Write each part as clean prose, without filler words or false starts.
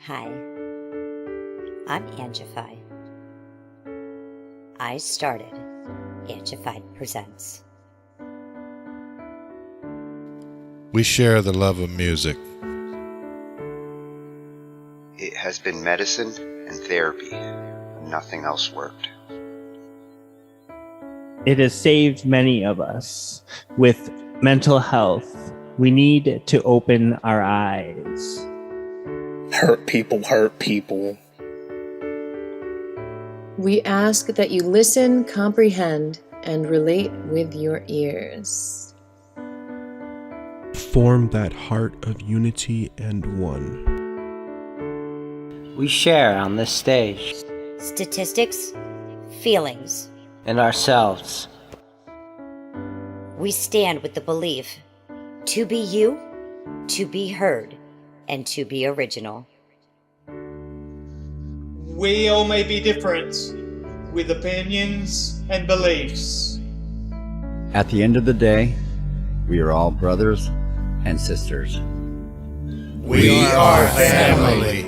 Hi, I'm Angified. I started Angified Presents. We share the love of music. It has been medicine and therapy. Nothing else worked. It has saved many of us. With mental health, we need to open our eyes. Hurt people hurt people. We ask that you listen, comprehend, and relate with your ears. Form that heart of unity and one. We share on this stage. Statistics, feelings, And ourselves. we stand with the belief to be you, to be heard, and to be original. We all may be different, with opinions and beliefs. At the end of the day, we are all brothers and sisters. We are family.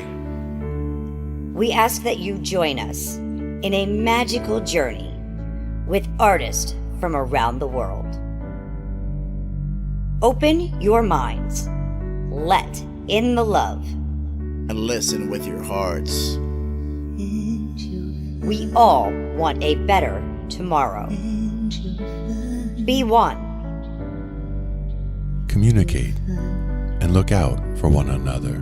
We ask that you join us in a magical journey with artists from around the world. Open your minds, let in the love, and listen with your hearts. we all want a better tomorrow. Be one. Communicate and look out for one another.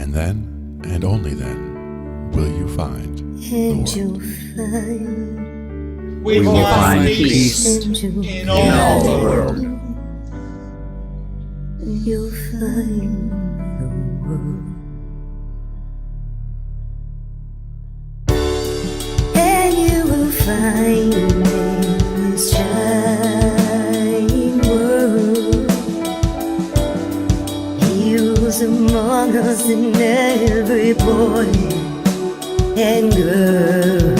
And then, and only then, will you find the world. We will find peace in all the world. You'll find the world. And you will find this shining world. He was among us in every boy and girl.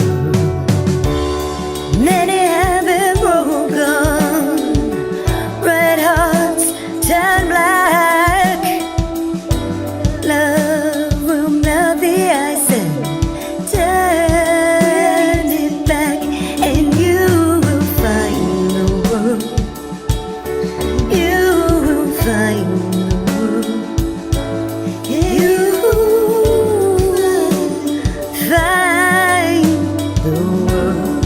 Many have been broken, red hearts turn black. Love will melt the ice and turn it back, and you will find the world. You will find the world. You will find the world.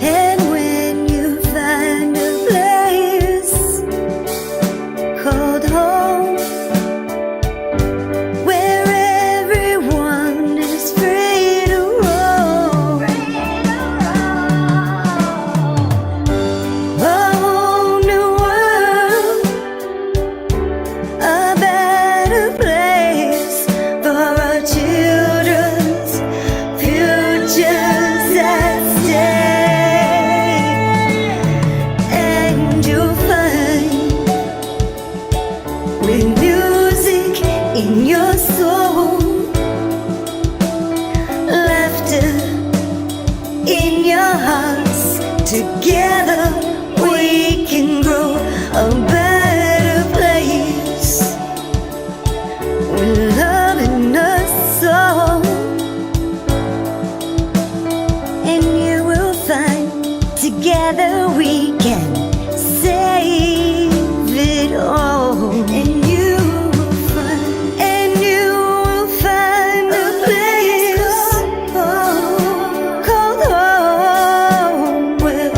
And when you find a place called home, where everyone is free to roam, a whole new world, a better place for our children's futures at stake. And you'll find, with music in your soul, laughter in your hearts, together we can grow a better place, with love in our soul. And you will find, together we can save it all. And you will find a place called home, where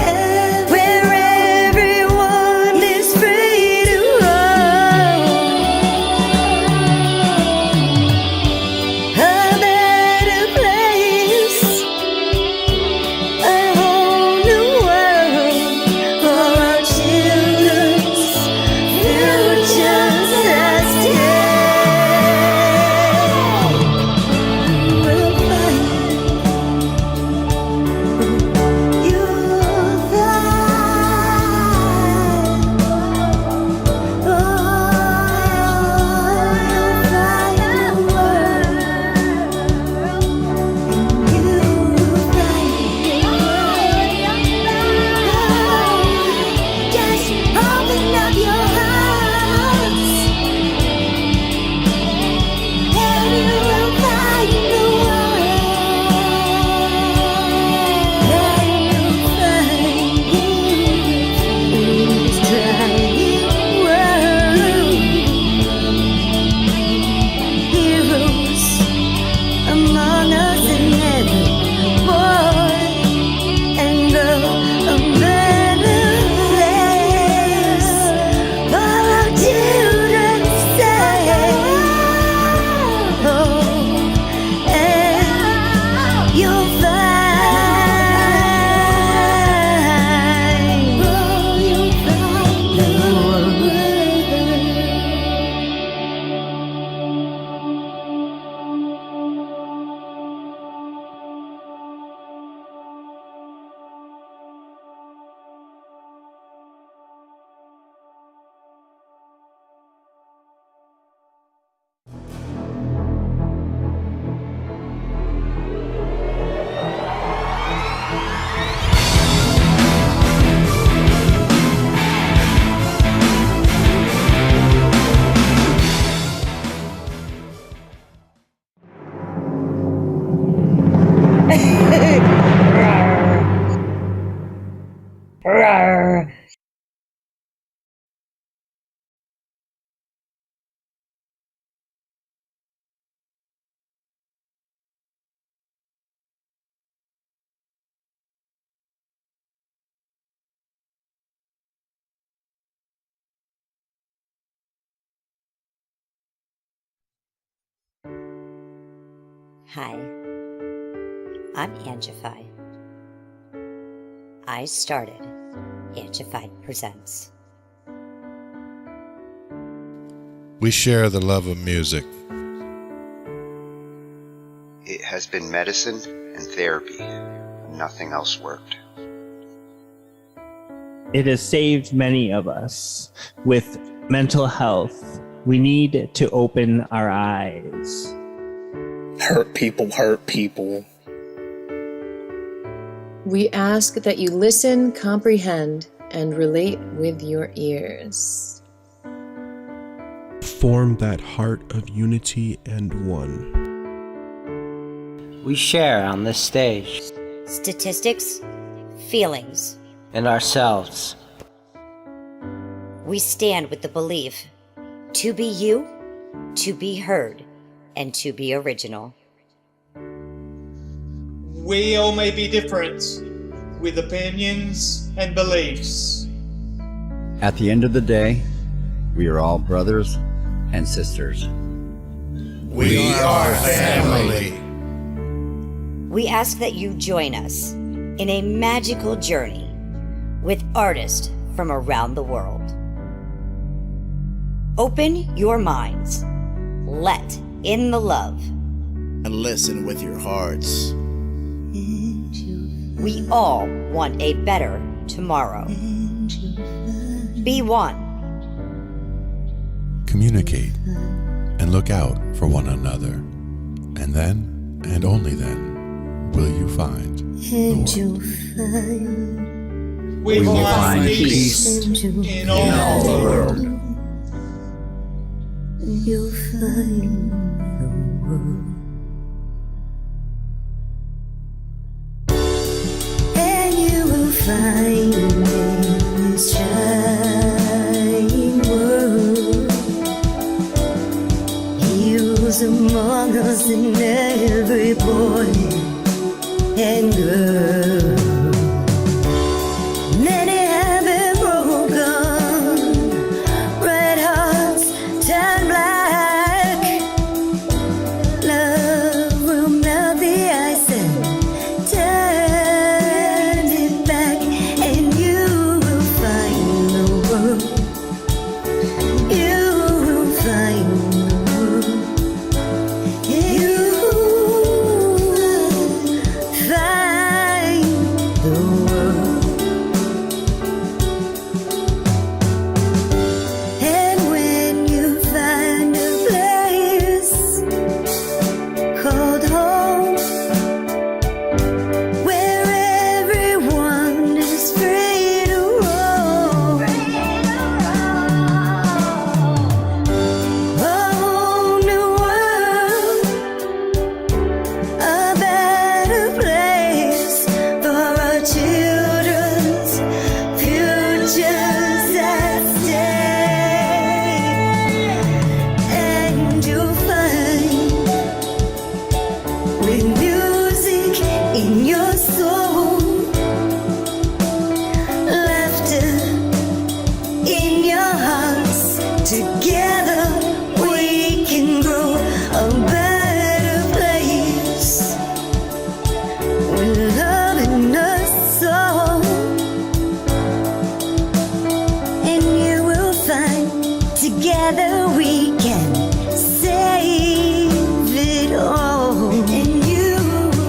Hi, I'm Angified. I started Angified Presents. We share the love of music. It has been medicine and therapy. Nothing else worked. It has saved many of us. With mental health, we need to open our eyes. Hurt people. We ask that you listen, comprehend, and relate with your ears. Form that heart of unity and one. We share on this stage. Statistics, feelings. And ourselves. We stand with the belief to be you, to be heard, and to be original. We all may be different, with opinions and beliefs. At the end of the day, we are all brothers and sisters. We are family. We ask that you join us in a magical journey with artists from around the world. Open your minds, let in the love, And listen with your hearts. We all want a better tomorrow. Be one. Communicate and look out for one another. And then, and only then, will you find the world. We will find find peace peace in all the world. You'll find the world. And you will find in this shining world heroes among us in every boy and girl. Many have been broken, red hearts turn black. Love will melt the ice and turn it back, and you will find the world. You will find the world. You will find the world. And when you find a place called home, where everyone is free to roam, a whole new world, a better place for our children's futures at stake. And you'll find, with music in your soul, laughter in your hearts, together we can grow a better place, with love in our soul. And you will find, together we can save it all. And you will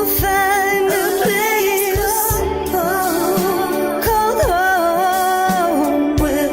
find, a place called home, where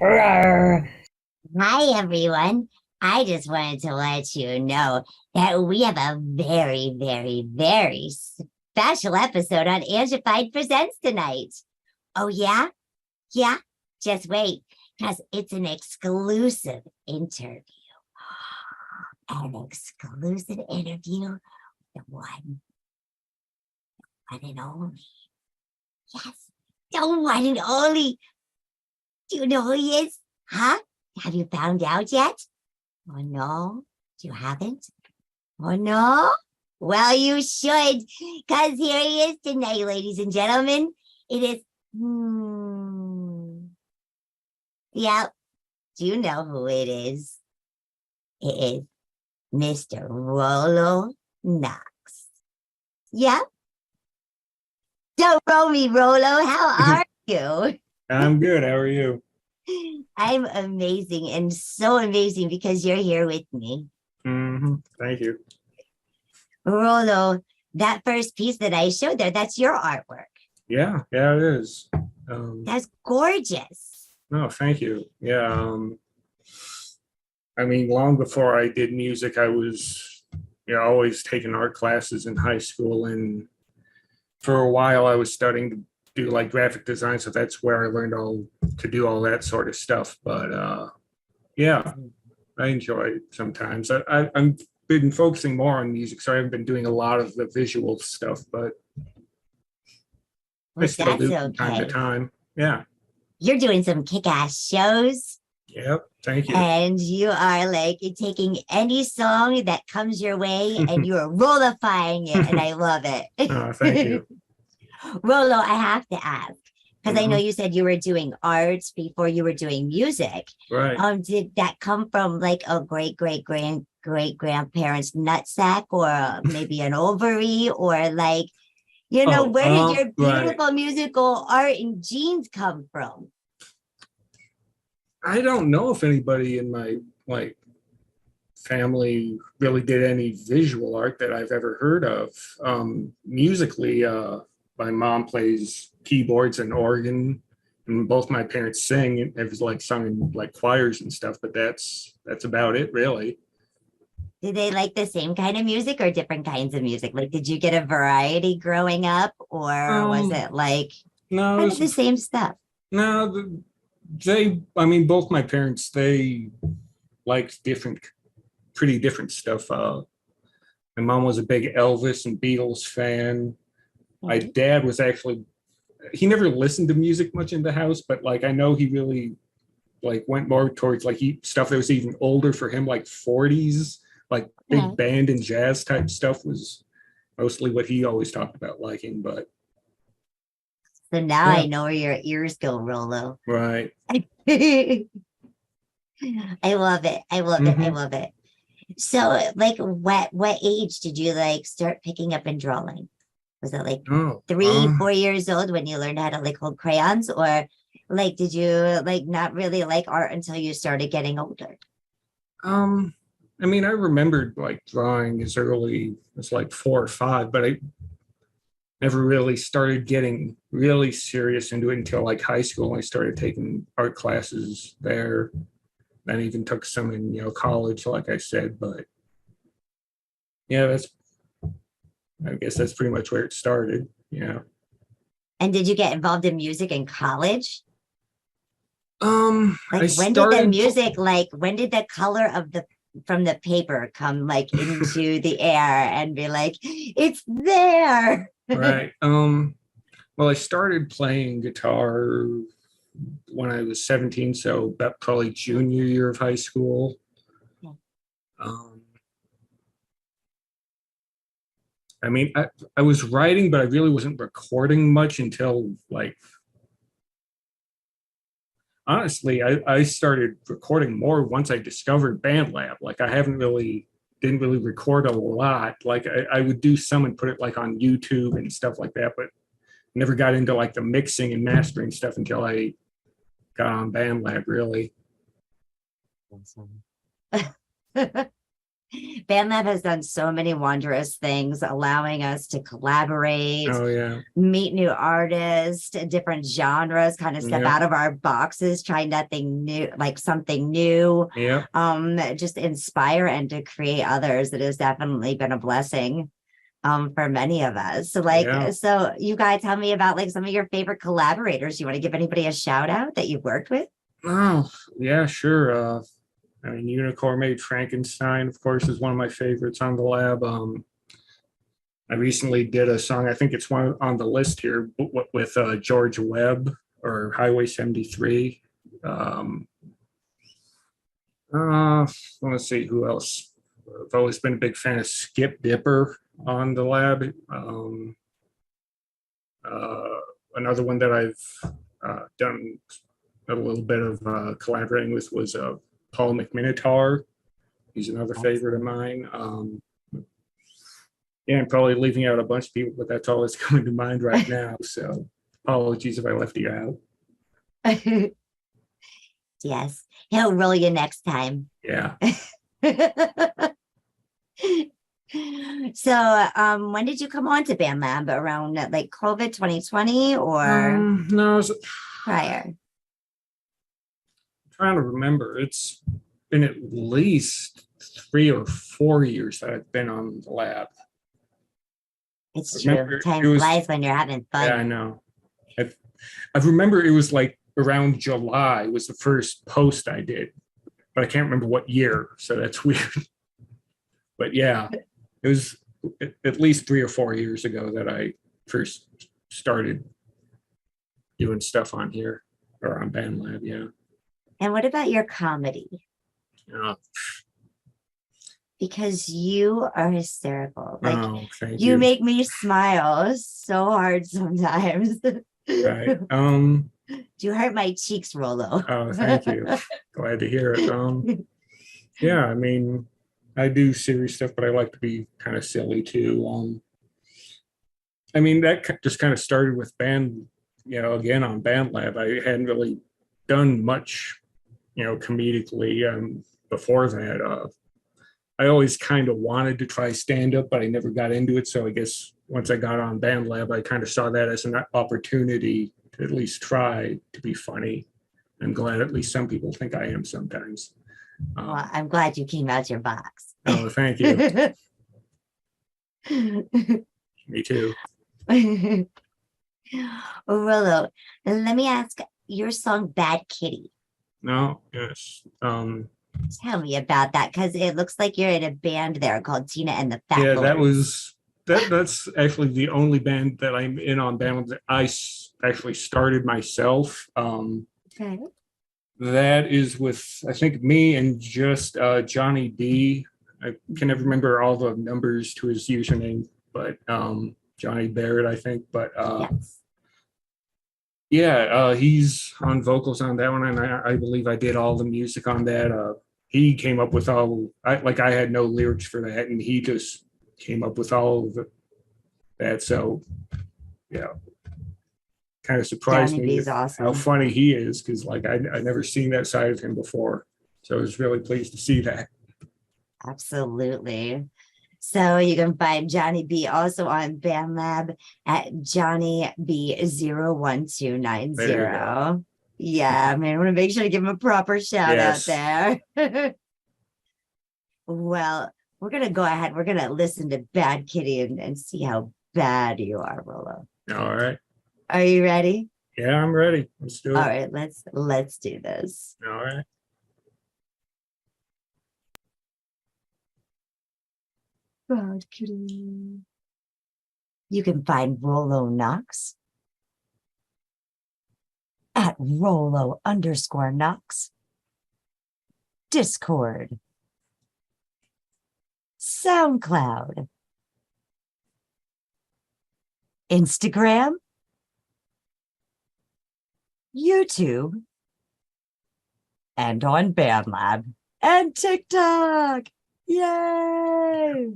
Hi, everyone. I just wanted to let you know that we have a very, very, very special episode on Angified Presents tonight. Oh, yeah? Yeah? Just wait, because it's an exclusive interview. An exclusive interview. The one and only. Yes, the one and only. Do you know who he is? Huh? Have you found out yet? Oh, no? You haven't? Oh, no? Well, you should, because here he is tonight, ladies and gentlemen. It is, yeah, do you know who it is? It is Mr. Rollo Knox. Yep. Don't roll me, Rollo. How are you? I'm good. How are you? I'm amazing, and so amazing because you're here with me. Thank you. Rollo, that first piece that I showed there, that's your artwork. Yeah, it is. That's gorgeous. No, thank you. Yeah. I mean, long before I did music, I was, always taking art classes in high school. And for a while, I was studying to do like graphic design. So that's where I learned to do all that sort of stuff. But yeah, I enjoy it sometimes. I've been focusing more on music, so I haven't been doing a lot of the visual stuff, but I still do from time to time. Yeah. You're doing some kick-ass shows. Yep. Thank you. And you are like taking any song that comes your way and you are rollifying it, and I love it. Oh, thank you. Rollo, I have to ask, because I know you said you were doing art before you were doing music. Right. Did that come from like a great grandparents' nutsack, or maybe an ovary, or like, where did your beautiful musical art and genes come from? I don't know if anybody in my family really did any visual art that I've ever heard of. Musically, my mom plays keyboards and organ, and both my parents sing. It was like sung in like choirs and stuff, but that's about it, really. Did they like the same kind of music or different kinds of music? Like, did you get a variety growing up, or was it like no, the same stuff? No, both my parents, they liked pretty different stuff. My mom was a big Elvis and Beatles fan. My dad was he never listened to music much in the house, but like I know he really went more towards stuff that was even older for him, like 40s, like big band and jazz type stuff was mostly what he always talked about liking. But so now I know where your ears go, Rollo. Right. I love it. I love it. I love it. So like what age did you start picking up and drawing? Was it 3-4 years old when you learned how to hold crayons, or did you not really like art until you started getting older? I mean, I remembered drawing as early as 4 or 5, but I never really started getting really serious into it until high school. I started taking art classes there. Then even took some in college, like I said. But yeah, I guess that's pretty much where it started. Yeah. And did you get involved in music in college? When did the music when did the color from the paper come into the air and be it's there? Right. Well, I started playing guitar when I was 17, so about probably junior year of high school. I mean, I was writing, but I really wasn't recording much until honestly, I started recording more once I discovered Bandlab. I didn't really record a lot. I would do some and put it on YouTube and stuff like that, but never got into the mixing and mastering stuff until I got on Bandlab, really. Bandlab has done so many wondrous things, allowing us to collaborate, Oh yeah. meet new artists, different genres, kind of step Yeah. out of our boxes, try nothing new, like something new. Yeah. Just inspire and to create others. It has definitely been a blessing for many of us. So Yeah. so you guys tell me about like some of your favorite collaborators. You want to give anybody a shout out that you've worked with? Oh, yeah, sure. I mean, Unicorn Made Frankenstein, of course, is one of my favorites on the lab. I recently did a song, I think it's one on the list here, with George Webb or Highway 73. Let's see who else. I've always been a big fan of Skip Dipper on the lab. Another one that I've done a little bit of collaborating with was Paul McMinotaur. He's another favorite of mine. Yeah, I'm probably leaving out a bunch of people, but that's all that's coming to mind right now. So apologies if I left you out. Yes, he'll roll you next time. Yeah. So, when did you come on to Bandlab? Around like COVID 2020 or no, it was prior? I'm trying to remember. It's been at least 3 or 4 years that I've been on the lab. It's true. Time flies when you're having fun. Yeah, I know. I remember it was like around July was the first post I did, but I can't remember what year, so that's weird. But yeah, it was at least 3 or 4 years ago that I first started doing stuff on here or on Bandlab. Yeah. And what about your comedy? Because you are hysterical. Like thank you make me smile so hard sometimes. Right. You hurt my cheeks, Rollo. Oh, thank you. Glad to hear it. Yeah, I mean, I do serious stuff, but I like to be kind of silly too. I mean, that just kind of started with again on Bandlab. I hadn't really done much, comedically before that. I always kind of wanted to try stand up, but I never got into it. So I guess once I got on Bandlab, I kind of saw that as an opportunity to at least try to be funny. I'm glad at least some people think I am sometimes. Well, I'm glad you came out your box. Oh, thank you. Me too. Rollo, let me ask your song Bad Kitty. No, yes. Tell me about that, because it looks like you're in a band there called Tina and the Fat Yeah, Lords. that's actually the only band that I'm in on Bandlab that I actually started myself. Okay. That is with, I think, me and just Johnny B. I can never remember all the numbers to his username, but Johnny Barrett, I think. But yes. Yeah, he's on vocals on that one, and I believe I did all the music on that. He came up with I had no lyrics for that, and he just came up with all of that. So, yeah, kind of surprised me with how funny he is, because I never seen that side of him before. So I was really pleased to see that. Absolutely. So you can find Johnny B also on Bandlab at Johnny B01290. Yeah, man, I want to make sure to give him a proper shout out there. Well, we're going to go ahead. We're going to listen to Bad Kitty and see how bad you are, Rollo. All right. Are you ready? Yeah, I'm ready. Let's do it. All right, let's do this. All right. Bad Kitty. You can find Rollo Knox at Rollo_Knox. Discord. SoundCloud. Instagram. YouTube. And on Bandlab. And TikTok. Yay!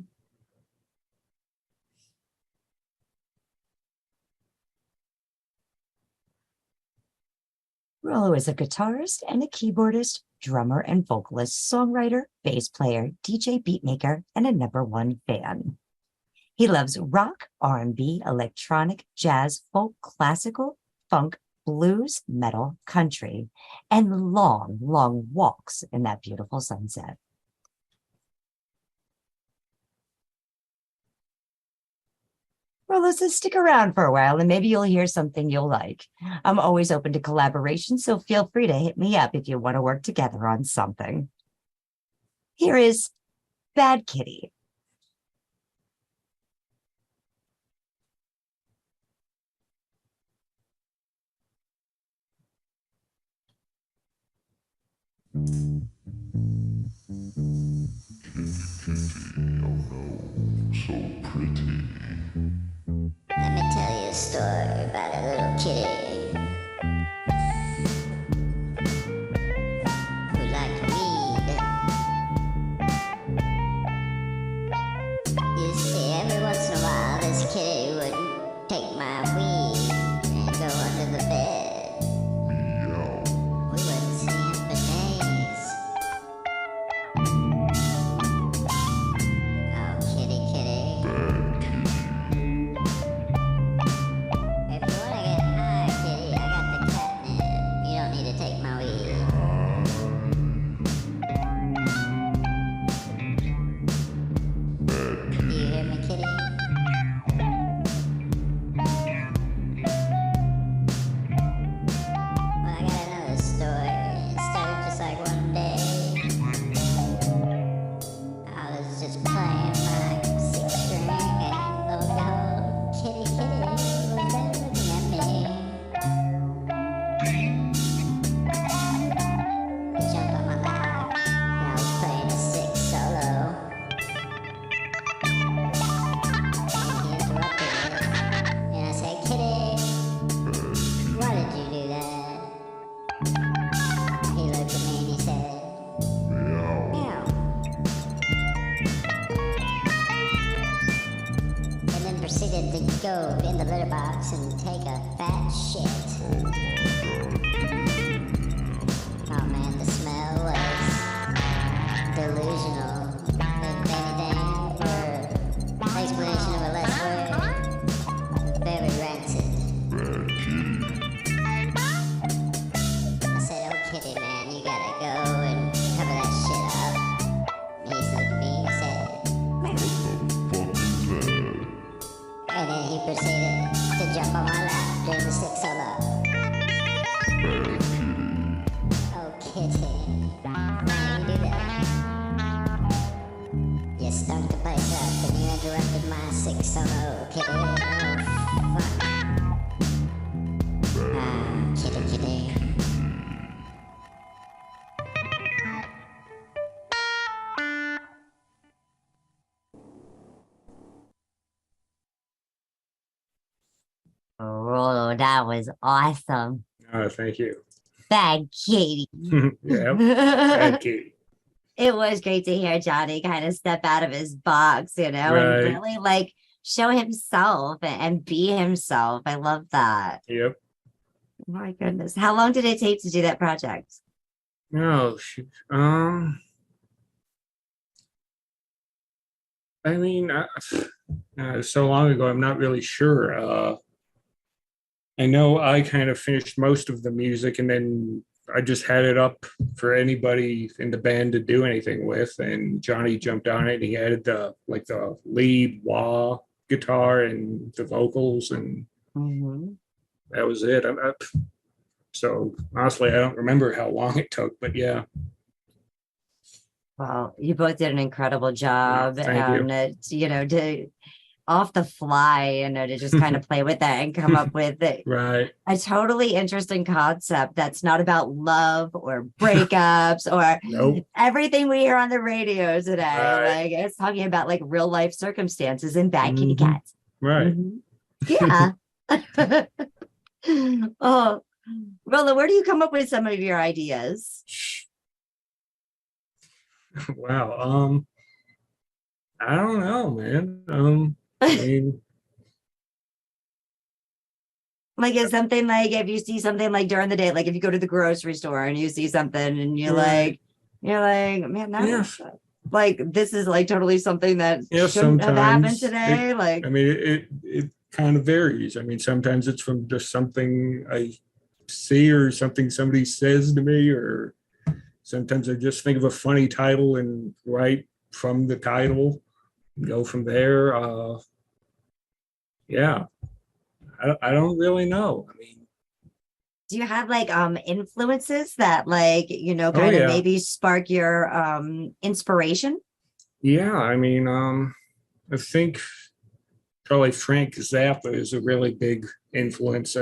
Rollo is a guitarist and a keyboardist, drummer and vocalist, songwriter, bass player, DJ beatmaker, and a #1 fan. He loves rock, R&B, electronic, jazz, folk, classical, funk, blues, metal, country, and long, long walks in that beautiful sunset. Rollo says, stick around for a while and maybe you'll hear something you'll like. I'm always open to collaboration, so feel free to hit me up if you want to work together on something. Here is Bad Kitty. So pretty. Let me tell you a story about a little kitty who liked weed. You see, every once in a while, this kitty would take my weed and go under the bed. We wouldn't see him for days. Oh, kitty, kitty. If you wanna get high, kitty, I got the catnip. You don't need to take my weed. Do you hear me, kitty? Well, I got another story. It started just like one day. I was just playing my 6 string and lo and behold, kitty, kitty was there looking at me. He jumped on my lap and I was playing a 6 solo. And he interrupted me. And I said, kitty, why did you do that? He looked at me and he said, meow. And then proceeded to go in the litter box and take a fat shit. Oh man, the smell was delusional. If anything, for explanation of a less word, very rancid. I said, oh kitty man, you gotta go and cover that shit up. He looked at me and said, and then he proceeded to jump on my lap during the 6 solo. Oh kitty, why you do that? You stunk the place up and you interrupted my 6 solo, kitty. Oh fuck. Ah, kitty, kitty. Rollo, that was awesome. Oh, thank you. Bad Kitty. Yeah, bad kitty. It was great to hear Johnny kind of step out of his box, you know, Right. and really like show himself and be himself. I love that. Yep. My goodness. How long did it take to do that project? Oh, shoot. I mean, so long ago, I'm not really sure. I know I kind of finished most of the music and then I just had it up for anybody in the band to do anything with. And Johnny jumped on it and he added the lead wah guitar and the vocals and that was it. So honestly, I don't remember how long it took, but yeah. Well, you both did an incredible job. Thank you. And, you know, to off the fly, you know, to just kind of play with that and come up with it. Right. A totally interesting concept that's not about love or breakups or Nope. everything we hear on the radio today. Right. Like it's talking about like real life circumstances and bad kitty cats. Right. Yeah. Oh, Rollo, where do you come up with some of your ideas? Wow. I don't know, man. I mean, Like, is something like if you see something like during the day, like if you go to the grocery store and you see something and you're like, man, that was like, this is like totally something that shouldn't have happened today. It kind of varies. I mean, sometimes it's from just something I see or something somebody says to me, or sometimes I just think of a funny title and write from the title, go from there. I don't really know. I mean, do you have like influences that like, kind of maybe spark your inspiration? Yeah, I mean, I think probably Frank Zappa is a really big influence.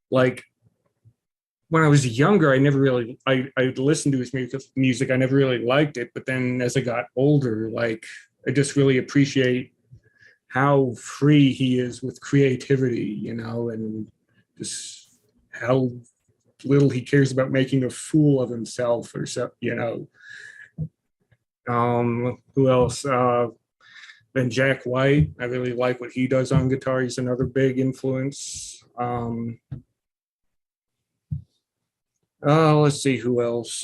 Like when I was younger, I never really I listened to his music. I never really liked it, but then as I got older, like I just really appreciate how free he is with creativity, and just how little he cares about making a fool of himself or so, Who else? Then Jack White. I really like what he does on guitar. He's another big influence. Let's see who else.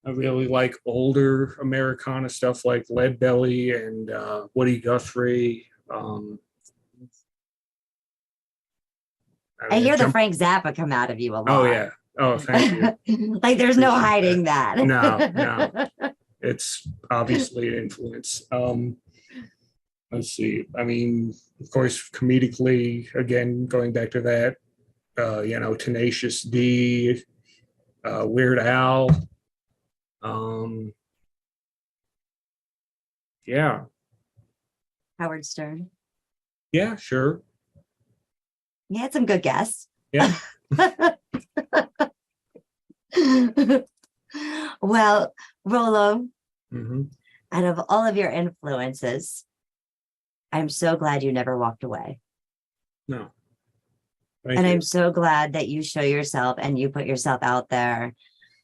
I really like older Americana stuff like Leadbelly and Woody Guthrie. I hear the Frank Zappa come out of you a lot. Oh, yeah. Oh, thank you. Like there's no hiding that. No. It's obviously an influence. Let's see. I mean, of course, comedically, again, going back to that, Tenacious D, Weird Al. Yeah. Howard Stern. Yeah, sure. You had some good guests. Yeah. Well, Rollo, Mm-hmm. out of all of your influences, I'm so glad you never walked away. No. I'm so glad that you show yourself and you put yourself out there.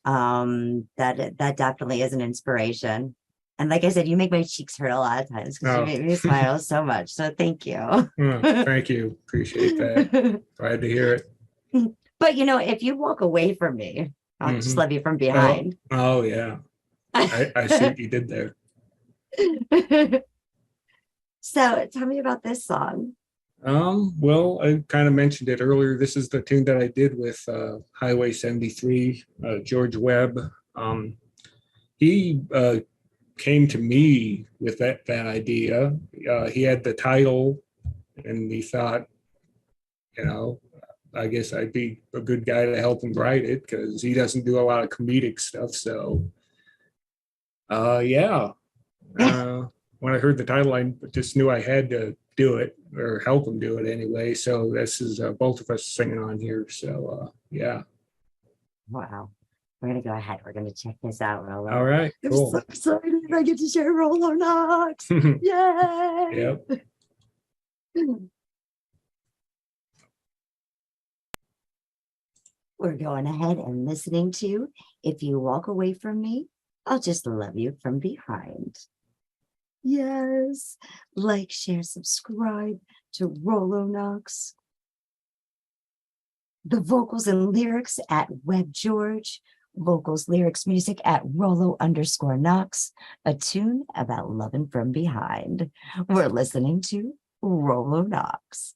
That definitely is an inspiration. And like I said, you make my cheeks hurt a lot of times because you make me smile so much. So thank you. Thank you. Appreciate that. Glad to hear it. But if you walk away from me, I'll just love you from behind. Oh yeah. I see what you did there. So tell me about this song. Well, I kind of mentioned it earlier. This is the tune that I did with Highway 73, George Webb. He came to me with that idea. He had the title and he thought, I guess I'd be a good guy to help him write it because he doesn't do a lot of comedic stuff. So, when I heard the title, I just knew I had to do it or help him do it anyway. So this is both of us singing on here. So, yeah. Wow. We're going to go ahead. We're going to check this out, Rollo. All right. Cool. I'm so excited. I get to share Rollo Knox. Yay. Yep. We're going ahead and listening to If You Walk Away From Me, I'll Just Love You From Behind. Yes. Like, share, subscribe to Rollo Knox. The vocals and lyrics at Web George. Vocals, lyrics, music at Rollo_Knox. A tune about loving from behind. We're listening to Rollo Knox.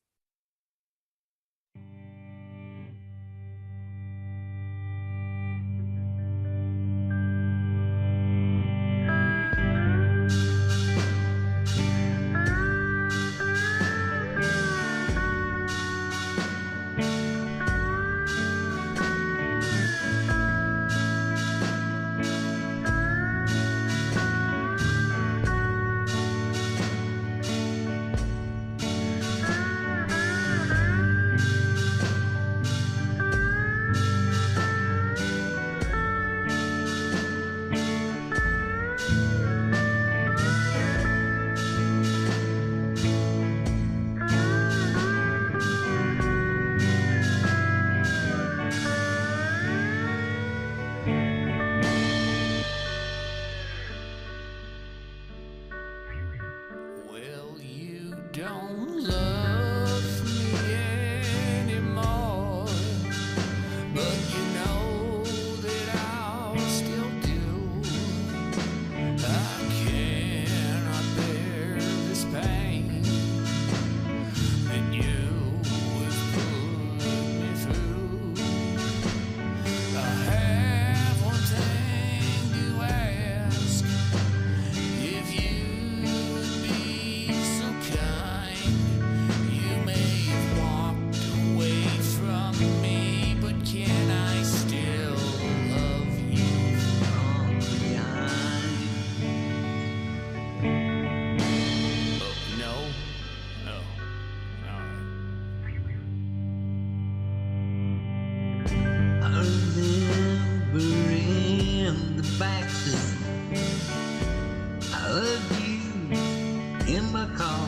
remember in the backseat, I hugged you in my car.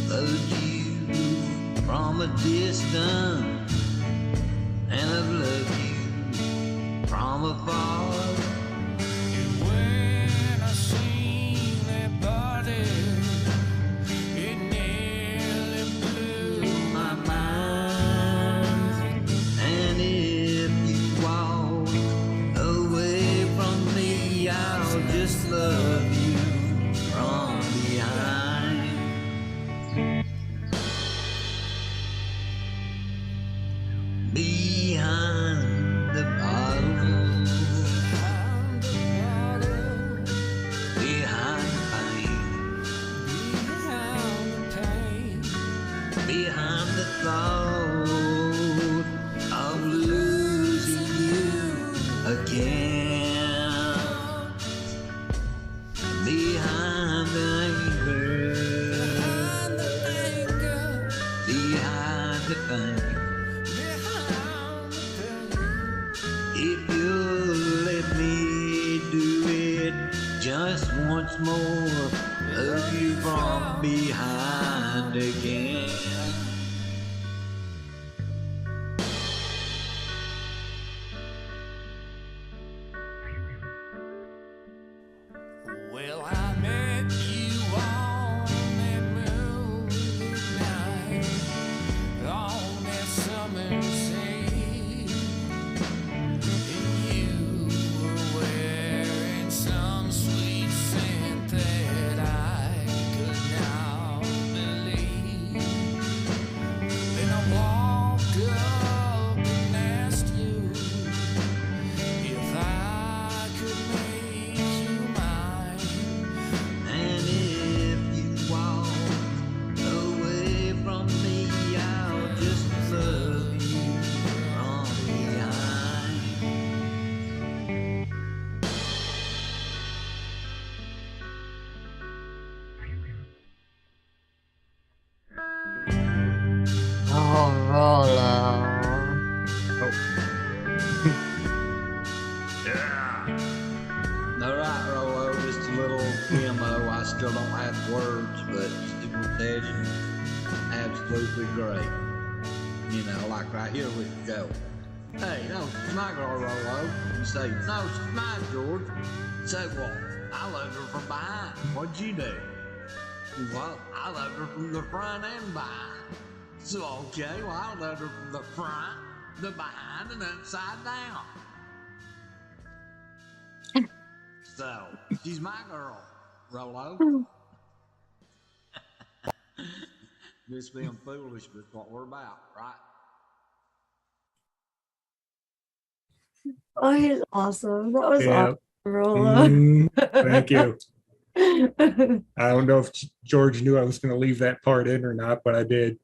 Loved you from a distance, and I've loved you from afar. And when I seen that body, it nearly blew my mind. And if you walk away from me, I'll just love you from behind. Behind the bottle, behind the pain, behind the thought of losing you again, behind the anger, behind the pain. If you'll let me do it just once more, love you from behind again. Well, I met you on that moonlit night, on that summer's eve. You were wearing some sweet scent that I could now believe. Then I walked up and asked you if I could make you mine. And if you walk away from me, I'll just love you from behind. Oh, Rollo. Yeah. All right, Rollo, just a little demo. I still don't have words, but Super Legend, absolutely great. You know, like right here we could go, hey, no, it's my girl, Rollo. You say, no, it's mine, George. You say, well, I loved her from behind. What'd you do? Well, I loved her from the front and behind. So, okay, well, I loved her from the front, the behind, and upside down. So, she's my girl, Rollo. Just being foolish, but what we're about, right? Oh, he's awesome. That was Yeah. awesome, Rollo. Thank you. I don't know if George knew I was going to leave that part in or not, but I did.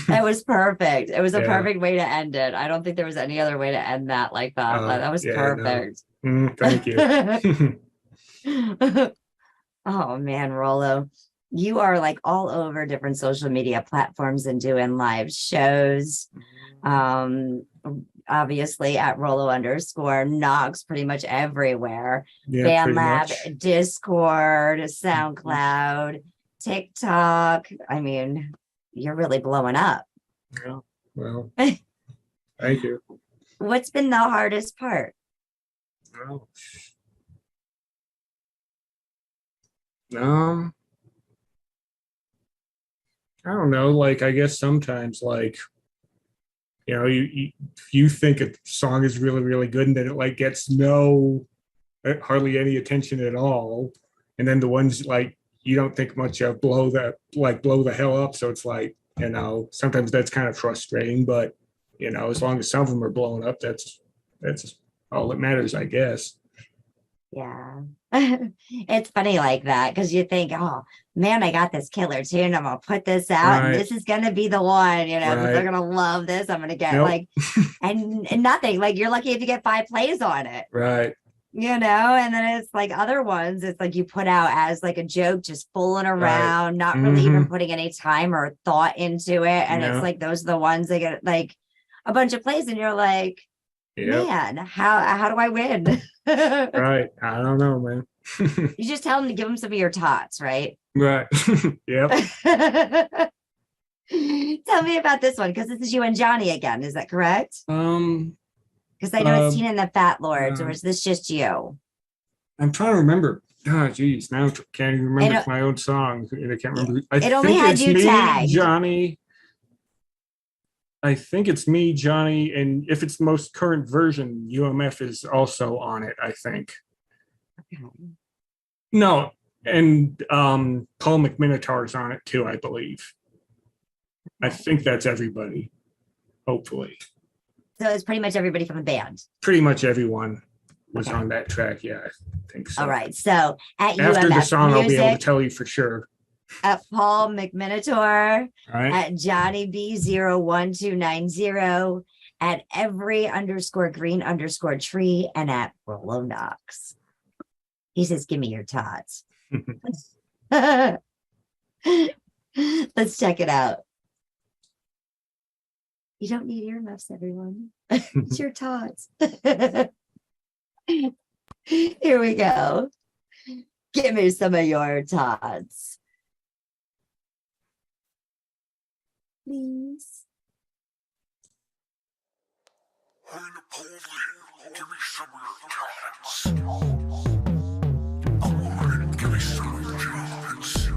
It was perfect. It was a Yeah. perfect way to end it. I don't think there was any other way to end that like that. But that was Yeah, perfect. no. Thank you. Oh man, Rollo, you are like all over different social media platforms and doing live shows. Obviously at Rollo_Knox, pretty much everywhere. Yeah, pretty Bandlab, much. Discord, SoundCloud, TikTok. I mean, you're really blowing up. Yeah, well, thank you. What's been the hardest part? Oh. I don't know. Like, I guess sometimes, like, you know, you think a song is really, really good, and then it like gets hardly any attention at all, and then the ones like you don't think much of blow the hell up. So it's like, you know, sometimes that's kind of frustrating, but you know, as long as some of them are blowing up, that's all that matters, I guess. Yeah. It's funny like that because you think, oh man, I got this killer tune. I'm gonna put this out and Right. this is gonna be the one, you know, 'cause they're Right. gonna love this. I'm gonna get Nope. like and nothing. Like you're lucky if you get 5 plays on it, Right. you know, and then it's like other ones, it's like you put out as like a joke, just fooling around, not really even putting any time or thought into it. And Yeah. it's like those are the ones that get like a bunch of plays and you're like, Yep. man, how do I win? Right. I don't know, man. You just tell them to give them some of your tots, right? Right. Yep. Tell me about this one, because this is you and Johnny again. Is that correct? Because I know it's Tina and the Fat Lords, or is this just you? I'm trying to remember. Oh, geez. Now I can't even remember my own song. I can't remember. It only had you tagged. Johnny. I think it's me, Johnny, and if it's the most current version, UMF is also on it, I think. Okay. No, and Paul McMinotar's on it too, I believe. I think that's everybody, hopefully. So it's pretty much everybody from the band. Pretty much everyone was on that track, yeah, I think so. All right, so at After UMF the song, music, I'll be able to tell you for sure. At Paul McMinotar, Right. at Johnny B01290, at every_green_tree, and at Rollo Knox. He says, give me your tots. Let's check it out. You don't need earmuffs, everyone. It's your tots. Here we go. Give me some of your tots. Please. Hey, Napoleon, give me some of your tots. Come on, give me some of your tots.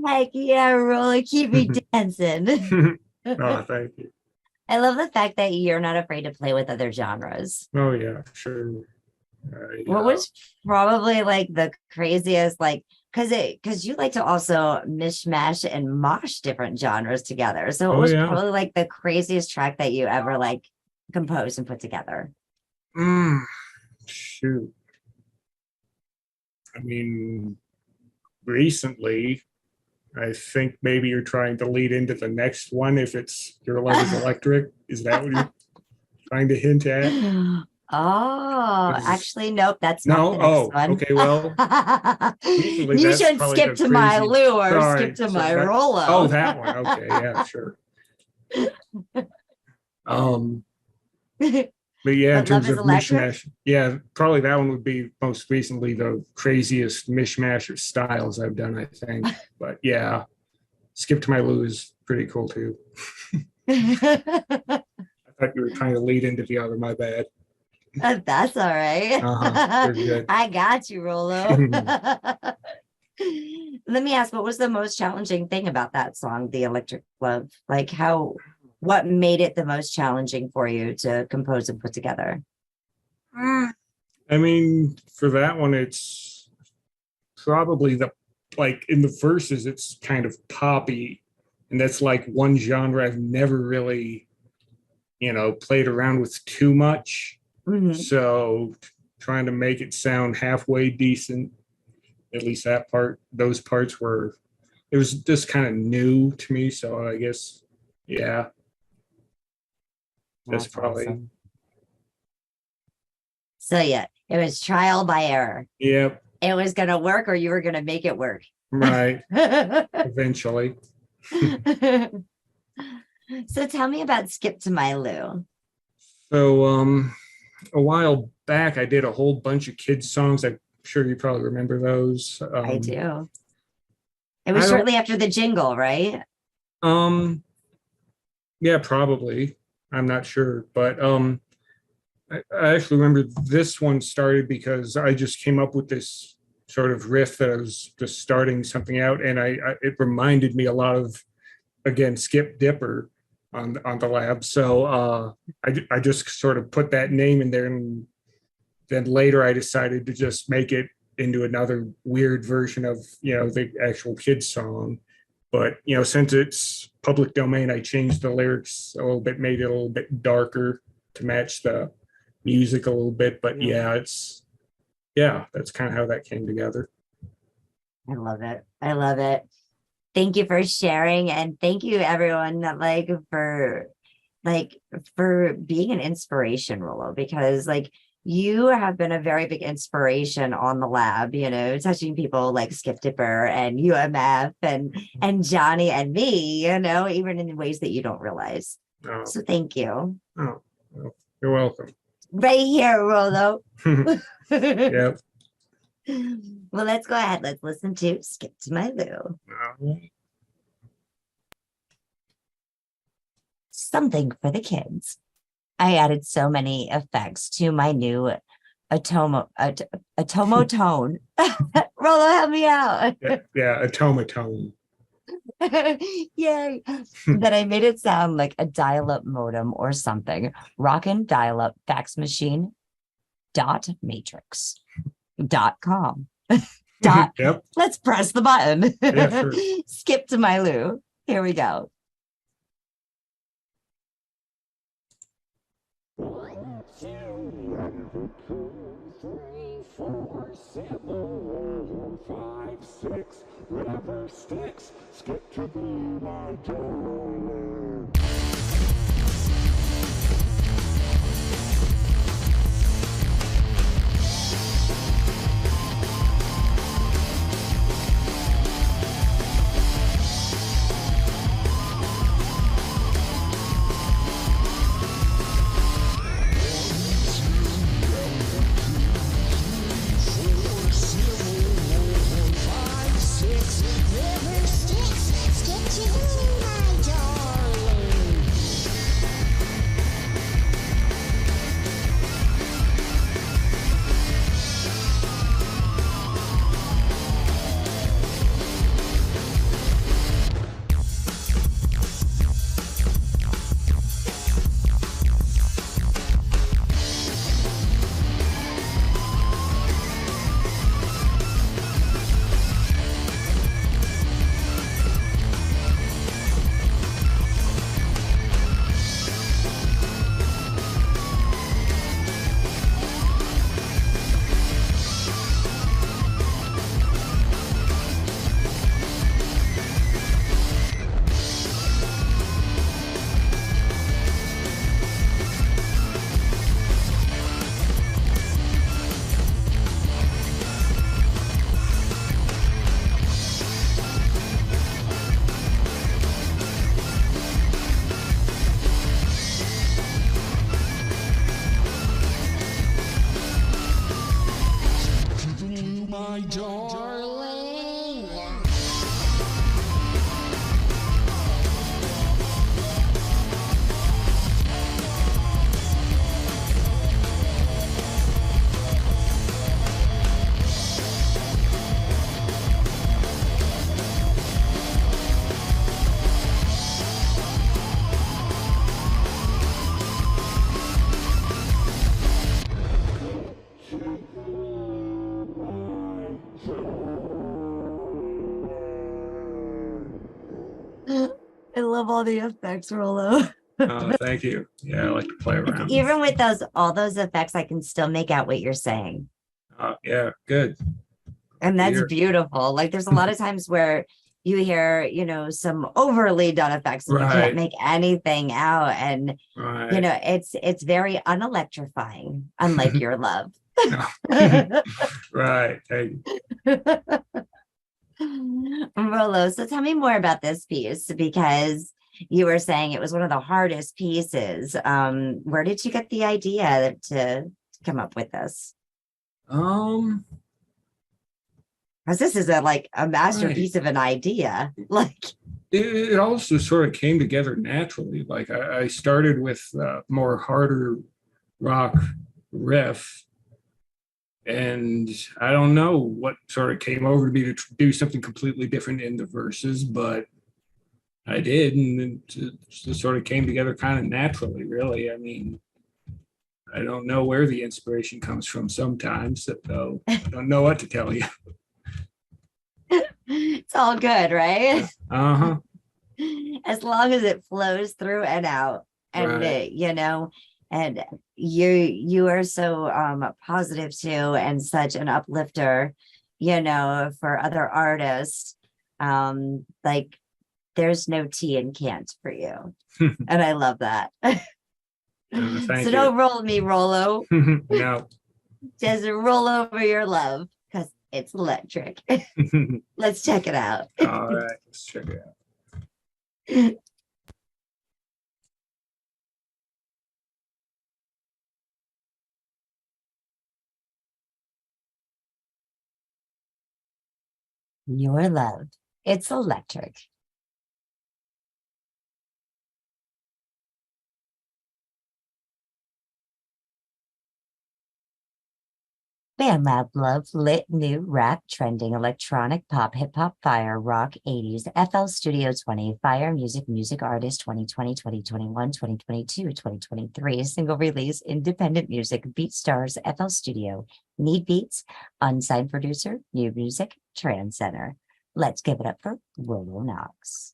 Heck yeah, Rollo, keep me dancing. Oh, thank you. I love the fact that you're not afraid to play with other genres. Oh, yeah, sure. What was probably like the craziest, like, because you like to also mishmash and mosh different genres together. So it was probably like the craziest track that you ever like composed and put together. Shoot. I mean, recently, I think maybe you're trying to lead into the next one if it's Your Love is Electric. Is that what you're trying to hint at? Oh, actually, nope. That's No? not the next Oh, one. okay, well, usually You that's should probably skip the to my crazy- Lou or Sorry, skip to so my that- Rollo. Oh, that one. Okay, yeah, sure. But yeah, in But Love terms is of Electric? mishmash, yeah, probably that one would be most recently the craziest mishmash of styles I've done, I think. But yeah, Skip to My Lou is pretty cool too. I thought you were trying to lead into the other, my bad. That's all right. Uh-huh, you're good. I got you, Rollo. Let me ask, what was the most challenging thing about that song, The Electric Love? Like what made it the most challenging for you to compose and put together? I mean, for that one, it's probably like in the verses, it's kind of poppy. And that's like one genre I've never really, played around with too much. Mm-hmm. So trying to make it sound halfway decent, at least those parts it was just kind of new to me. So I guess, yeah, that's probably. Awesome. So yeah, it was trial by error. Yep. It was going to work or you were going to make it work. Right. Eventually. So tell me about Skip to My Lou. So a while back, I did a whole bunch of kids songs. I'm sure you probably remember those. I do. It was shortly after the jingle, right? Yeah, probably. I'm not sure, but I actually remember this one started because I just came up with this sort of riff that I was just starting something out, and it reminded me a lot of, again, Skip Dipper on the lab. So I just sort of put that name in there, and then later I decided to just make it into another weird version of the actual kids song. But since it's public domain, I changed the lyrics a little bit, made it a little bit darker to match the music a little bit. But that's kind of how that came together. I love it. I love it. Thank you for sharing, and thank you everyone for being an inspiration, Rollo, because you have been a very big inspiration on the lab, touching people like Skip Dipper and UMF and Johnny and me, even in ways that you don't realize. Oh. So thank you. Oh, well, you're welcome. Right here, Rollo. Yep. Well, let's go ahead. Let's listen to Skip to My Lou. Something for the kids. I added so many effects to my new Atomo tone. Rollo, help me out. Yeah, Atomatone. Yay. That I made it sound like a dial-up modem or something. Rockin' dial-up fax machine .matrix.com. Yep. Let's press the button. Yeah, sure. Skip to My Lou. Here we go. 1, 2, 3, 4, 7, 5, 6, whatever sticks, skip to my door. my darling. I love all the effects, Rollo. Oh, thank you. Yeah, I like to play around. Even with all those effects, I can still make out what you're saying. Yeah, good. And that's Weird. beautiful. Like there's a lot of times where you hear, some overly done effects and you Right. can't make anything out. And Right. it's very unelectrifying, unlike your love. Right. Hey, Rollo, so tell me more about this piece because you were saying it was one of the hardest pieces. Where did you get the idea to come up with this? Because this is a masterpiece of an idea. it also sort of came together naturally. Like I started with more harder rock riff, and I don't know what sort of came over to me to do something completely different in the verses, but I did, and it sort of came together kind of naturally, really. I mean, I don't know where the inspiration comes from sometimes, so I don't know what to tell you. It's all good, right? Uh-huh. As long as it flows through and out. And Right. and you are so positive too, and such an uplifter, for other artists. There's no tea in can't for you. And I love that. Thank So you. don't roll me, Rollo. No. Just roll over your love because it's electric. Let's check it out. All right, let's check it out. Your love. It's electric. Bandlab love lit new rap trending electronic pop hip hop fire rock 80s FL Studio 20 fire music artist 2020 2021 2022 2023 single release independent music BeatStars FL Studio need beats unsigned producer new music trend center. Let's give it up for Rollo Knox.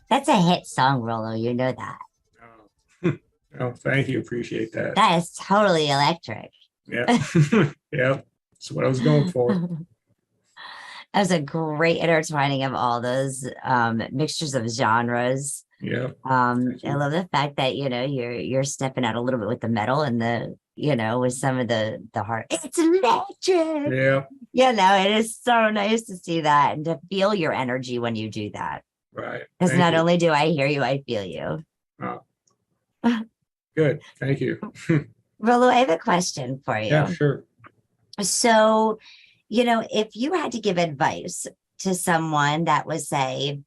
That's a hit song, Rollo. You know that. Oh, thank you. Appreciate that. That is totally electric. Yeah. Yeah. That's what I was going for. That was a great intertwining of all those mixtures of genres. Yeah. I love the fact that you're stepping out a little bit with the metal and the with some of the heart. It's electric. Yeah. It is so nice to see that and to feel your energy when you do that. Right. Because not only do I hear you, I feel you. Oh. Good. Thank you. Rollo, I have a question for you. Yeah, sure. So, if you had to give advice to someone that was, say,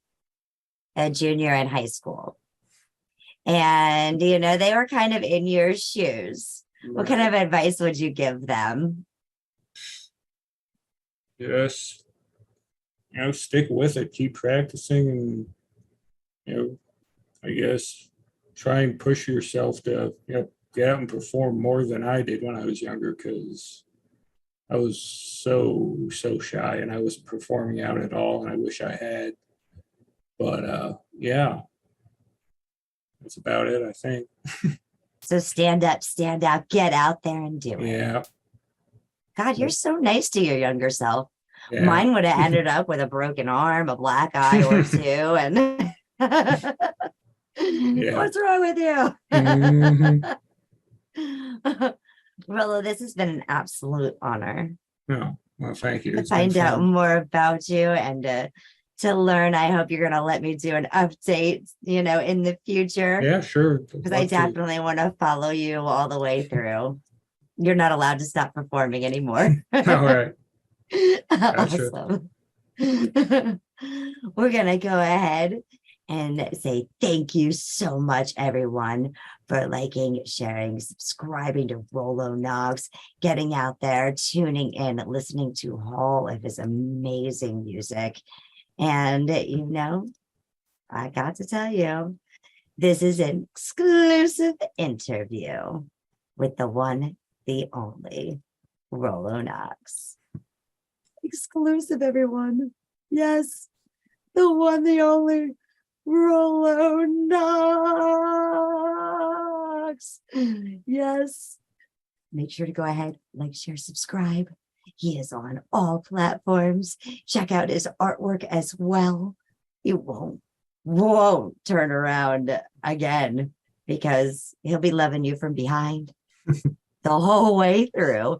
a junior in high school, and, they were kind of in your shoes, what kind of advice would you give them? Just, stick with it, keep practicing, and, I guess try and push yourself to, get out and perform more than I did when I was younger, because I was so shy and I wasn't performing out at all, and I wish I had. But yeah, that's about it, I think. So stand up, get out there and do it. Yeah. God, you're so nice to your younger self. Yeah. Mine would have ended up with a broken arm, a black eye or two, and what's wrong with you? Rollo, this has been an absolute honor. No, well, thank you. To find out more about you and to learn. I hope you're going to let me do an update, in the future. Yeah, sure. Because I definitely want to follow you all the way through. You're not allowed to stop performing anymore. All right. Awesome. We're going to go ahead and say thank you so much, everyone, for liking, sharing, subscribing to Rollo Knox, getting out there, tuning in, listening to all of his amazing music. And, I got to tell you, this is an exclusive interview with the one, the only, Rollo Knox. Exclusive, everyone. Yes, the one, the only, Rollo Knox. Yes. Make sure to go ahead, like, share, subscribe. He is on all platforms. Check out his artwork as well. You won't turn around again, because he'll be loving you from behind the whole way through.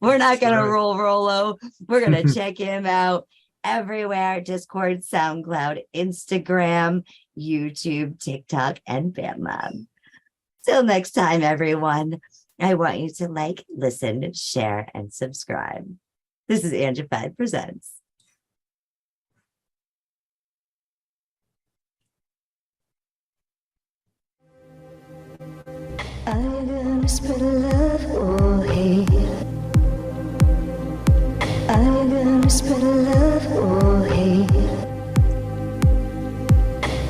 We're not going to roll Rollo. We're going to check him out everywhere: Discord, SoundCloud, Instagram, YouTube, TikTok, and Bandlab. Till next time, everyone, I want you to like, listen, share, and subscribe. This is Angified Presents. I'm gonna spread love or hate. I'm gonna spread love or hate.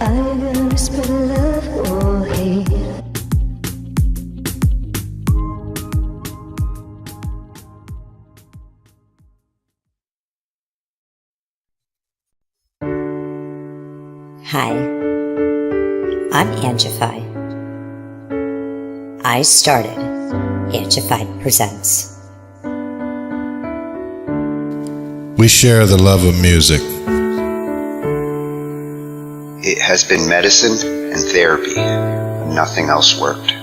I'm gonna spread love or hate. Hi, I'm Angified. I started Angified Presents. We share the love of music. It has been medicine and therapy. Nothing else worked.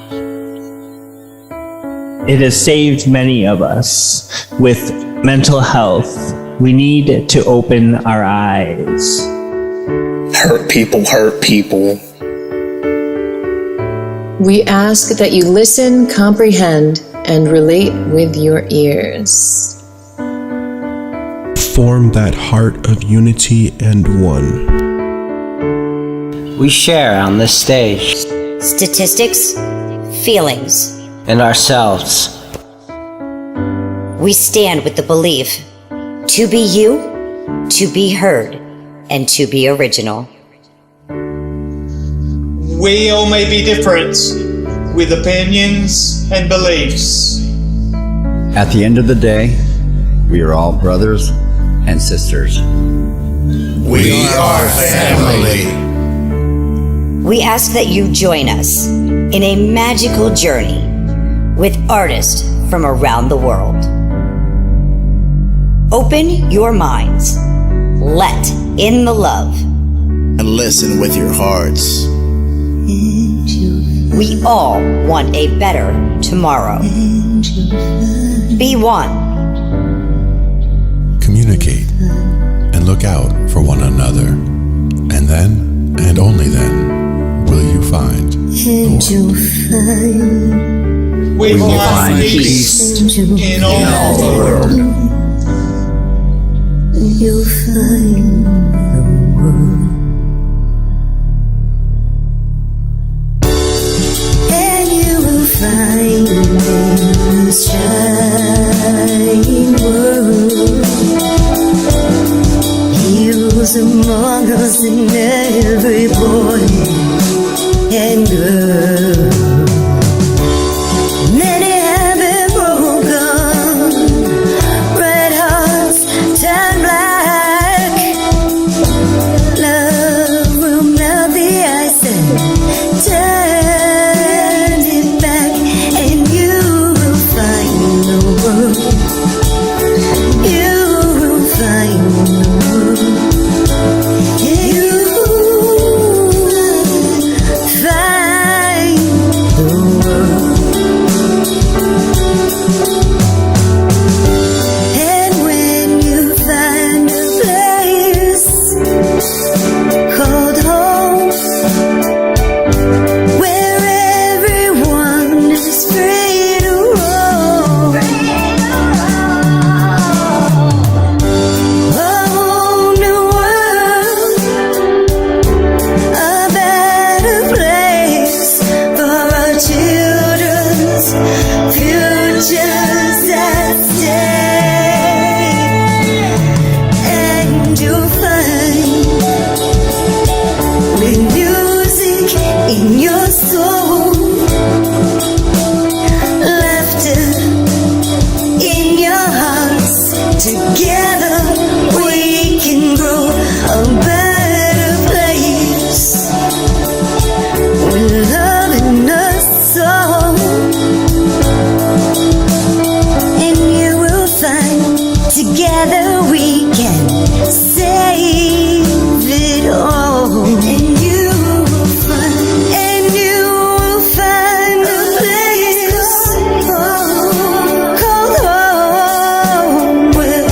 It has saved many of us. With mental health, we need to open our eyes. Hurt people. We ask that you listen, comprehend, and relate with your ears. Form that heart of unity and one. We share on this stage. Statistics, feelings, And ourselves. We stand with the belief to be you, to be heard, and to be original. We all may be different, with opinions and beliefs. At the end of the day, we are all brothers and sisters. We are family. We ask that you join us in a magical journey with artists from around the world. Open your minds, let in the love, and listen with your hearts. We all want a better tomorrow. Be one. Communicate and look out for one another. And then, and only then, will you find We will find peace in all the world. You'll find the world. And you will find this shining world. Heroes among us and every boy and girl. Many have been broken, red hearts turn black. Love will melt the ice and turn it back, and you will find the world. You will find the world. You find the world. And when you find a place called home, where everyone is free to roam, a whole new world, a better place for our children's futures at stake. And you'll find with music in your soul, laughter in your hearts. Together we can grow a better place with love in us all. And you will find together we can save it all. And you will find a place called home, where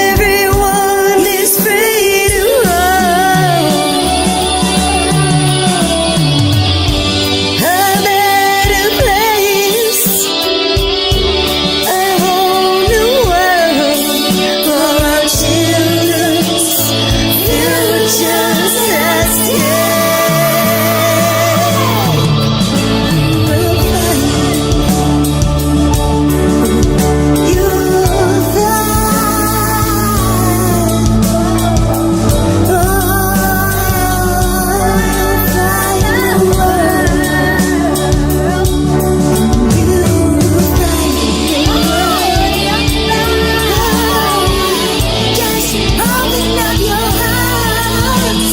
everyone is free to roam, a better place, a whole new world for our children's futures at stake. We'll find, you'll just open up your hearts,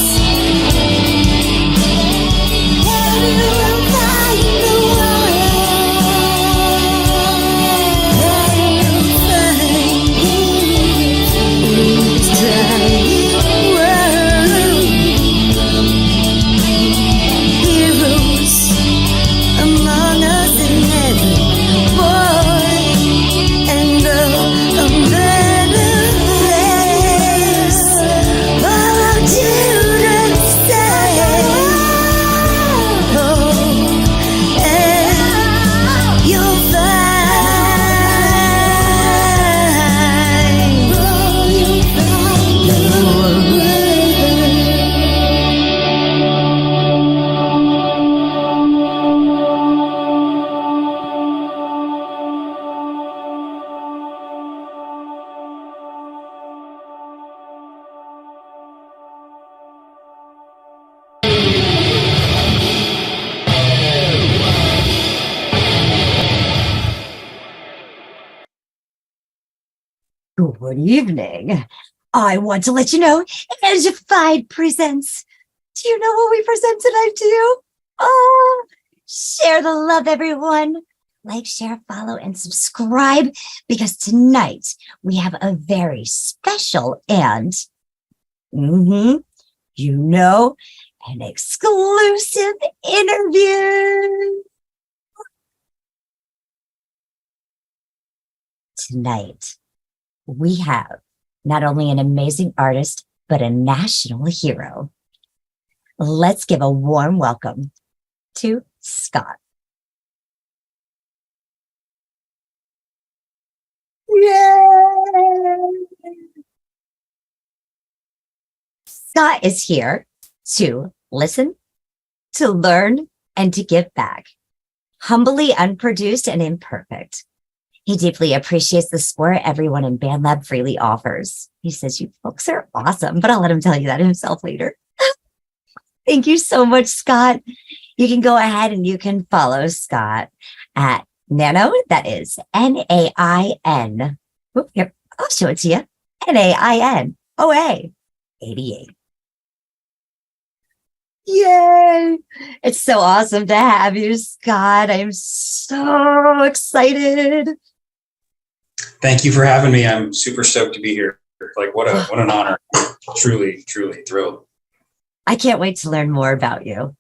and you will find the heroes among us and every boy and girl, a better place for our children to stay. Oh, and you'll find the world. Good evening. I want to let you know Angified presents Do you know what we present tonight to you? Oh, share the love, everyone. Like, share, follow, and subscribe, because tonight we have a very special and, an exclusive interview. Tonight, we have not only an amazing artist, but a national hero. Let's give a warm welcome to Scott. Yay! Scott is here to listen, to learn, and to give back. Humbly unproduced and imperfect. He deeply appreciates the support everyone in Bandlab freely offers. He says, you folks are awesome, but I'll let him tell you that himself later. Thank you so much, Scott. You can go ahead and you can follow Scott at Nano. That is Nain. Here, I'll show it to you. NAINOA 88. Yay! It's so awesome to have you, Scott. I'm so excited. Thank you for having me. I'm super stoked to be here. Like, what an honor. Truly, truly thrilled. I can't wait to learn more about you.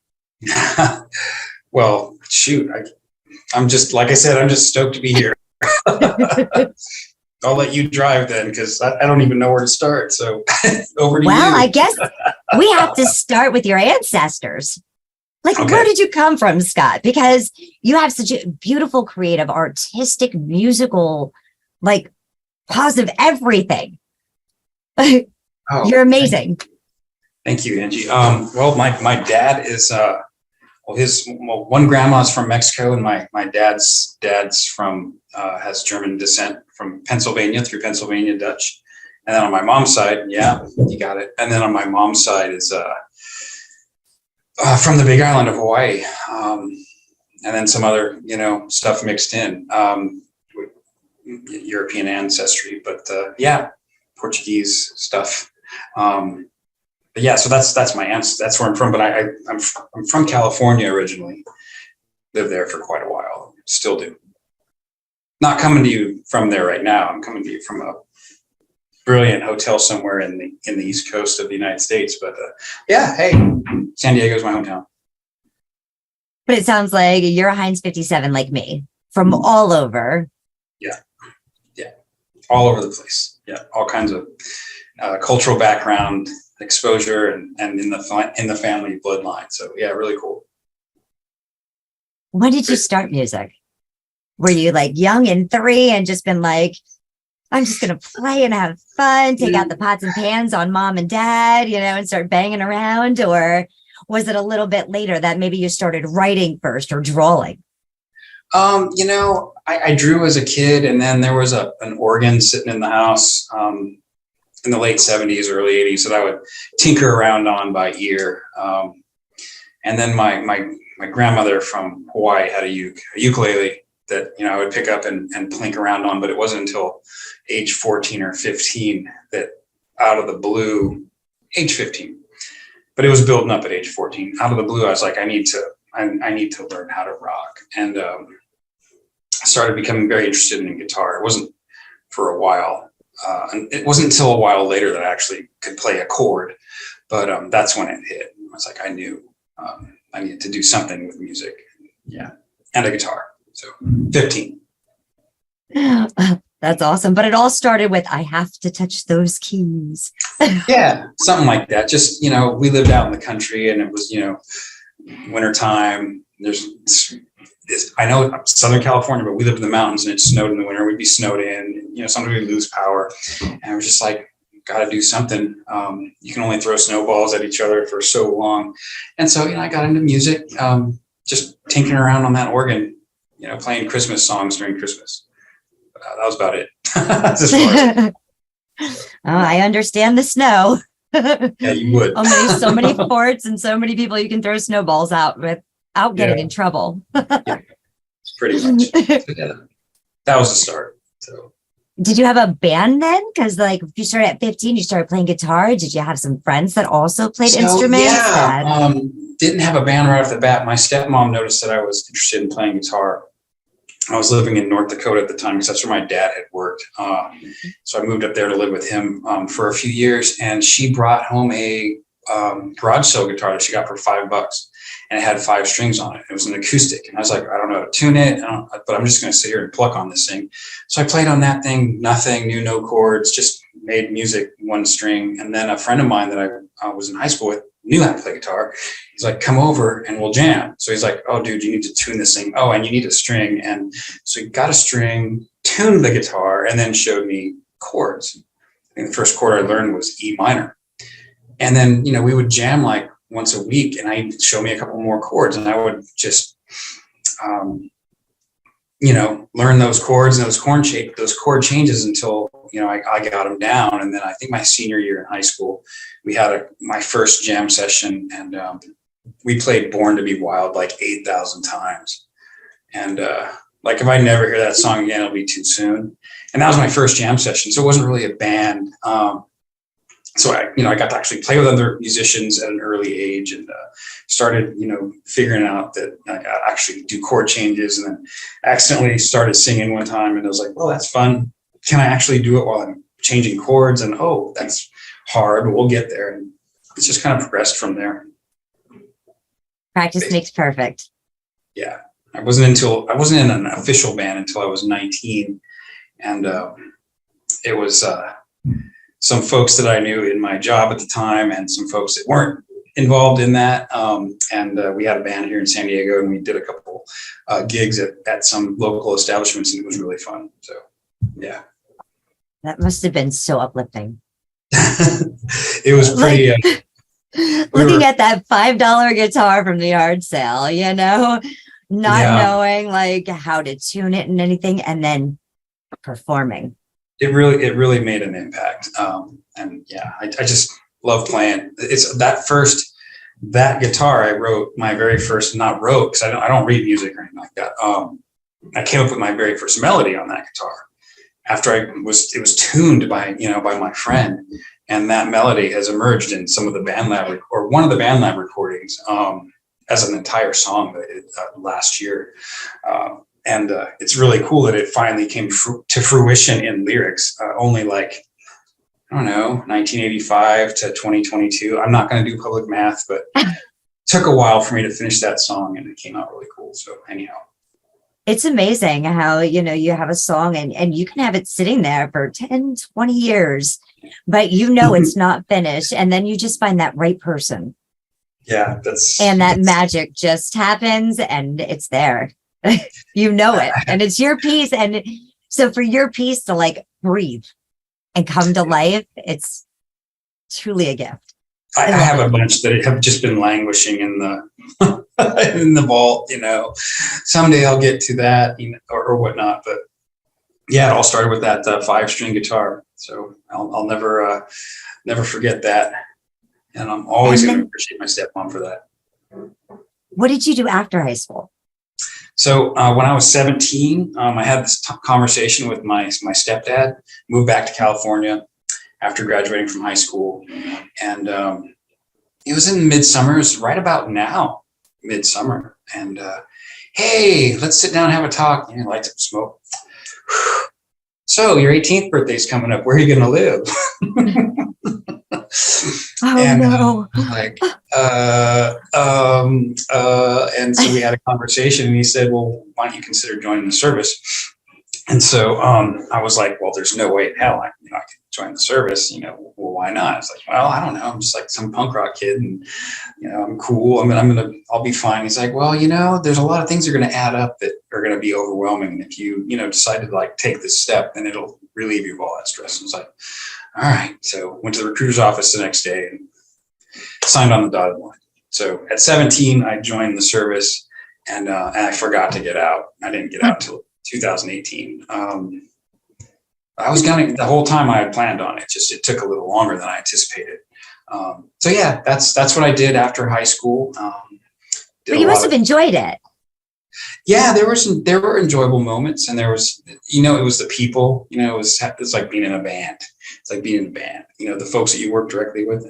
Well, shoot. I'm just, like I said, I'm just stoked to be here. I'll let you drive then, because I don't even know where to start. So over to you. Well, I guess we have to start with your ancestors. Like, where did you come from, Scott? Because you have such a beautiful, creative, artistic, musical, like, positive everything. You're amazing. Thank you, Angie. Well, my dad is one grandma's from Mexico, and my dad's from has German descent from Pennsylvania, through Pennsylvania Dutch. And then on my mom's side, yeah, you got it. And then on my mom's side is from the Big Island of Hawaii, and then some other stuff mixed in, European ancestry, but Portuguese stuff. But yeah, so that's my answer. That's where I'm from. But I'm from California originally. Lived there for quite a while. Still do. Not coming to you from there right now. I'm coming to you from a brilliant hotel somewhere in the East Coast of the United States. But hey, San Diego's my hometown. But it sounds like you're a Heinz 57 like me, from all over. Yeah, all over the place. Yeah, all kinds of cultural background, exposure, and in the family bloodline. So yeah, really cool. When did you start music? Were you like young and 3 and just been like, I'm just going to play and have fun, take out the pots and pans on mom and dad, and start banging around? Or was it a little bit later that maybe you started writing first or drawing? I drew as a kid, and then there was an organ sitting in the house in the late 70s, early 80s that I would tinker around on by ear. And then my grandmother from Hawaii had a ukulele that I would pick up and plink around on, but it wasn't until age 14 or 15 that out of the blue, age 15, but it was building up at age 14. Out of the blue, I was like, I need to learn how to rock, and I started becoming very interested in guitar. It wasn't for a while, and it wasn't until a while later that I actually could play a chord, but that's when it hit. I was like, I knew I needed to do something with music, and a guitar. So 15. That's awesome. But it all started with, I have to touch those keys. Yeah, something like that. Just, we lived out in the country, and it was, wintertime. I know Southern California, but we lived in the mountains, and it snowed in the winter. We'd be snowed in, sometimes we'd lose power. And I was just like, got to do something. You can only throw snowballs at each other for so long. And so, I got into music, just tinkering around on that organ, playing Christmas songs during Christmas. That was about it. That's as far as I understand the snow. Yeah, you would. So many forts and so many people you can throw snowballs out without getting in trouble. It's pretty much. That was the start. So Did you have a band then? Because like if you started at 15, you started playing guitar. Did you have some friends that also played instruments? Yeah, didn't have a band right off the bat. My stepmom noticed that I was interested in playing guitar. I was living in North Dakota at the time because that's where my dad had worked. So I moved up there to live with him for a few years, and she brought home a garage sale guitar that she got for $5, and it had 5 strings on it. It was an acoustic, and I was like, I don't know how to tune it, but I'm just going to sit here and pluck on this thing. So I played on that thing, nothing, knew no chords, just made music, 1 string. And then a friend of mine that I was in high school with knew how to play guitar. He's like, come over and we'll jam. So he's like, oh, dude, you need to tune this thing. Oh, and you need a string. And so he got a string, tuned the guitar, and then showed me chords. I think the first chord I learned was E minor. And then, we would jam like once a week, and he'd show me a couple more chords, and I would just, learn those chords and those chord changes until, I got them down. And then I think my senior year in high school, we had my first jam session, and we played Born to Be Wild like 8,000 times. And like if I never hear that song again, it'll be too soon. And that was my first jam session. So it wasn't really a band. So I got to actually play with other musicians at an early age, and started, figuring out that I actually do chord changes, and then accidentally started singing one time, and I was like, well, that's fun. Can I actually do it while I'm changing chords? And oh, that's hard, but we'll get there. And it's just kind of progressed from there. Practice makes perfect. Yeah. I wasn't in an official band until I was 19. And it was some folks that I knew in my job at the time, and some folks that weren't involved in that. And we had a band here in San Diego, and we did a couple gigs at some local establishments, and it was really fun. So, yeah. That must have been so uplifting. It was pretty. Looking at that $5 guitar from the yard sale, not knowing like how to tune it and anything, and then performing. It really made an impact. And yeah, I just love playing. It's that guitar I wrote my very first, not wrote, because I don't read music or anything like that. I came up with my very first melody on that guitar after it was tuned by my friend, and that melody has emerged in some of the Bandlab or one of the Bandlab recordings as an entire song last year. And it's really cool that it finally came to fruition in lyrics, only like, I don't know, 1985 to 2022. I'm not going to do public math, but it took a while for me to finish that song, and it came out really cool. So anyhow. It's amazing how, you have a song and you can have it sitting there for 10, 20 years, but it's not finished. And then you just find that right person. Yeah, that magic just happens, and it's there. It, and it's your piece. And so for your piece to like breathe and come to life, it's truly a gift. I have a bunch that have just been languishing in the in the vault. Someday I'll get to that, or whatnot. But yeah, it all started with that 5-string guitar. So I'll never forget that, and I'm always going to appreciate my stepmom for that. What did you do after high school? So when I was 17, I had this conversation with my stepdad, moved back to California after graduating from high school. And it was in midsummer, it was right about now, midsummer. And hey, let's sit down and have a talk. Light up smoke. So your 18th birthday's coming up. Where are you going to live? No. And so we had a conversation, and he said, well, why don't you consider joining the service? And so I was like, well, there's no way in hell I can join the service. Well, why not? It's like, well, I don't know. I'm just like some punk rock kid, and I'm cool. I'll be fine. He's like, well, there's a lot of things that are going to add up that are going to be overwhelming. And if you, decide to like take this step, then it'll relieve you of all that stress. And it's like, all right. So went to the recruiter's office the next day and signed on the dotted line. So at 17, I joined the service, and I forgot to get out. I didn't get out till 2018. I was the whole time I had planned on it. It took a little longer than I anticipated. So yeah, that's what I did after high school. But you must have enjoyed it. Yeah, there were enjoyable moments, and there was, it was the people, it's like being in a band. It's like being in a band, the folks that you work directly with,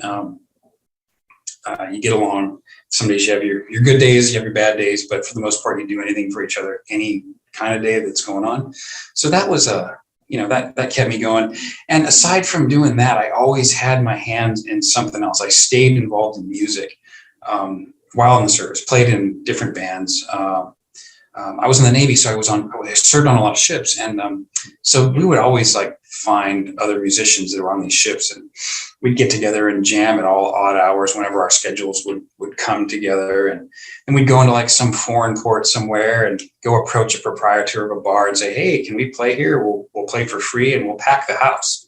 you get along. Some days you have your good days, you have your bad days, but for the most part, you do anything for each other, any kind of day that's going on. So that was that kept me going. And aside from doing that, I always had my hands in something else. I stayed involved in music while in the service, played in different bands. I was in the Navy, so I served on a lot of ships. And so we would always like find other musicians that were on these ships, and we'd get together and jam at all odd hours whenever our schedules would come together. And we'd go into like some foreign port somewhere and go approach a proprietor of a bar and say, hey, can we play here? We'll play for free and we'll pack the house.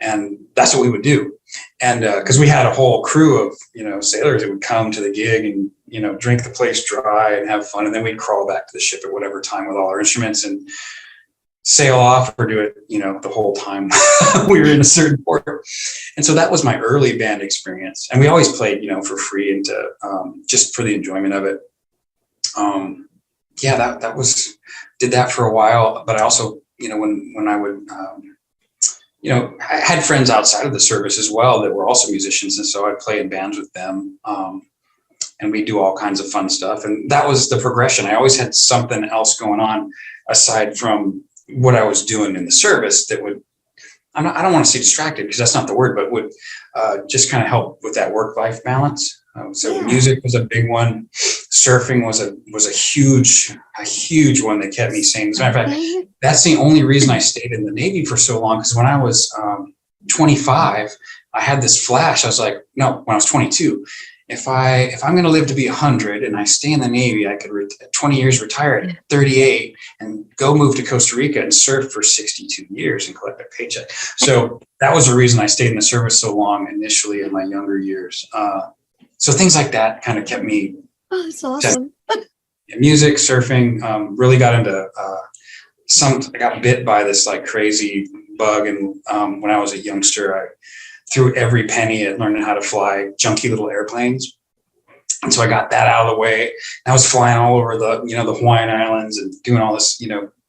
And that's what we would do. And because we had a whole crew of, sailors that would come to the gig and, drink the place dry and have fun. And then we'd crawl back to the ship at whatever time with all our instruments and sail off or do it, the whole time we were in a certain port. And so that was my early band experience. And we always played, for free and to, just for the enjoyment of it. Did that for a while. But I also, when I would, I had friends outside of the service as well that were also musicians. And so I'd play in bands with them. And we do all kinds of fun stuff. And that was the progression. I always had something else going on aside from what I was doing in the service that would, I don't want to say distracted because that's not the word, but would just kind of help with that work-life balance. Music was a big one. Surfing was a huge one that kept me sane. As a matter of fact, that's the only reason I stayed in the Navy for so long. Because when I was 25, I had this flash. I was like, no, when I was 22, if I'm going to live to be 100 and I stay in the Navy, I could 20 years retire at 38 and go move to Costa Rica and surf for 62 years and collect a paycheck. So that was the reason I stayed in the service so long initially in my younger years. So things like that kind of kept me. Oh, that's awesome. Music, surfing, really got into I got bit by this like crazy bug. And when I was a youngster, I threw every penny at learning how to fly junky little airplanes. And so I got that out of the way. And I was flying all over the Hawaiian Islands and doing all this,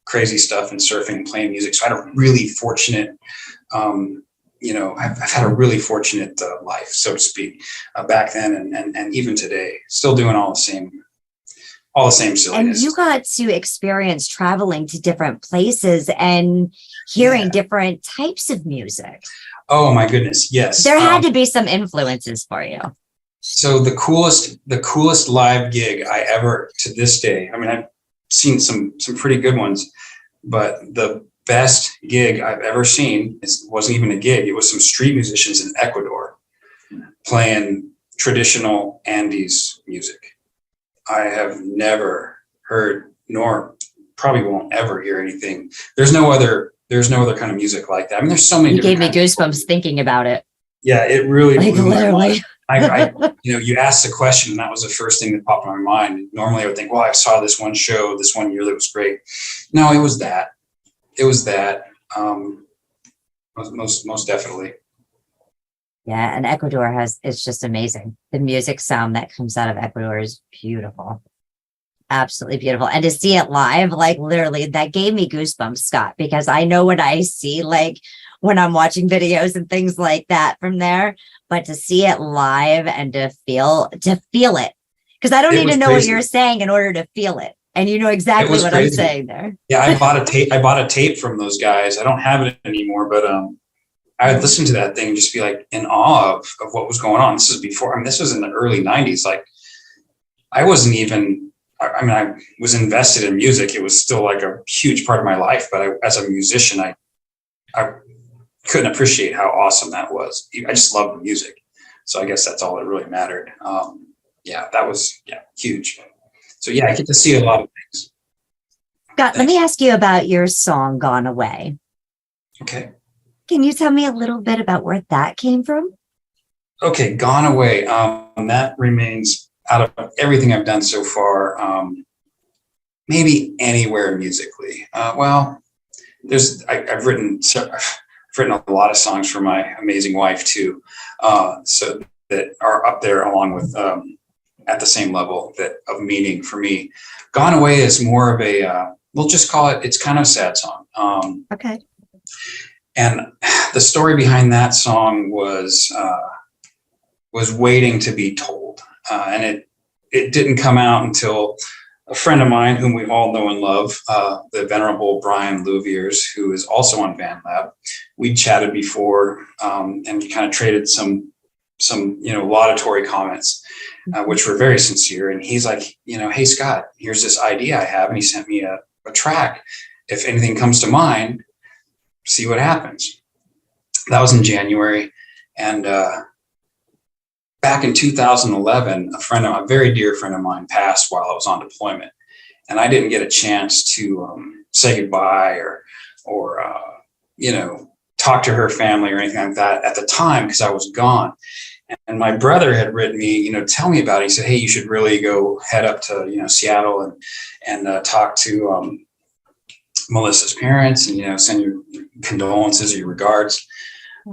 crazy stuff and surfing and playing music. So I had a really fortunate, I've had a really fortunate life, so to speak, back then and even today, still doing all the same silliness. And you got to experience traveling to different places and hearing different types of music. Oh my goodness, yes. There had to be some influences for you. So the coolest live gig I ever to this day. I mean, I've seen some pretty good ones, but the best gig I've ever seen wasn't even a gig. It was some street musicians in Ecuador playing traditional Andes music. I have never heard, nor probably won't ever hear anything. There's no other kind of music like that. I mean, there's so many. You gave me goosebumps thinking about it. Yeah, it really blew my literally. mind. You asked the question, and that was the first thing that popped in my mind. Normally, I would think, well, I saw this one show this one year that was great. No, it was that. Most definitely. Yeah, and Ecuador it's just amazing. The music sound that comes out of Ecuador is beautiful. Absolutely beautiful. And to see it live, like literally, that gave me goosebumps, Scott, because I know what I see, like when I'm watching videos and things like that from there, but to see it live and to feel it, because I don't need to know what you're saying in order to feel it. And you know exactly what I'm saying there. Yeah, I bought a tape from those guys. I don't have it anymore, but I would listen to that thing and just be like in awe of what was going on. This is before, this was in the early 90s. Like I wasn't even, I was invested in music. It was still like a huge part of my life, but as a musician, I couldn't appreciate how awesome that was. I just loved the music. So I guess that's all that really mattered. That was huge. So I get to see a lot of things. Scott, let me ask you about your song Gone Away. Okay. Can you tell me a little bit about where that came from? Okay, Gone Away. That remains out of everything I've done so far, maybe anywhere musically. I've written a lot of songs for my amazing wife too, so that are up there along with at the same level that of meaning for me. Gone Away is more of a, we'll just call it, it's kind of a sad song. Okay. And the story behind that song was waiting to be told. And it didn't come out until a friend of mine, whom we all know and love, the venerable Brian Louviers, who is also on Bandlab. We chatted before, and we kind of traded some laudatory comments, which were very sincere. And he's like, hey Scott, here's this idea I have, and he sent me a track. If anything comes to mind, see what happens. That was in January, and back in 2011, a very dear friend of mine passed while I was on deployment, and I didn't get a chance to say goodbye or talk to her family or anything like that at the time because I was gone. And my brother had written me, tell me about it. He said, hey, you should really go head up to Seattle and talk to Melissa's parents and send your condolences or your regards.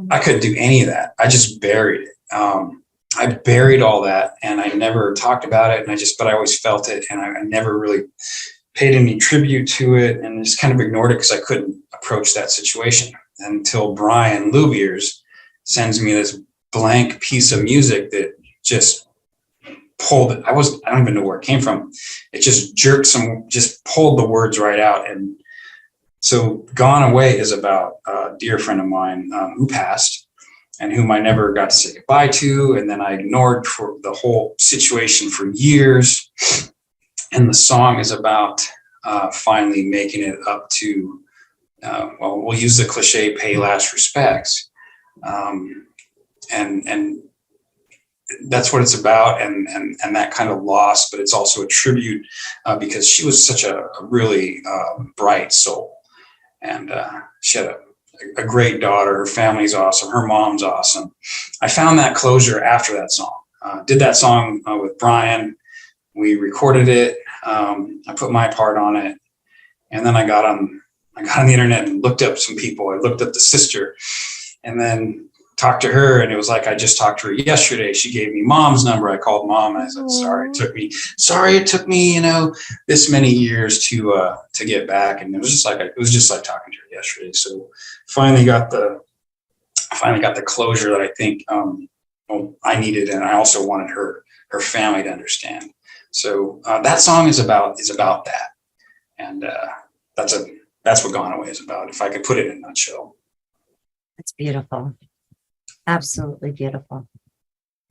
I couldn't do any of that. I just buried it. I buried all that, and I never talked about it. But I always felt it, and I never really paid any tribute to it, and just kind of ignored it because I couldn't approach that situation until Brian Louviers sends me this blank piece of music that just pulled it. I don't even know where it came from. It just just pulled the words right out. And so Gone Away is about a dear friend of mine who passed, and whom I never got to say goodbye to. And then I ignored for the whole situation for years. And the song is about finally making it up to, we'll use the cliche, pay last respects. And that's what it's about. And that kind of loss, but it's also a tribute because she was such a really bright soul. And she had a great daughter. Her family's awesome. Her mom's awesome. I found that closure after that song. Did that song with Brian. We recorded it. I put my part on it, and then I got on the internet and looked up some people. I looked up the sister, and then talked to her. And it was like I just talked to her yesterday. She gave me Mom's number. I called Mom, and I said, "Sorry, it took me, this many years to get back." And it was just like talking to her yesterday. So finally got the closure that I think I needed, and I also wanted her family to understand. So that song is about that, and that's what Gone Away is about. If I could put it in a nutshell. It's beautiful. Absolutely beautiful.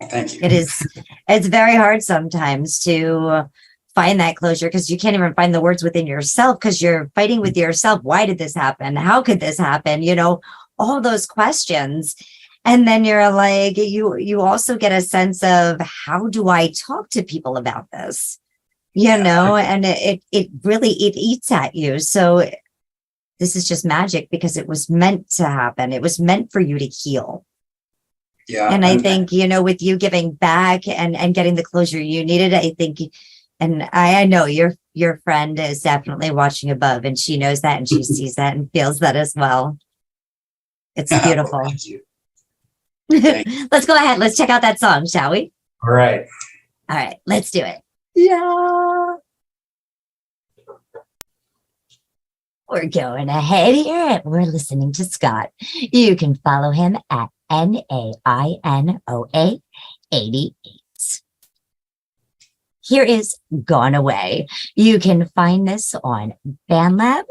Thank you. It's very hard sometimes to find that closure because you can't even find the words within yourself because you're fighting with yourself. Why did this happen? How could this happen? All those questions. And then you're like, you also get a sense of how do I talk to people about this? And it really eats at you. So this is just magic because it was meant to happen. It was meant for you to heal. Yeah. And I think, with you giving back and getting the closure you needed, I think, and I know your friend is definitely watching above, and she knows that and she sees that and feels that as well. It's beautiful. Thank you. Let's go ahead. Let's check out that song, shall we? All right. Let's do it. Yeah. We're going ahead here and we're listening to Scott. You can follow him at NAINOA 88. Here is Gone Away. You can find this on Bandlab.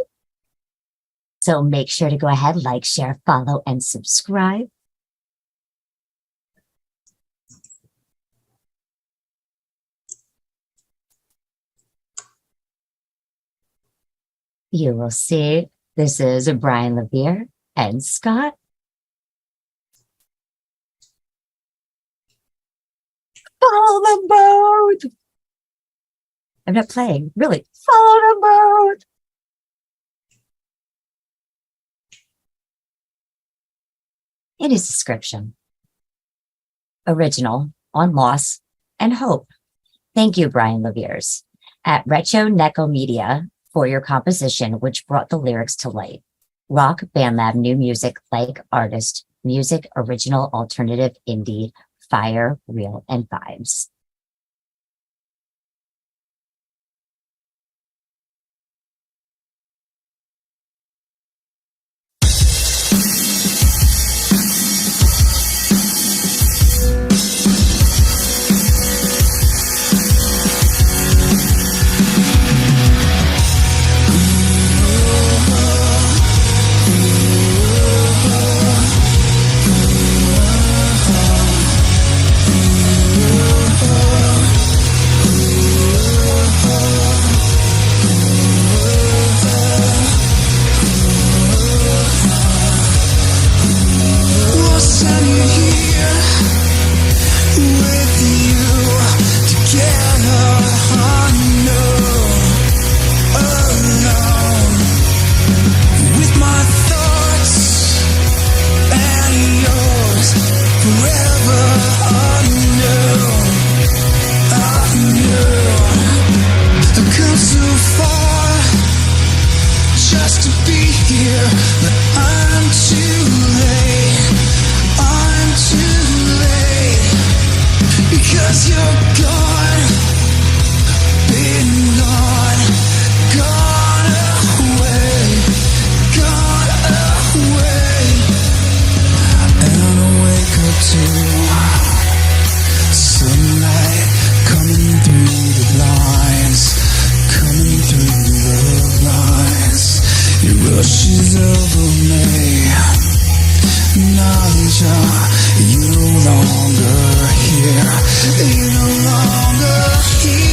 So make sure to go ahead, like, share, follow, and subscribe. You will see this is Brian Louviers and Scott. Follow the boat. I'm not playing, really. Follow the boat. In his description, original on loss and hope. Thank you, Brian Louviers, at Retro Neko Media for your composition, which brought the lyrics to light. Rock Bandlab new music like artist, music original alternative indie, fire, real, and vibes. Rushes over me. Knowledge you no longer here. You no longer here.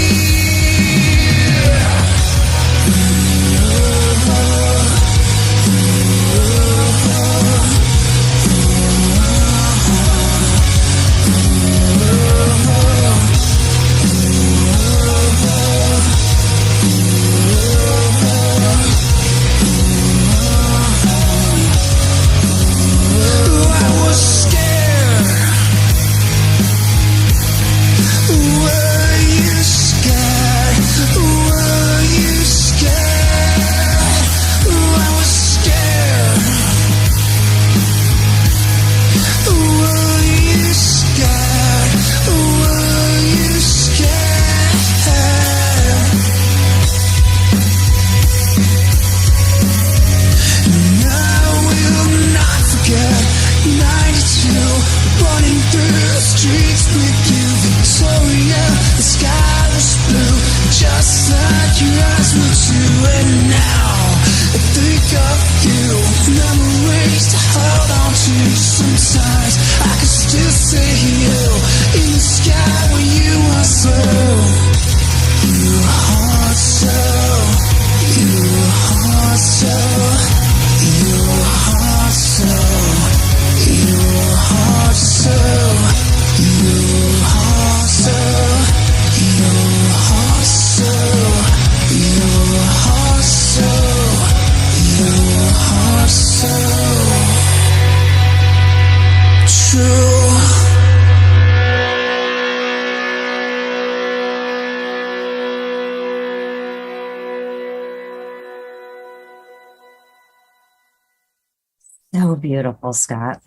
So beautiful, Scott.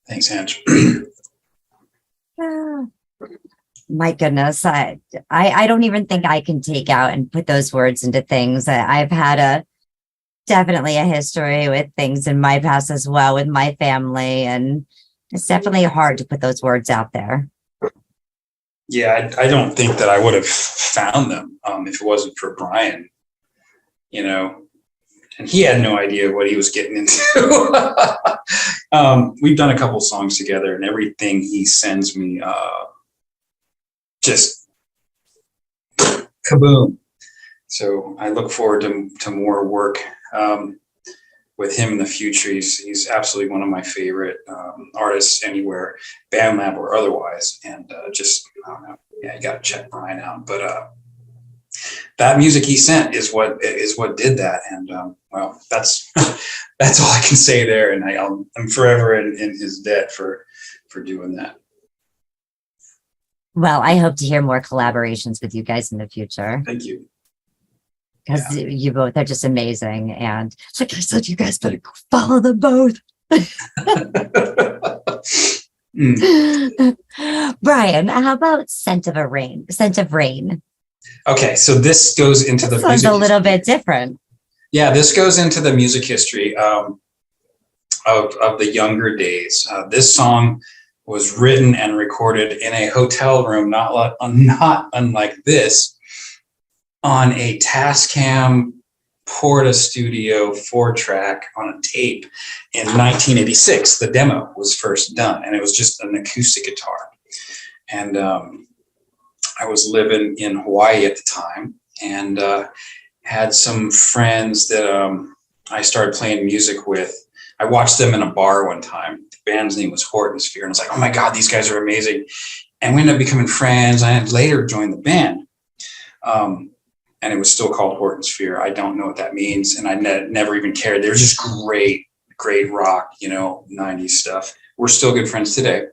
Thanks, Ange. My goodness, I don't even think I can take out and put those words into things. I've had definitely a history with things in my past as well with my family, and it's definitely hard to put those words out there. Yeah, I don't think that I would have found them if it wasn't for Brian, and he had no idea what he was getting into. We've done a couple songs together, and everything he sends me, just kaboom. So I look forward to more work with him in the future. He's absolutely one of my favorite artists anywhere, Bandlab or otherwise. And I don't know. Yeah, you got to check Brian out. But that music he sent is what did that. And well, that's that's all I can say there. And I'm forever in his debt for doing that. Well, I hope to hear more collaborations with you guys in the future. Thank you. Because you both are just amazing. And like I said, you guys better follow them both. Brian, how about Scent of Rain? Okay, so this goes into the music. A little bit different. Yeah, this goes into the music history of the younger days. This song was written and recorded in a hotel room, not unlike this, on a Tascam Porta Studio 4-track on a tape in 1986. The demo was first done, and it was just an acoustic guitar. And I was living in Hawaii at the time, and had some friends that I started playing music with. I watched them in a bar one time. The band's name was Hortonsphere, and I was like, oh my God, these guys are amazing. And we ended up becoming friends. I had later joined the band. And it was still called Hortonsphere. I don't know what that means. And I never even cared. They were just great rock, 90s stuff. We're still good friends today.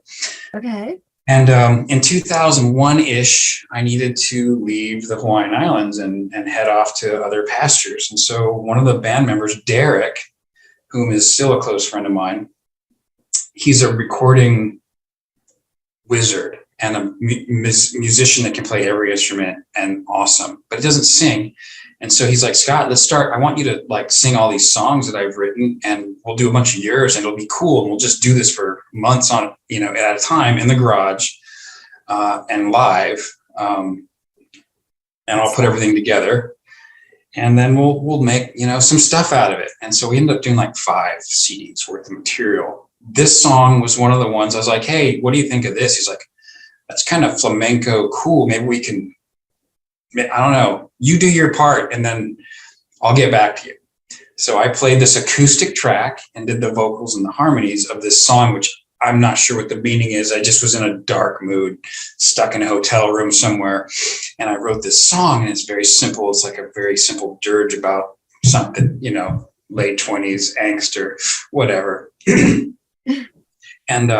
Okay. And in 2001-ish, I needed to leave the Hawaiian Islands and head off to other pastures. And so one of the band members, Derek, whom is still a close friend of mine, he's a recording wizard. and a musician that can play every instrument and awesome, but he doesn't sing. And so he's like, Scott, let's start. I want you to like sing all these songs that I've written, and we'll do a bunch of yours, and it'll be cool. And we'll just do this for months on, at a time in the garage and live. And I'll put everything together, and then we'll make, some stuff out of it. And so we ended up doing like 5 CDs worth of material. This song was one of the ones I was like, hey, what do you think of this? He's like, that's kind of flamenco cool. Maybe we can, I don't know, you do your part and then I'll get back to you. So I played this acoustic track and did the vocals and the harmonies of this song, which I'm not sure what the meaning is. I just was in a dark mood, stuck in a hotel room somewhere. And I wrote this song, and it's very simple. It's like a very simple dirge about something, late 20s angst or whatever. And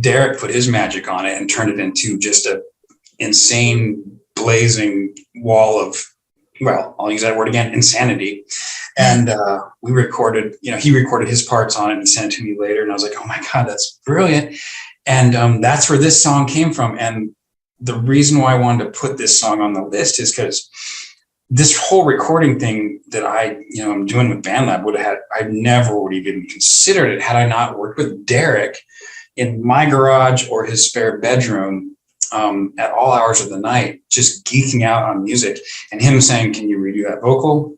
Derek put his magic on it and turned it into just a insane, blazing wall of, well, I'll use that word again, insanity. And we recorded, he recorded his parts on it and sent it to me later. And I was like, oh my God, that's brilliant. And that's where this song came from. And the reason why I wanted to put this song on the list is because this whole recording thing that I'm doing with Bandlab I never would have even considered it had I not worked with Derek in my garage or his spare bedroom at all hours of the night, just geeking out on music, and him saying, can you redo that vocal?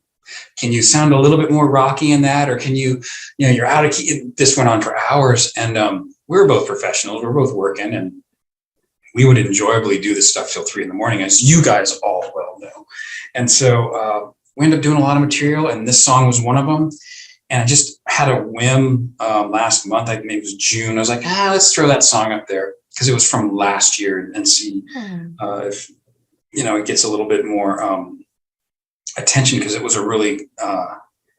Can you sound a little bit more rocky in that? Or can you, you're out of key. This went on for hours, and we were both professionals. We were both working, and we would enjoyably do this stuff till 3 a.m, as you guys all well know. And so we ended up doing a lot of material, and this song was one of them. And I just had a whim last month, I think it was June. I was like, let's throw that song up there, because it was from last year, and see if, it gets a little bit more attention, because it was a really,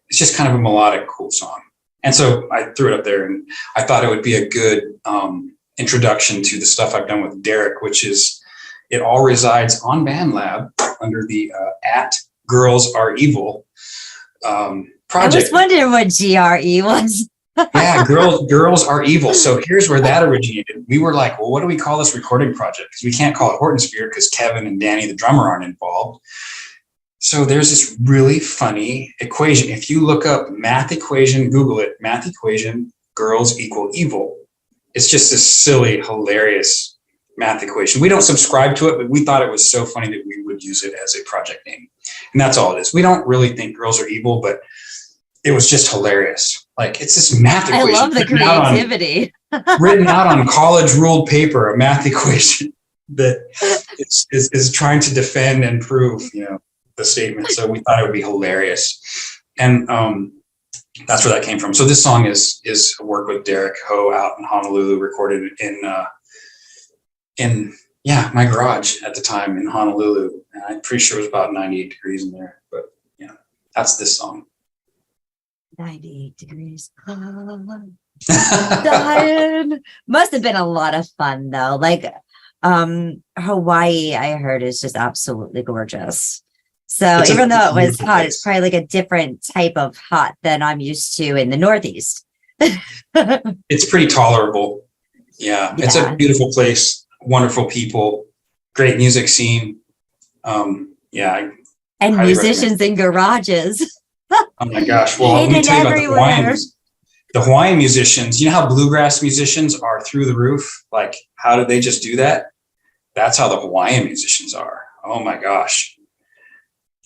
it's just kind of a melodic, cool song. And so I threw it up there, and I thought it would be a good introduction to the stuff I've done with Derek, which is, it all resides on Bandlab under the @GirlsAreEvil project. I was wondering what GRE was. Yeah, girls are evil. So here's where that originated. We were like, well, what do we call this recording project? Because we can't call it Horton Sphere because Kevin and Danny, the drummer, aren't involved. So there's this really funny equation. If you look up math equation, Google it, math equation, girls equal evil. It's just this silly, hilarious math equation. We don't subscribe to it, but we thought it was so funny that we would use it as a project name. And that's all it is. We don't really think girls are evil, but it was just hilarious. Like, it's this math equation. I love the creativity. Written out on college ruled paper, a math equation that is trying to defend and prove, the statement. So we thought it would be hilarious. And that's where that came from. So this song is a work with Derek Ho out in Honolulu, recorded in my garage at the time in Honolulu. And I'm pretty sure it was about 98 degrees in there. But that's this song. 98 degrees. Dying. Must have been a lot of fun though. Like Hawaii, I heard, is just absolutely gorgeous. So even though it was hot, it's probably like a different type of hot than I'm used to in the Northeast. It's pretty tolerable. Yeah, it's a beautiful place, wonderful people, great music scene. And musicians in garages. Oh my gosh. Well, let me tell you about the Hawaiian musicians. You know how bluegrass musicians are through the roof? Like, how did they just do that? That's how the Hawaiian musicians are. Oh my gosh.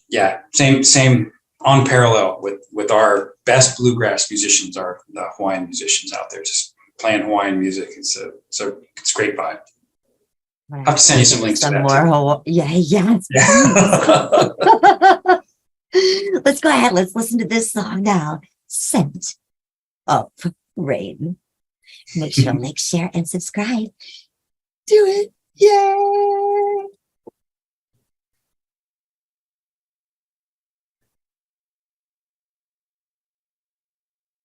Yeah, same on parallel with our best bluegrass musicians are the Hawaiian musicians out there just playing Hawaiian music. It's a great vibe. I have to send you some links to that. Let's go ahead. Let's listen to this song now. Scent of Rain. Make sure to like, share, and subscribe. Do it. Yay!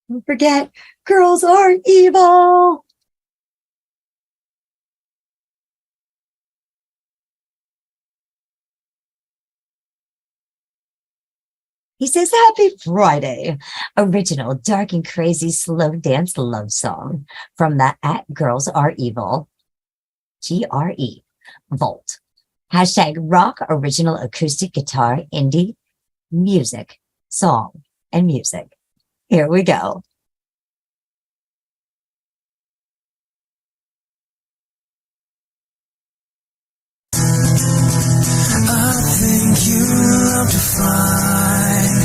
Don't forget, girls are evil. He says, Happy Friday. Original dark and crazy slow dance love song from the @GirlsAreEvil. GRE, Volt. Hashtag rock original acoustic guitar indie music, song, and music. Here we go. I think you love to find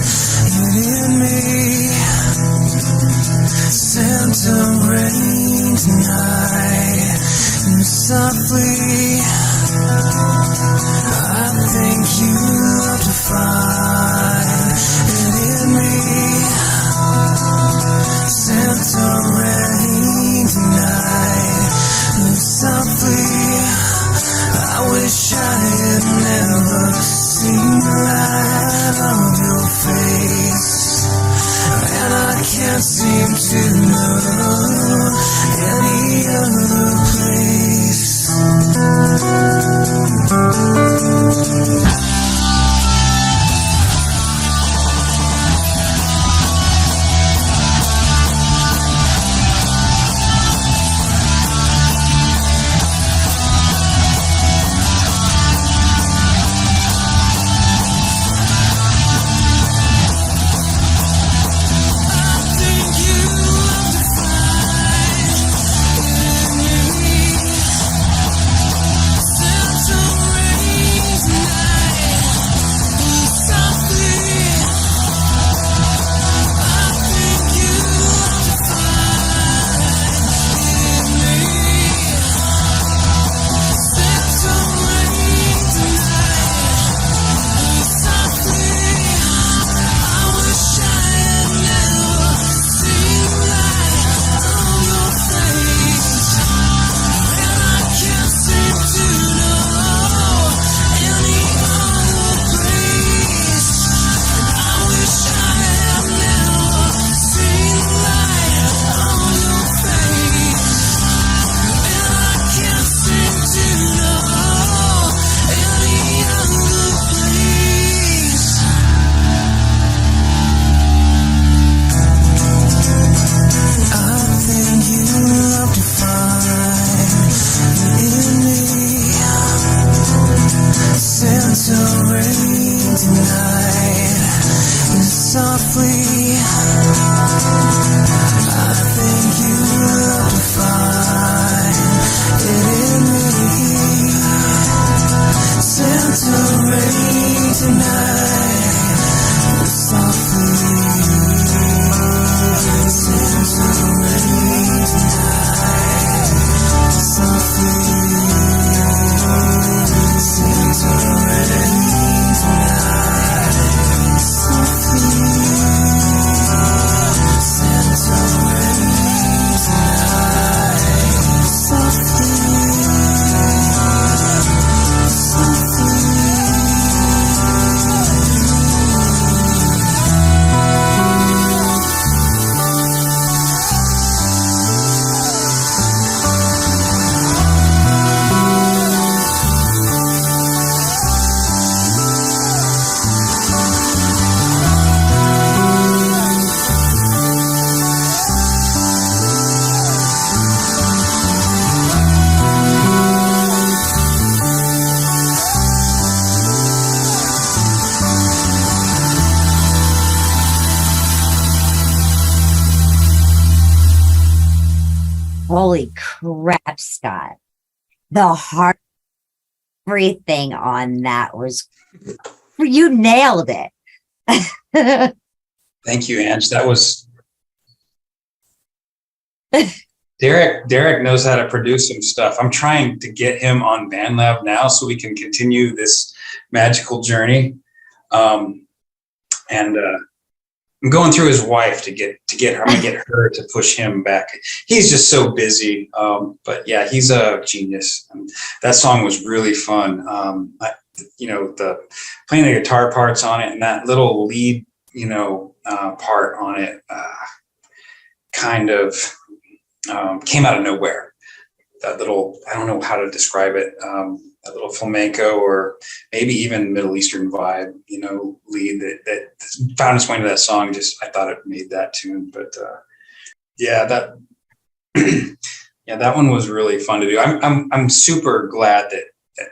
it in me. Santa rain tonight, and softly. I think you love to find it in me. Santa rain tonight, and softly. I wish I had never seen the light of your face, and I can't seem to know any other place. Holy crap, Scott. The heart, everything on that was, you nailed it. Thank you, Ange. That was Derek knows how to produce some stuff. I'm trying to get him on Bandlab now so we can continue this magical journey. And I'm going through his wife to get her. I'm gonna get her to push him back. He's just so busy. But yeah, he's a genius. That song was really fun. The playing the guitar parts on it and that little lead, part on it, kind of came out of nowhere. That little, I don't know how to describe it. That little flamenco or maybe even Middle Eastern vibe, lead that found its way into that song. I thought it made that tune, but yeah, that Yeah, that one was really fun to do. I'm super glad that,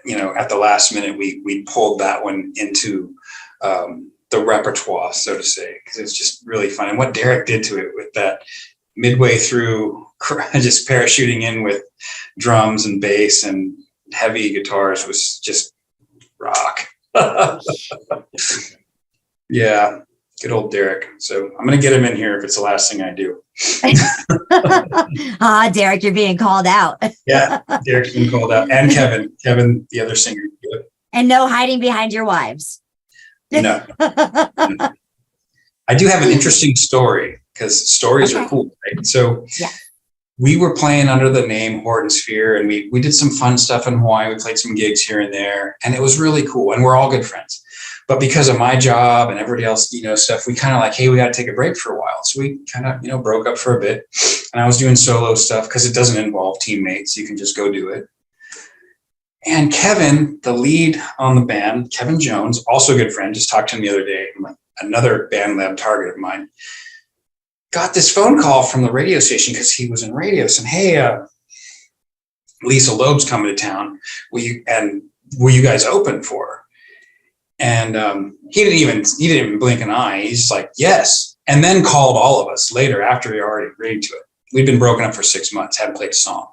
you know, at the last minute we pulled that one into the repertoire, so to say, because it's just really fun. And what Derek did to it with that midway through, just parachuting in with drums and bass and heavy guitars was just rock. Yeah, good old Derek. So I'm gonna get him in here if it's the last thing I do. Derek, you're being called out. Yeah, Derek's been called out, and Kevin, the other singer. And no hiding behind your wives. No. I do have an interesting story, because stories are cool, right? So we were playing under the name Horde and Sphere, and we did some fun stuff in Hawaii. We played some gigs here and there, and it was really cool. And we're all good friends. But because of my job and everybody else, you know, stuff, we kind of like, hey, we got to take a break for a while. So we kind of, you know, broke up for a bit. And I was doing solo stuff because it doesn't involve teammates. You can just go do it. And Kevin, the lead on the band, Kevin Jones, also a good friend, just talked to him the other day, another Bandlab target of mine, got this phone call from the radio station because he was in radio saying, hey, Lisa Loeb's coming to town. Will you guys open for her? And he didn't even blink an eye. He's just like, yes. And then called all of us later after he already agreed to it. We'd been broken up for 6 months, hadn't played a song.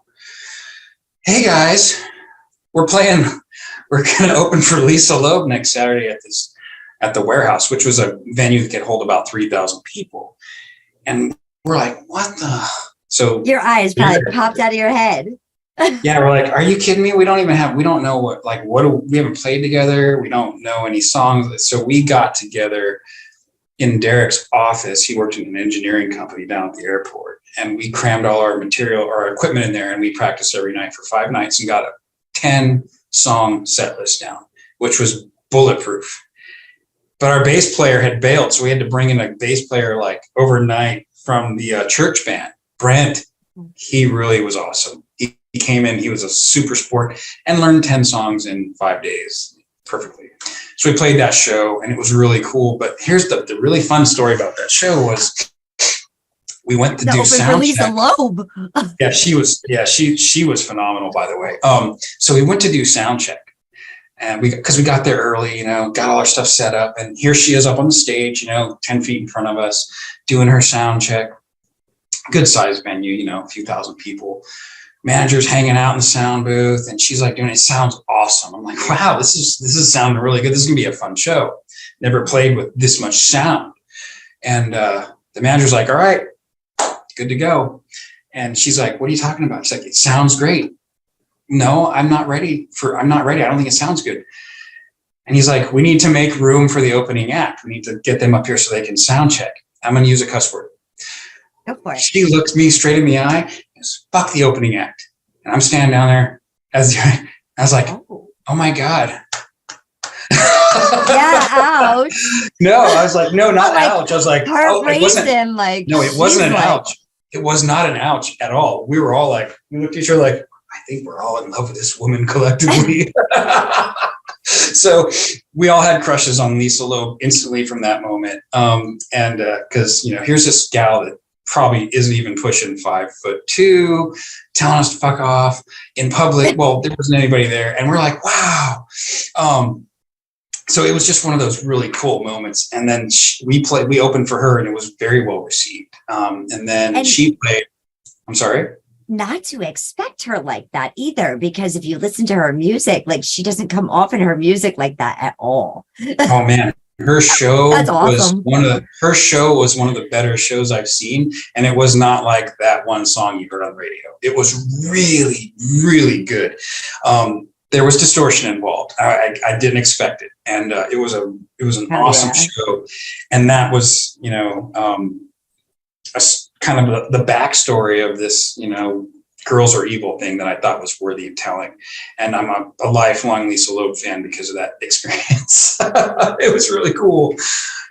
Hey guys, we're going to open for Lisa Loeb next Saturday at the Warehouse, which was a venue that could hold about 3,000 people. And we're like, what the? So your eyes probably popped out of your head. Yeah, we're like, are you kidding me? We don't know we haven't played together. We don't know any songs. So we got together in Derek's office. He worked in an engineering company down at the airport, and we crammed all our material, our equipment in there, and we practiced every night for 5 nights and got a 10-song set list down, which was bulletproof. But our bass player had bailed, so we had to bring in a bass player like overnight from the church band, Brent. He really was awesome. He came in, he was a super sport, and learned 10 songs in 5 days perfectly. So we played that show, and it was really cool. But here's the really fun story about that show was we went to do sound check. Loeb. Yeah, she was phenomenal, by the way. So we went to do sound check, and because we got there early, you know, got all our stuff set up, and here she is up on the stage, you know, 10 feet in front of us, doing her sound check. Good sized venue, you know, a few thousand people. Manager's hanging out in the sound booth, and she's like, it sounds awesome. I'm like, wow, this is sounding really good. This is gonna be a fun show. Never played with this much sound. And the manager's like, all right, good to go. And she's like, what are you talking about? She's like, it sounds great. No, I'm not ready. I don't think it sounds good. And he's like, we need to make room for the opening act. We need to get them up here so they can sound check. I'm gonna use a cuss word. Go for it. She looked me straight in the eye and goes, fuck the opening act. And I'm standing down there I was like, oh my God. Yeah, ouch. No, I was like, no, not ouch. I was like, no, it wasn't an ouch. It was not an ouch at all. We were all like, we looked at each other like, I think we're all in love with this woman collectively. So we all had crushes on Lisa Loeb instantly from that moment. And because, you know, here's this gal that probably isn't even pushing 5'2", telling us to fuck off in public. Well, there wasn't anybody there. And we're like, wow. So it was just one of those really cool moments. And then we opened for her, and it was very well received. And then she played, I'm sorry? Not to expect her like that either, because if you listen to her music, like she doesn't come off in her music like that at all. Oh man. Her show That's awesome. was one of the better shows I've seen. And it was not like that one song you heard on the radio. It was really, really good. There was distortion involved. I didn't expect it. And it was an awesome show. And that was, you know, kind of the backstory of this, you know, Girls Are Evil thing that I thought was worthy of telling. And I'm a lifelong Lisa Loeb fan because of that experience. It was really cool.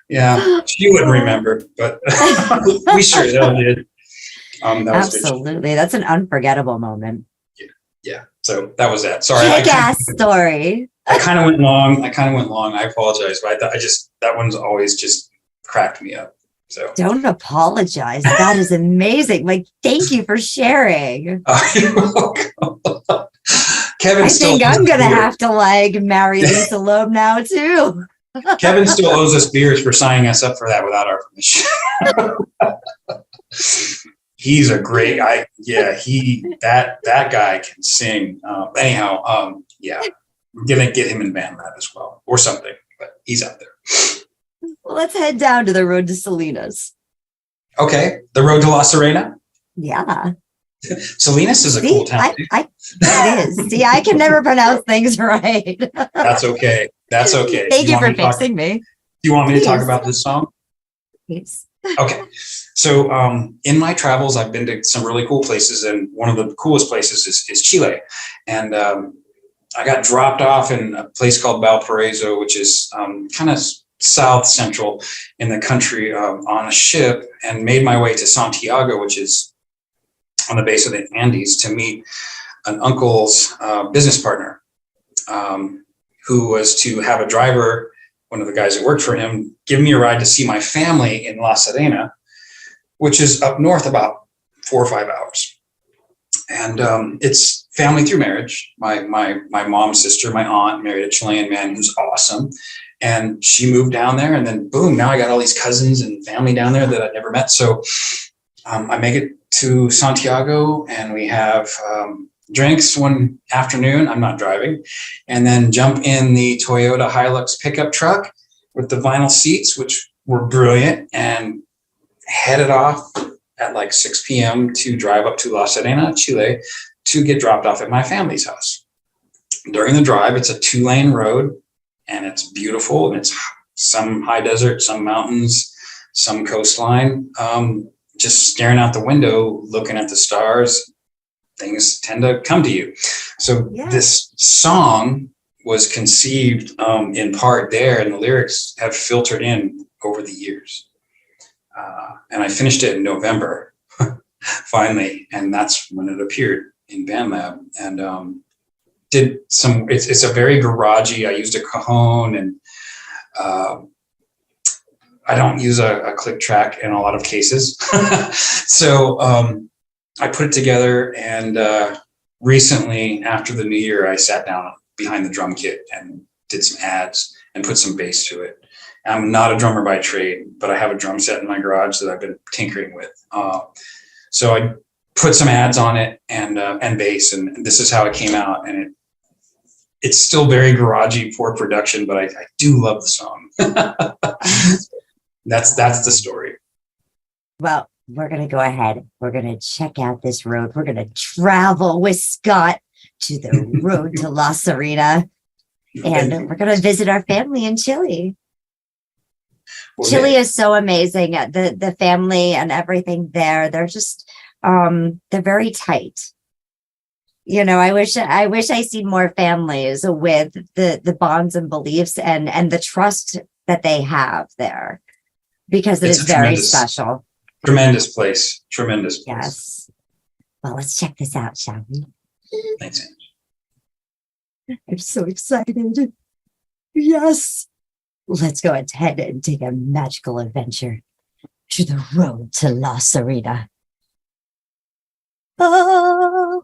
Yeah, she wouldn't remember, but we sure hell did. Absolutely. That's an unforgettable moment. Yeah. So that was that. Sorry. Kick-ass story. I kind of went long. I apologize, but I thought that one's always just cracked me up. So don't apologize. That is amazing. Like, thank you for sharing. you're welcome. Kevin I still think owes I'm us gonna beers. have to like marry Lisa Loeb now too. Kevin still owes us beers for signing us up for that without our permission. He's a great guy. Yeah, that guy can sing. Anyhow, yeah, we're gonna get him in Bandlab as well, or something. But he's out there. Well, let's head down to the road to Salinas. Okay, the road to La Serena. Yeah. Salinas is a cool town. It is. See, I can never pronounce things right. That's okay. That's okay. Thank you for want me to fixing me. Do you want me to talk Please. about this song? Please. Okay. So in my travels, I've been to some really cool places, and one of the coolest places is Chile. And I got dropped off in a place called Valparaiso, which is kind of south central in the country, on a ship, and made my way to Santiago, which is on the base of the Andes, to meet an uncle's business partner, who was to have a driver, one of the guys that worked for him, give me a ride to see my family in La Serena, which is up north about 4 or 5 hours. And it's family through marriage. My mom's sister, my aunt, married a Chilean man who's awesome. And she moved down there, and then boom, now I got all these cousins and family down there that I'd never met. So I make it to Santiago, and we have drinks one afternoon. I'm not driving. And then jump in the Toyota Hilux pickup truck with the vinyl seats, which were brilliant, and headed off at like 6 p.m. to drive up to La Serena, Chile, to get dropped off at my family's house. During the drive, it's a 2-lane road, and it's beautiful, and it's some high desert, some mountains, some coastline. Just staring out the window, looking at the stars, things tend to come to you. So this song was conceived in part there, and the lyrics have filtered in over the years. And I finished it in November, finally, and that's when it appeared in Bandlab. And did some, it's a very garagey, I used a cajon, and I don't use a click track in a lot of cases. So I put it together, and recently, after the new year, I sat down behind the drum kit and did some ads and put some bass to it. I'm not a drummer by trade, but I have a drum set in my garage that I've been tinkering with. So I put some ads on it and bass, and this is how it came out. And it's still very garagey for production, but I do love the song. That's the story. Well, we're going to go ahead. We're going to check out this road. We're going to travel with Scott to the road to La Serena. And we're going to visit our family in Chile. Well, Chile is so amazing. The family and everything there, they're just, they're very tight. You know, I wish I see more families with the bonds and beliefs and the trust that they have there, because it is very special. Tremendous place. Tremendous place. Yes. Well, let's check this out, shall we? Thanks, Angie. I'm so excited. Yes. Let's go ahead and take a magical adventure to the road to La Serena. Oh.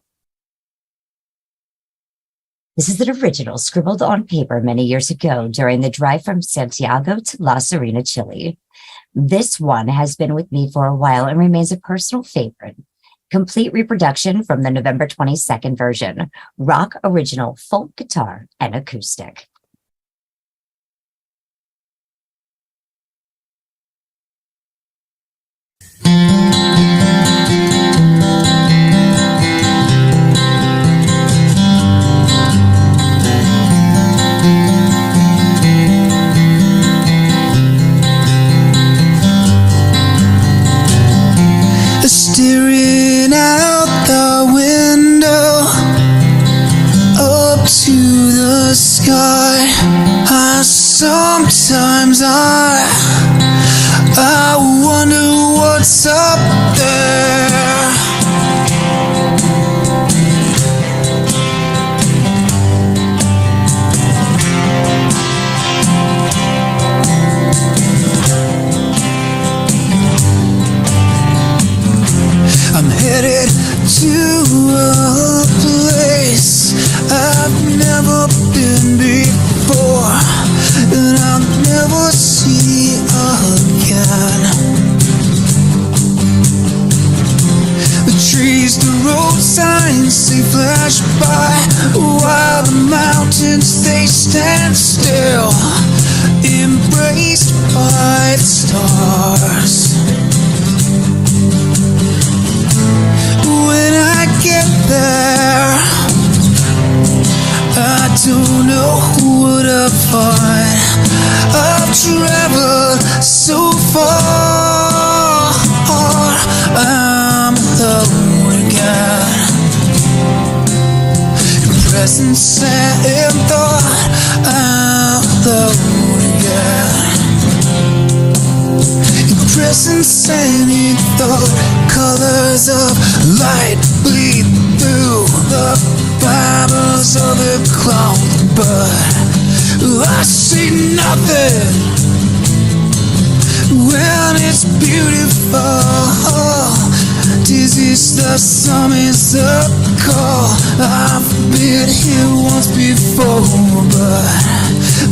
This is an original scribbled on paper many years ago during the drive from Santiago to La Serena, Chile. This one has been with me for a while and remains a personal favorite. Complete reproduction from the November 22nd version. Rock original, folk guitar, and acoustic. Staring out the window up to the sky, sometimes I wonder what's up there. headed to a place I've never been before, and I'll never see again. The trees, the road signs, they flash by, while the mountains, they stand still, embraced by the stars. When I get there, I don't know what I'll find. I've traveled so far, I'm alone again. In presence and thought, I'm alone again. In presence and in thought, colors of light bleed through the fibers of the cloud, but I see nothing when it's beautiful. This is the summons the call. I've been here once before, but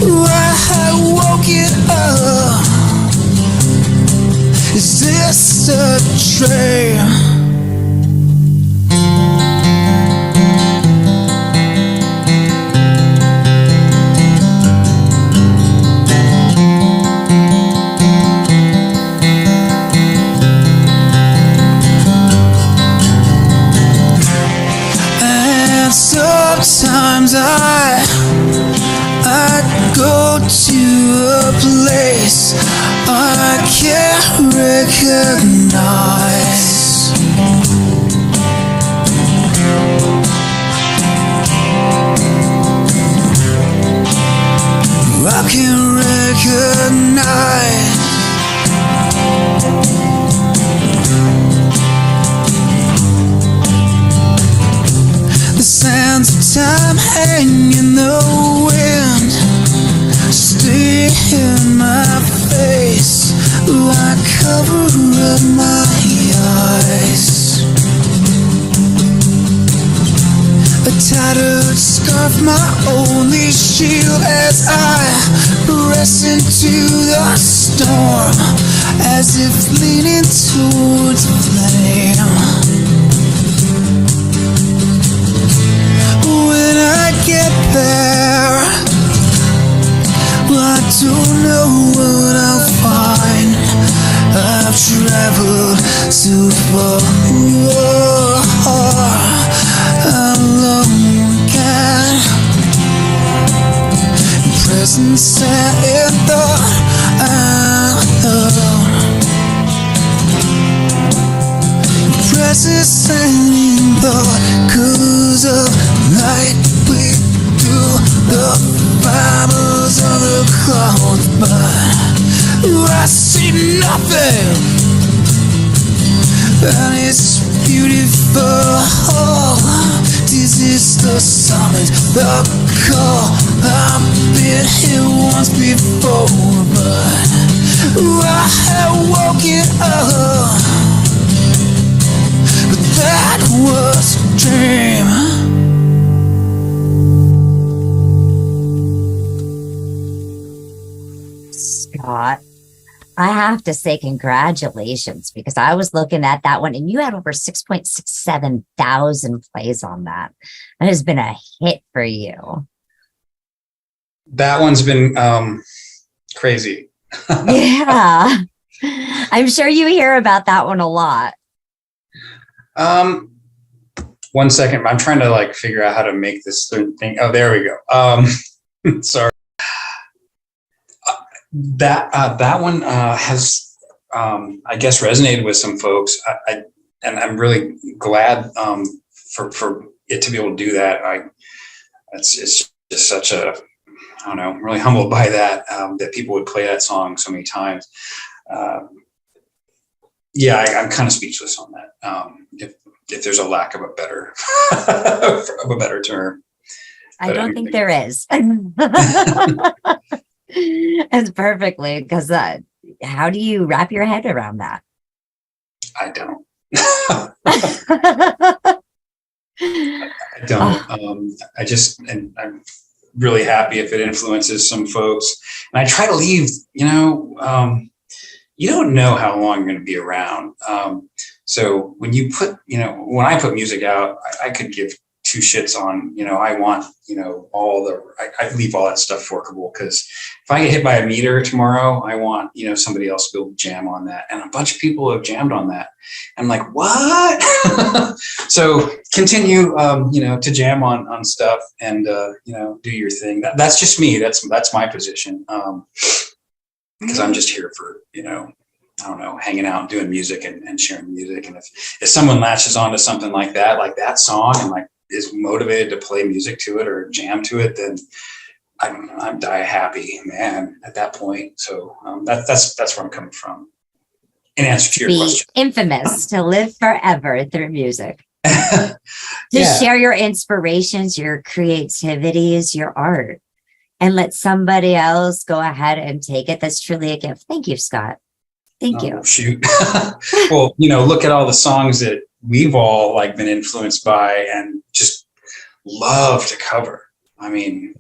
I woke it up. Is this a dream? Sometimes I go to a place I can't recognize. I can't recognize. The sands of time hang in the wind, stay in my face, like cover up my eyes. A tattered scarf, my only shield, as I press into the storm, as if leaning towards a flame. When I get there, I don't know what I'll find. I've traveled so far, I'm alone again. Presence and thought, I'm alone. Presence and thought, 'cause of light bleed through the fibers of the clouds, but I see nothing, and it's beautiful. This is the summit, the call. I've been here once before, but I have woken up. But that was a dream. Scott, I have to say congratulations, because I was looking at that one and you had over 6.67 thousand plays on that. That has been a hit for you. That one's been crazy. Yeah. I'm sure you hear about that one a lot. 1 second. I'm trying to figure out how to make this thing. Oh, there we go. Sorry. That one has, I guess, resonated with some folks. And I'm really glad for it to be able to do that. It's just such a, I don't know, I'm really humbled by that, that people would play that song so many times. Yeah, I'm kind of speechless on that. If there's a lack of a better term. I don't think there is. It's perfectly, because how do you wrap your head around that? I don't. I don't. And I'm really happy if it influences some folks. And I try to leave, you don't know how long you're going to be around. So when you put, when I put music out, I could give two shits on, I want, I leave all that stuff forkable, because if I get hit by a meteor tomorrow, I want, somebody else to go jam on that. And a bunch of people have jammed on that. I'm like, what? So continue, to jam on stuff and, do your thing. That's just me. That's my position. Because I'm just here for, I don't know, hanging out and doing music and sharing music. And if someone latches onto something like that song, and like is motivated to play music to it or jam to it, then I'm die happy, man, at that point. So that's where I'm coming from. In answer to your question. Infamous to live forever through music. To share your inspirations, your creativities, your art, and let somebody else go ahead and take it. That's truly a gift. Thank you, Scott. Thank you. Shoot. Well, look at all the songs that we've all been influenced by and just love to cover. I mean,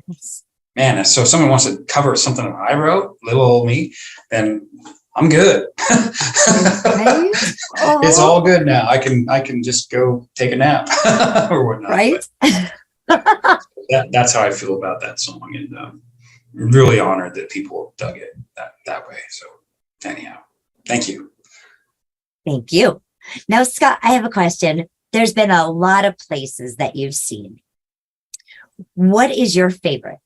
man, so if someone wants to cover something I wrote, little old me, then I'm good. It's all good now. I can just go take a nap or whatnot. Right. That's how I feel about that song, and really honored that people dug it that way. So anyhow, thank you. Thank you. Now, Scott, I have a question. There's been a lot of places that you've seen. What is your favorite?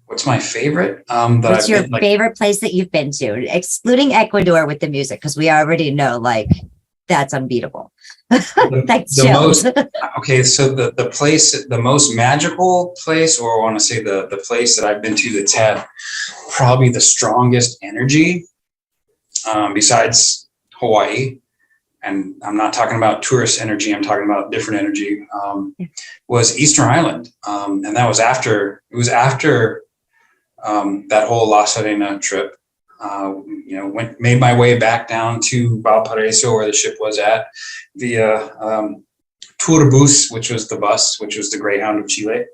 What's my favorite? What's your favorite place that you've been to, excluding Ecuador with the music? Because we already know, that's unbeatable. That's okay. So the most magical place, or I want to say the place that I've been to that's had probably the strongest energy, besides Hawaii, and I'm not talking about tourist energy, I'm talking about different energy, was Easter Island. And that was after that whole La Serena trip. Made my way back down to Valparaiso, where the ship was at, via Tourbus, which was the bus, which was the Greyhound of Chile,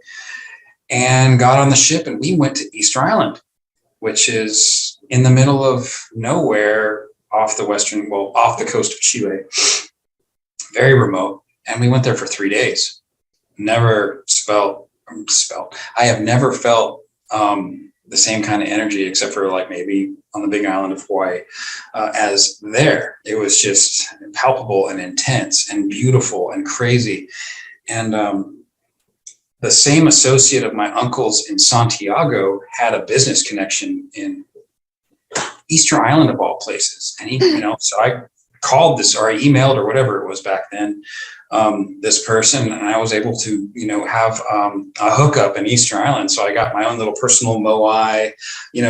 and got on the ship, and we went to Easter Island, which is in the middle of nowhere, off the coast of Chile, very remote. And we went there for 3 days. I have never felt the same kind of energy, except for maybe on the big island of Hawaii, as there. It was just palpable and intense and beautiful and crazy. And the same associate of my uncle's in Santiago had a business connection in Easter Island, of all places. And he, so I called this, or I emailed, or whatever it was back then, this person, and I was able to, have a hookup in Easter Island. So I got my own little personal moai,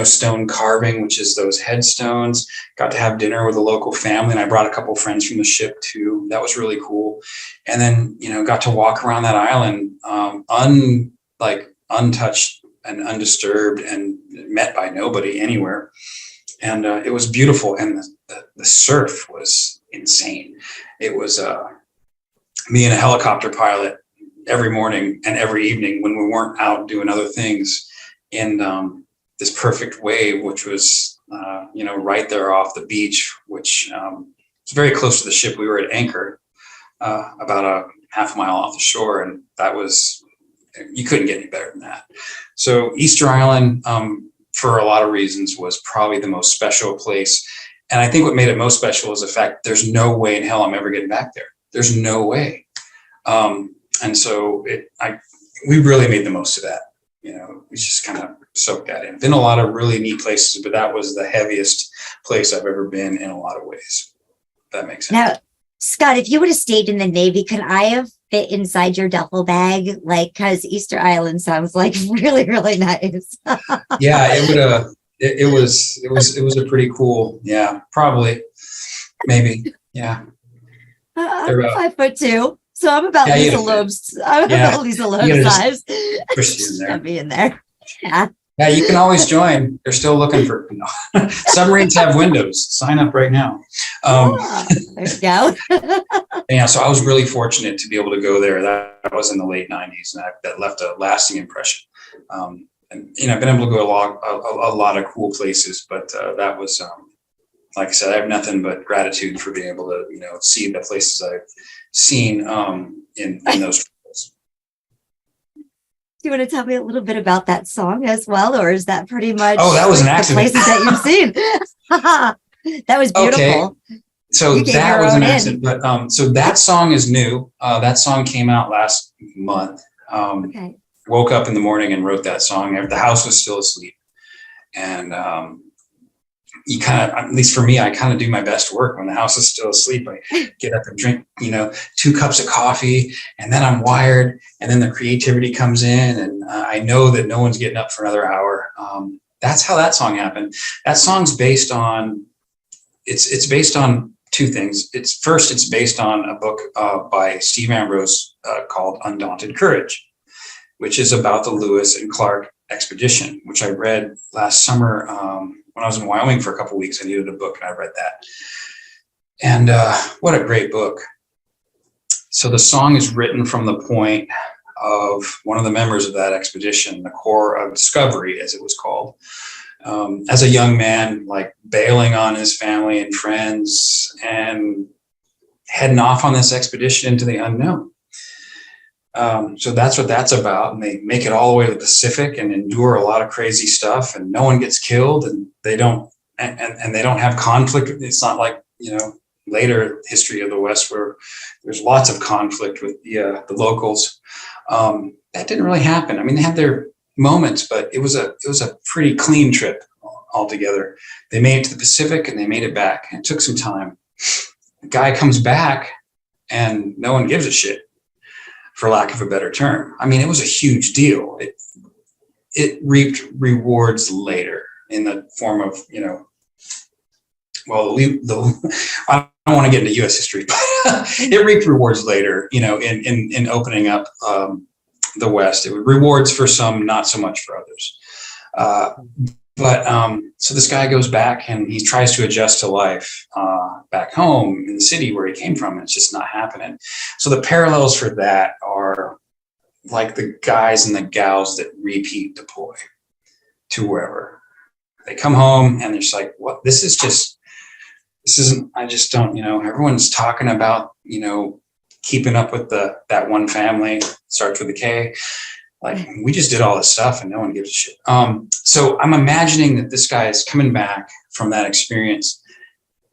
stone carving, which is those headstones. Got to have dinner with a local family, and I brought a couple of friends from the ship too. That was really cool. And then, got to walk around that island, untouched and undisturbed, and met by nobody anywhere. And it was beautiful, and the surf was insane. It was me and a helicopter pilot every morning and every evening when we weren't out doing other things, in this perfect wave, which was right there off the beach, which was very close to the ship. We were at anchor, about a half mile off the shore, and you couldn't get any better than that. So Easter Island, for a lot of reasons, was probably the most special place. And I think what made it most special is the fact there's no way in hell I'm ever getting back there. There's no way. And so we really made the most of that. We just kind of soaked that in. Been a lot of really neat places, but that was the heaviest place I've ever been in a lot of ways. If that makes sense. Now, Scott, if you would have stayed in the Navy, could I have fit inside your duffel bag? Because Easter Island sounds really, really nice. Yeah, it would have. It was a pretty cool. Yeah, probably, maybe. Yeah. I'm 5'2", so I'm about Lisa Loeb's. I'm about Lisa Loeb's size. Push you in there. I'll be in there. Yeah. Yeah, you can always join. They're still looking for submarines have windows. Sign up right now. There you go. Yeah, so I was really fortunate to be able to go there. That was in the late '90s, and that left a lasting impression. And I've been able to go a lot of cool places, but that was, like I said, I have nothing but gratitude for being able to see the places I've seen in those. Do you want to tell me a little bit about that song as well, or is that pretty much? Oh, that was an the accident. places that you've seen. That was beautiful. Okay. So You gave that your was own an in. accident, but so that song is new. That song came out last month. Okay. Woke up in the morning and wrote that song. The house was still asleep, and you kind of, at least for me, I kind of do my best work when the house is still asleep. I get up and drink, 2 cups of coffee, and then I'm wired, and then the creativity comes in, and I know that no one's getting up for another hour. That's how that song happened. That song's based on, it's based on 2 things. It's based on a book by Steve Ambrose called Undaunted Courage, which is about the Lewis and Clark expedition, which I read last summer when I was in Wyoming for a couple of weeks. I needed a book, and I read that. And what a great book. So the song is written from the point of one of the members of that expedition, the Corps of Discovery, as it was called, as a young man, like bailing on his family and friends and heading off on this expedition into the unknown. So that's what that's about. And they make it all the way to the Pacific and endure a lot of crazy stuff, and no one gets killed, and they don't, and they don't have conflict. It's not like, later history of the West where there's lots of conflict with the locals. That didn't really happen. I mean, they had their moments, but it was a pretty clean trip altogether. They made it to the Pacific and they made it back. It took some time. The guy comes back and no one gives a shit, for lack of a better term. I mean, it was a huge deal. It reaped rewards later in the form of, I don't want to get into U.S. history, but it reaped rewards later, in opening up the West. It was rewards for some, not so much for others. So this guy goes back and he tries to adjust to life back home in the city where he came from, and it's just not happening. So the parallels for that are like the guys and the gals that repeat deploy to wherever. They come home and they're just like, what? This isn't, I just don't, everyone's talking about, keeping up with that one family, starts with a K. Like, we just did all this stuff and no one gives a shit. So I'm imagining that this guy is coming back from that experience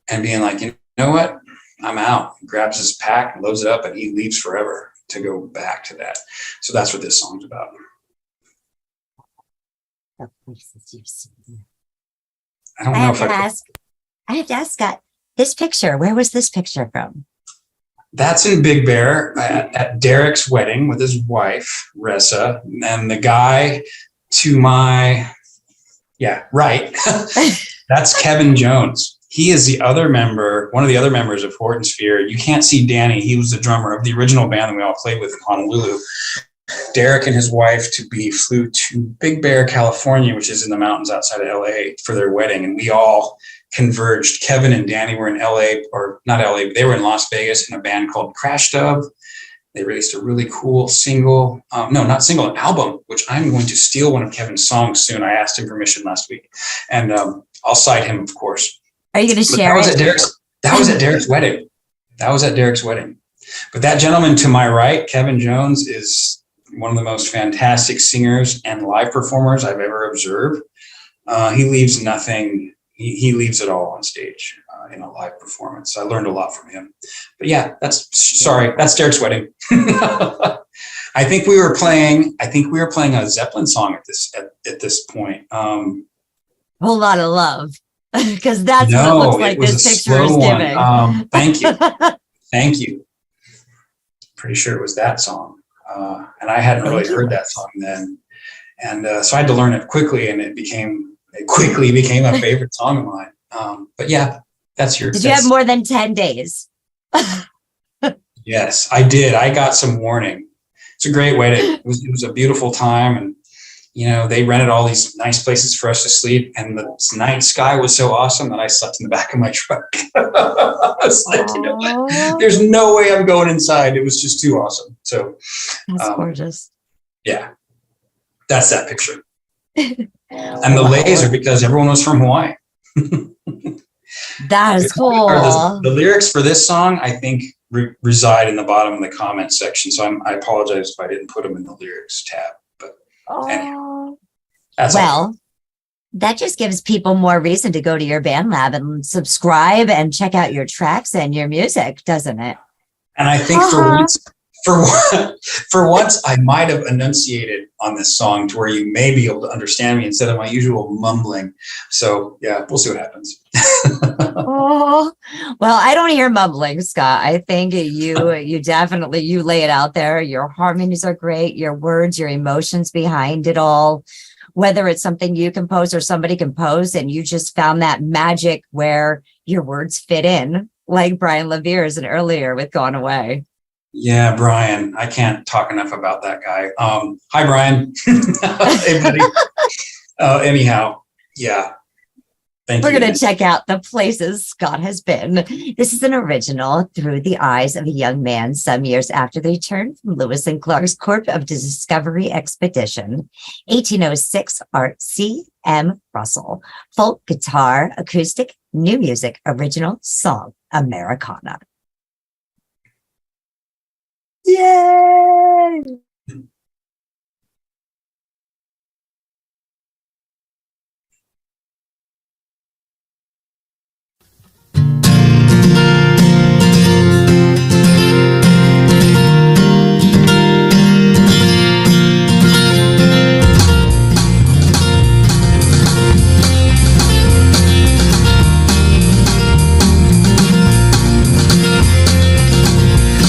and being like, you know what? I'm out. He grabs his pack, loads it up, and he leaves forever to go back to that. So that's what this song's about. The places you've seen. I don't know if I have to ask Scott, this picture, where was this picture from? That's in Big Bear at Derek's wedding with his wife, Ressa, and the guy to my, right. That's Kevin Jones. He is the other member, one of the other members of Horton Sphere. You can't see Danny. He was the drummer of the original band that we all played with in Honolulu. Derek and his wife flew to Big Bear, California, which is in the mountains outside of LA, for their wedding. And we all converged. Kevin and Danny were in LA, or not LA, but they were in Las Vegas in a band called Crash Dove. They released a really cool an album, which I'm going to steal one of Kevin's songs soon. I asked him permission last week, and I'll cite him, of course. Are you going to share it? That was at Derek's wedding. That was at Derek's wedding. But that gentleman to my right, Kevin Jones, is one of the most fantastic singers and live performers I've ever observed. He leaves nothing. He leaves it all on stage in a live performance. I learned a lot from him. But yeah, that's Derek's wedding. I think we were playing a Zeppelin song at this point. Whole lot of love, because that's what it looks like this picture is giving. Thank you. Pretty sure it was that song. And I hadn't really heard that song then. And so I had to learn it quickly, and it quickly became a favorite song of mine. But yeah, that's yours. Did you have more than 10 days? Yes, I did. I got some warning. It's a great wedding. It was a beautiful time, and they rented all these nice places for us to sleep, and the night sky was so awesome that I slept in the back of my truck. I was like, there's no way I'm going inside. It was just too awesome. So that's gorgeous. Yeah, that's that picture. And the laser, because everyone was from Hawaii. That is cool. The lyrics for this song, I think, reside in the bottom of the comments section. So I apologize if I didn't put them in the lyrics tab. But anyhow, that just gives people more reason to go to your Bandlab and subscribe and check out your tracks and your music, doesn't it? And I think for once, I might have enunciated on this song to where you may be able to understand me instead of my usual mumbling. So yeah, we'll see what happens. Well, I don't hear mumbling, Scott. I think you definitely, you lay it out there. Your harmonies are great. Your words, your emotions behind it all, whether it's something you compose or somebody composed, and you just found that magic where your words fit in, like Brian Levere's and earlier with Gone Away. Yeah, Brian. I can't talk enough about that guy. Hi, Brian. Hey, buddy. Anyhow, yeah. We're going to check out the places Scott has been. This is an original through the eyes of a young man some years after the return from Lewis and Clark's Corps of Discovery Expedition. 1806 art C.M. Russell. Folk, guitar, acoustic, new music, original song, Americana. Yay!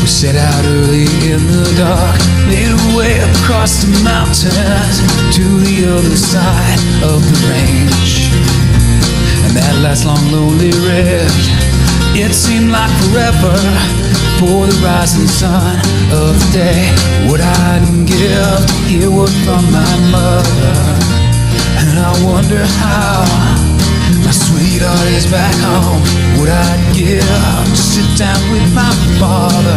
Set out early in the dark, made our way across the mountains to the other side of the range. And that last long lonely rift, it seemed like forever for the rising sun of the day. What I'd give to hear word from my mother, and I wonder how my sweetheart is back home. What I'd give to sit down with my father,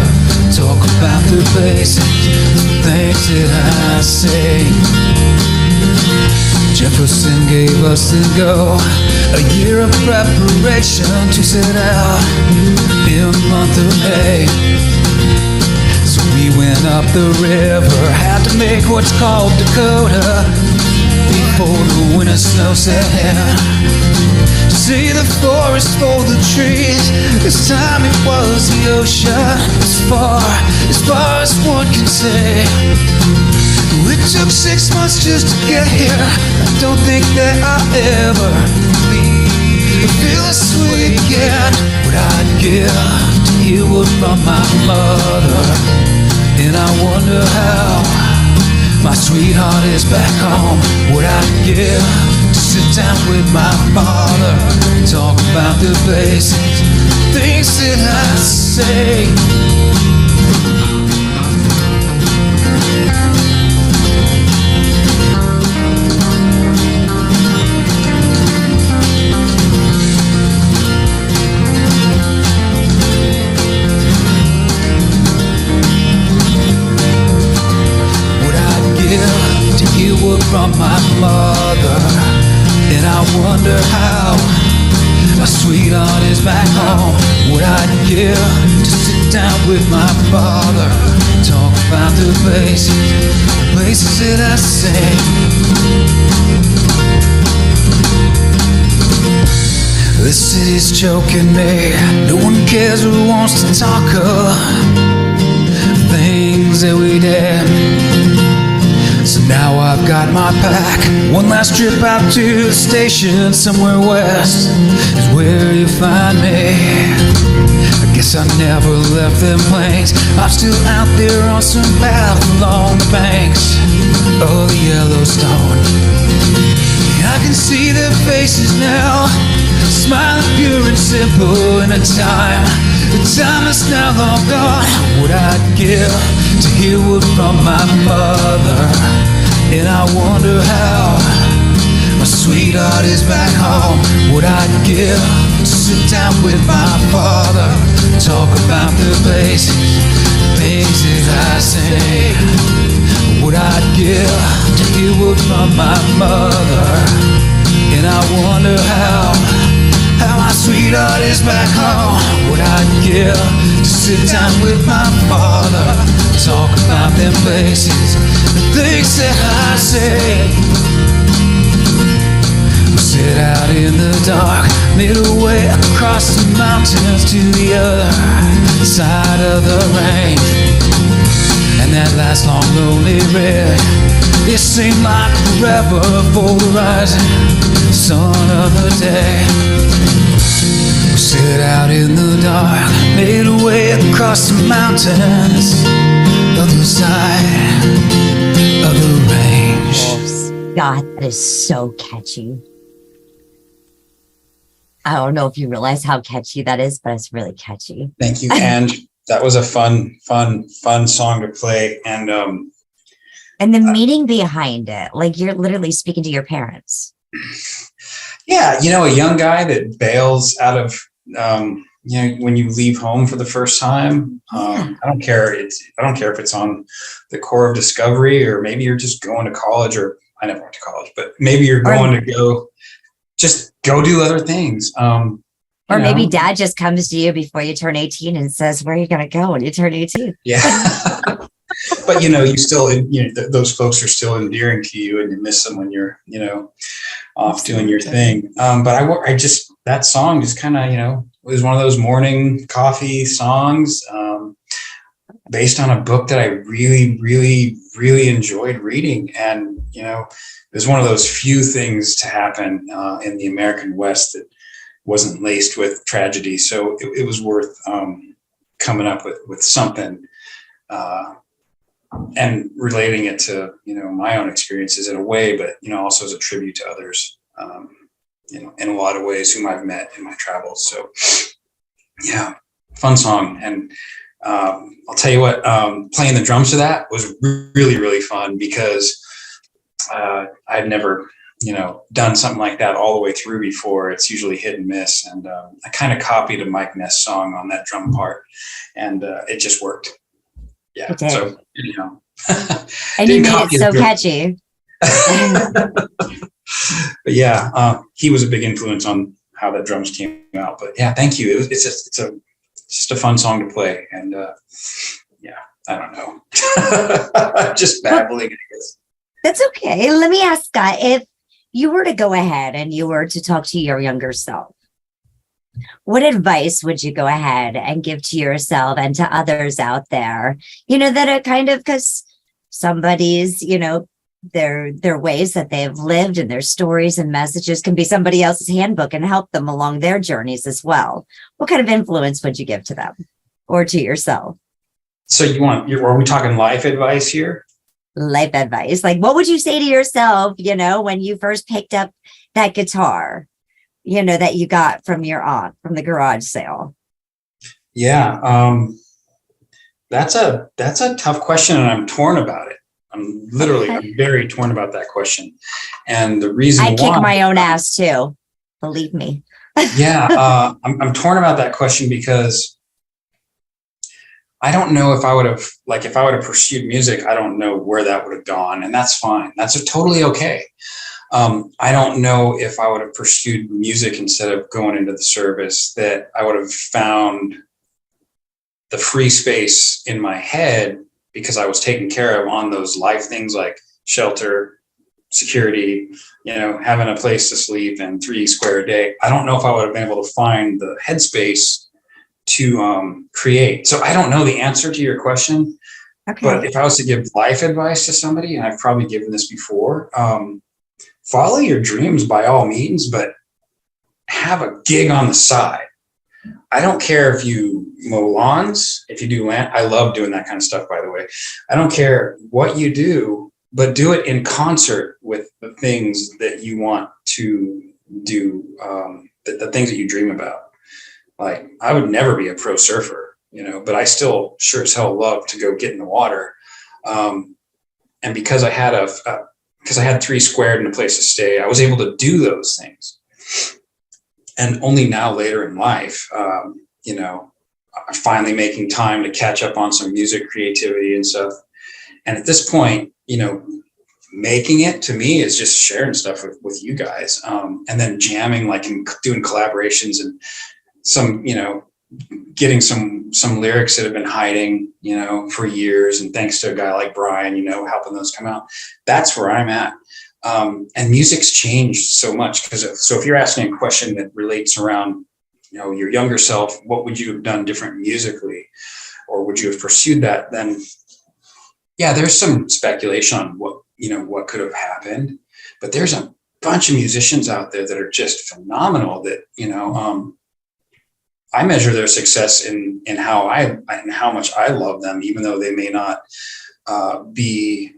talk about the basics, the things that I say. Jefferson gave us the go, a year of preparation to set out in the month of May. So we went up the river, had to make what's called Dakota before the winter snow set in. To see the forest for the trees, this time it was the ocean, as far as one can say. It took 6 months just to get here. I don't think that I'll ever feel this way again. What I'd give to hear word from my mother, and I wonder how my sweetheart is back home. What I'd give to sit down with my father, talk about the basics, things that I say. To hear word from my mother, and I wonder how my sweetheart is back home. What I'd give to sit down with my father, talk about the places that I sing. This city's choking me. No one cares or wants to talk of things that we did. So now I've got my pack, one last trip out to the station somewhere west is where you find me. I guess I never left them plains. I'm still out there on some path along the banks of the Yellowstone. I can see their faces now, smiling pure and simple in a time. The time is now long gone. What I'd give to hear word from my mother, And I wonder how my sweetheart is back home. What I'd give to sit down with my father, talk about the basics, things that I say. What I'd give to hear word from my mother. And I wonder how my sweetheart is back home. What I'd give to sit down with my father, talk about them basics, the things that I say. We sit out in the dark, middle way across the mountains to the other side of the range. And that last long lonely red, it seemed like forever for the rising sun of the day. We sit out in the dark, made a way across the mountains, other side of the range. Oh, God, that is so catchy. I don't know if you realize how catchy that is, but it's really catchy. Thank you, Ange. That was a fun song to play. And the meaning behind it, like you're literally speaking to your parents. Yeah, a young guy that bails out of, when you leave home for the first time. I don't care. I don't care if it's on the Corps of Discovery, or maybe you're just going to college, or I never went to college, but maybe you're going to go do other things. Or maybe dad just comes to you before you turn 18 and says, where are you going to go when you turn 18? Yeah. But, you still, those folks are still endearing to you, and you miss them when you're, off doing your thing. But that song just kind of, was one of those morning coffee songs, based on a book that I really, really, really enjoyed reading. And, it was one of those few things to happen in the American West that wasn't laced with tragedy. So it was worth coming up with something and relating it to, my own experiences in a way, but, also as a tribute to others, in a lot of ways whom I've met in my travels. So yeah, fun song. And I'll tell you what, playing the drums to that was really, really fun, because I'd never, done something like that all the way through before. It's usually hit and miss. And I kind of copied a Mike Ness song on that drum part, and it just worked. Yeah. So, and you made it so catchy. But yeah, he was a big influence on how that drums came out. But yeah, thank you. It's just a fun song to play. And yeah, I don't know. Just babbling, I guess. That's okay. Let me ask Scott, if you were to go ahead and you were to talk to your younger self, what advice would you go ahead and give to yourself and to others out there, that are kind of, because somebody's, their ways that they've lived and their stories and messages can be somebody else's handbook and help them along their journeys as well. What kind of influence would you give to them or to yourself? So are we talking life advice here? Life advice. Like, what would you say to yourself, when you first picked up that guitar, that you got from your aunt from the garage sale? Yeah. That's a tough question, and I'm torn about it. I'm very torn about that question. And the reason I kick my own ass too, believe me. Yeah. I'm torn about that question, because I don't know if I would have pursued music, I don't know where that would have gone, and that's fine. That's totally okay. I don't know if I would have pursued music instead of going into the service, that I would have found the free space in my head, because I was taken care of on those life things like shelter, security, having a place to sleep, and 3 square a day. I don't know if I would have been able to find the headspace to create. So I don't know the answer to your question. Okay. But if I was to give life advice to somebody, and I've probably given this before, follow your dreams by all means, but have a gig on the side. I don't care if you mow lawns, if you do land. I love doing that kind of stuff, by the way. I don't care what you do, but do it in concert with the things that you want to do, the things that you dream about. Like, I would never be a pro surfer, but I still sure as hell love to go get in the water. And because I had because I had 3 squared and a place to stay, I was able to do those things. And only now later in life, you know, I'm finally making time to catch up on some music creativity and stuff. And at this point, you know, making it to me is just sharing stuff with you guys, and then jamming, like, and doing collaborations and some, you know, getting some lyrics that have been hiding, you know, for years. And thanks to a guy like Brian, you know, helping those come out. That's where I'm at. And music's changed so much so if you're asking a question that relates around, you know, your younger self, what would you have done different musically, or would you have pursued that? Then, yeah, there's some speculation on what could have happened, but there's a bunch of musicians out there that are just phenomenal that, you know, I measure their success in how much I love them, even though they may not be,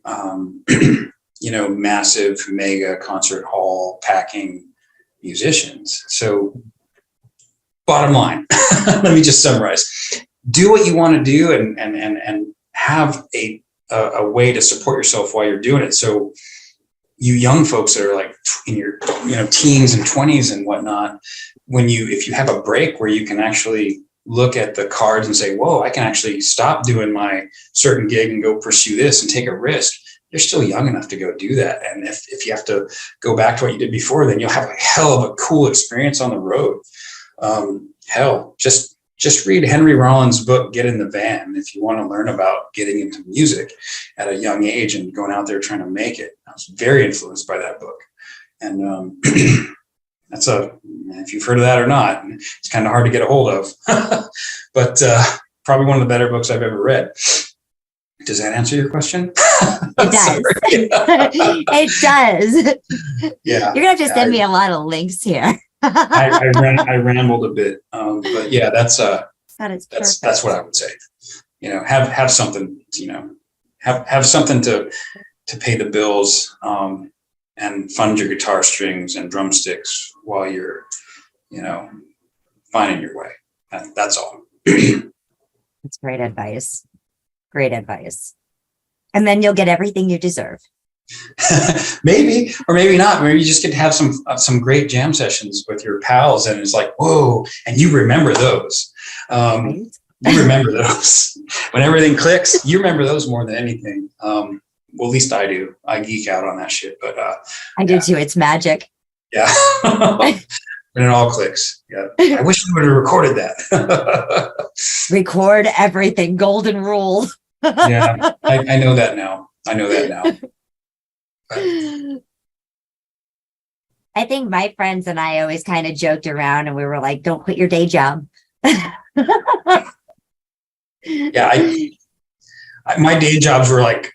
you know, massive mega concert hall packing musicians. So bottom line, let me just summarize: do what you want to do, and have a way to support yourself while you're doing it. So you young folks that are like in your, you know, teens and 20s and whatnot, if you have a break where you can actually look at the cards and say, whoa, I can actually stop doing my certain gig and go pursue this and take a risk. You're still young enough to go do that. And if you have to go back to what you did before, then you'll have a hell of a cool experience on the road. Hell, just read Henry Rollins' book, Get in the Van, if you want to learn about getting into music at a young age and going out there trying to make it. I was very influenced by that book. And if you've heard of that or not, it's kind of hard to get a hold of, but probably one of the better books I've ever read. Does that answer your question? It does. It does. Yeah. You're going to have to send me a lot of links here. I rambled a bit, but yeah, that's what I would say. You know, have something, you know, have something to pay the bills, and fund your guitar strings and drumsticks while you're, you know, finding your way. That's all. That's great advice. Great advice. And then you'll get everything you deserve. Maybe, or maybe not. Maybe you just get to have some great jam sessions with your pals, and it's like, whoa, and you remember those. Right? You remember those when everything clicks. You remember those more than anything. Well, at least I do. I geek out on that shit. But I do too. It's magic. Yeah. When it all clicks. Yeah. I wish we would have recorded that. Record everything. Golden rule. Yeah. I know that now. I think my friends and I always kind of joked around, and we were like, don't quit your day job. Yeah. My day jobs were like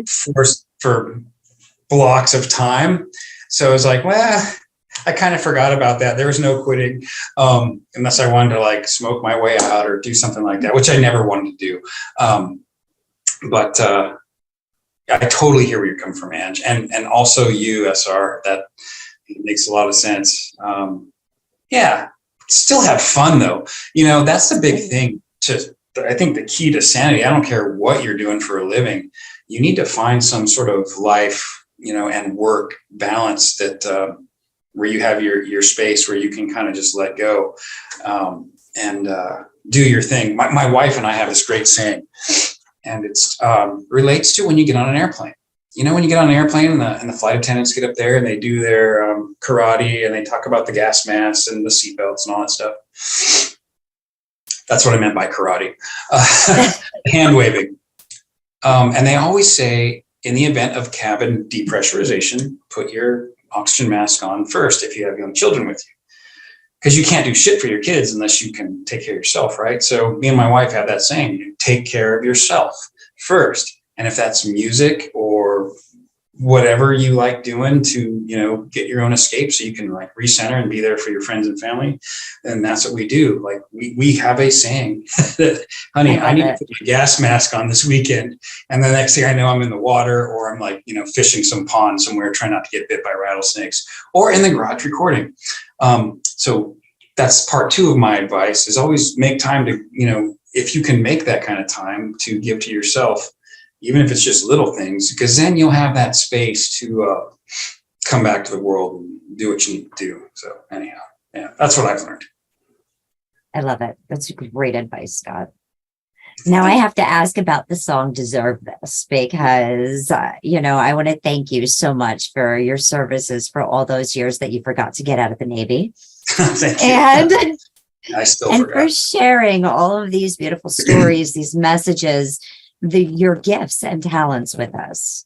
forced for blocks of time. So it was like, well, I kind of forgot about that. There was no quitting, unless I wanted to like smoke my way out or do something like that, which I never wanted to do. But I totally hear where you're coming from, Ange, and also you, SR. That makes a lot of sense. Yeah, still have fun though. You know, that's the big thing. I think the key to sanity. I don't care what you're doing for a living. You need to find some sort of life, you know, and work balance that where you have your space where you can kind of just let go and do your thing. My wife and I have this great saying. And it's relates to when you get on an airplane. You know, when you get on an airplane and the flight attendants get up there and they do their karate and they talk about the gas masks and the seatbelts and all that stuff. That's what I meant by karate. Hand waving. And they always say, in the event of cabin depressurization, put your oxygen mask on first if you have young children with you. Because you can't do shit for your kids unless you can take care of yourself, right? So me and my wife have that saying, take care of yourself first. And if that's music or whatever you like doing to, you know, get your own escape so you can like recenter and be there for your friends and family, then that's what we do. Like we have a saying that, honey, I need to put a gas mask on this weekend. And the next thing I know, I'm in the water or I'm like, you know, fishing some pond somewhere, trying not to get bit by rattlesnakes or in the garage recording. So that's part 2 of my advice is always make time to, you know, if you can make that kind of time to give to yourself, even if it's just little things, because then you'll have that space to come back to the world and do what you need to do. So anyhow, yeah, that's what I've learned. I love it. That's great advice, Scott. Now I have to ask about the song Deserve This, because, I want to thank you so much for your services for all those years that you forgot to get out of the Navy. Thank you. And, I still and forgot. for sharing all of these beautiful stories, these messages, your gifts and talents with us.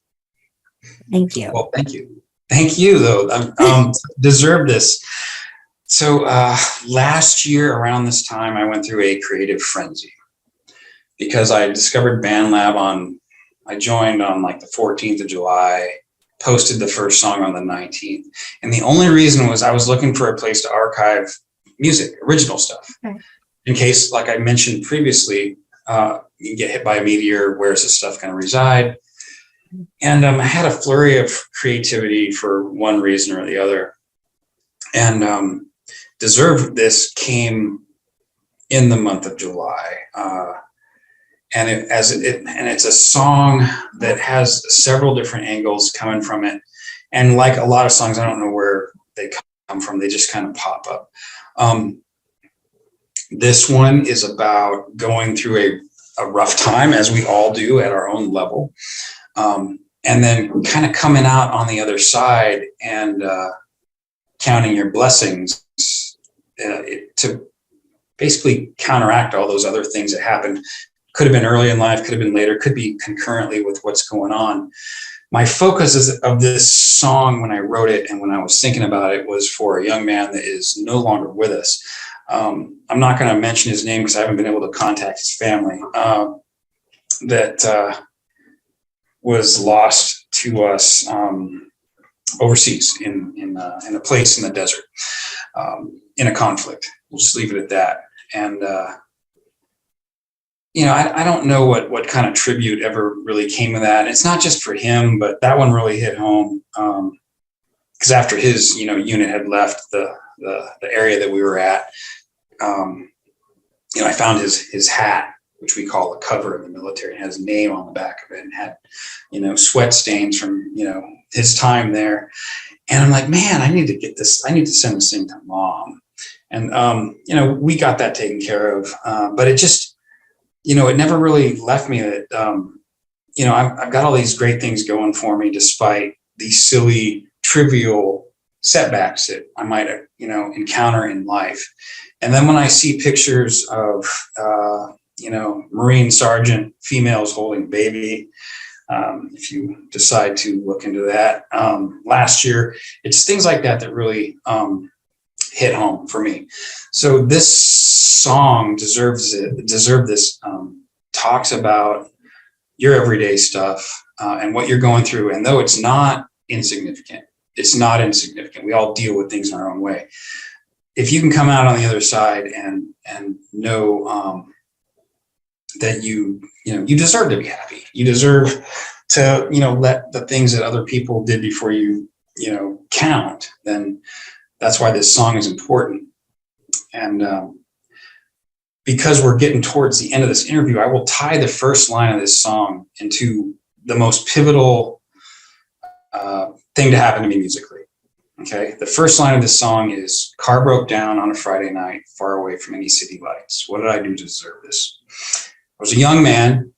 Thank you. Well, thank you. Thank you, though. Deserve This. So last year around this time, I went through a creative frenzy because I discovered Bandlab I joined on like the 14th of July, posted the first song on the 19th. And the only reason was I was looking for a place to archive music, original stuff. Okay. In case, like I mentioned previously, you get hit by a meteor, where's this stuff going to reside? And I had a flurry of creativity for one reason or the other. And Deserve This came in the month of July. And it's a song that has several different angles coming from it. And like a lot of songs, I don't know where they come from. They just kind of pop up. This one is about going through a rough time, as we all do at our own level. And then kind of coming out on the other side and counting your blessings to basically counteract all those other things that happened. Could have been early in life, could have been later, could be concurrently with what's going on. My focus of this song when I wrote it and when I was thinking about it was for a young man that is no longer with us. I'm not going to mention his name because I haven't been able to contact his family, that was lost to us overseas in a place in the desert, in a conflict. We'll just leave it at that. And I don't know what kind of tribute ever really came of that. It's not just for him, but that one really hit home because after his unit had left the area that we were at, I found his hat, which we call a cover in the military. It has a name on the back of it and had sweat stains from his time there. And I'm like, man, I need to get this. I need to send this thing to Mom. And we got that taken care of, but it just it never really left me that, I've got all these great things going for me, despite these silly, trivial setbacks that I might, encounter in life. And then when I see pictures of, Marine Sergeant females holding baby, if you decide to look into that, last year, it's things like that that really hit home for me. So this song Deserve This talks about your everyday stuff and what you're going through. And though it's not insignificant, we all deal with things in our own way. If you can come out on the other side and know that you deserve to be happy, you deserve to let the things that other people did before you count, then that's why this song is important. And because we're getting towards the end of this interview, I will tie the first line of this song into the most pivotal thing to happen to me musically. Okay. The first line of this song is, car broke down on a Friday night, far away from any city lights. What did I do to deserve this? I was a young man,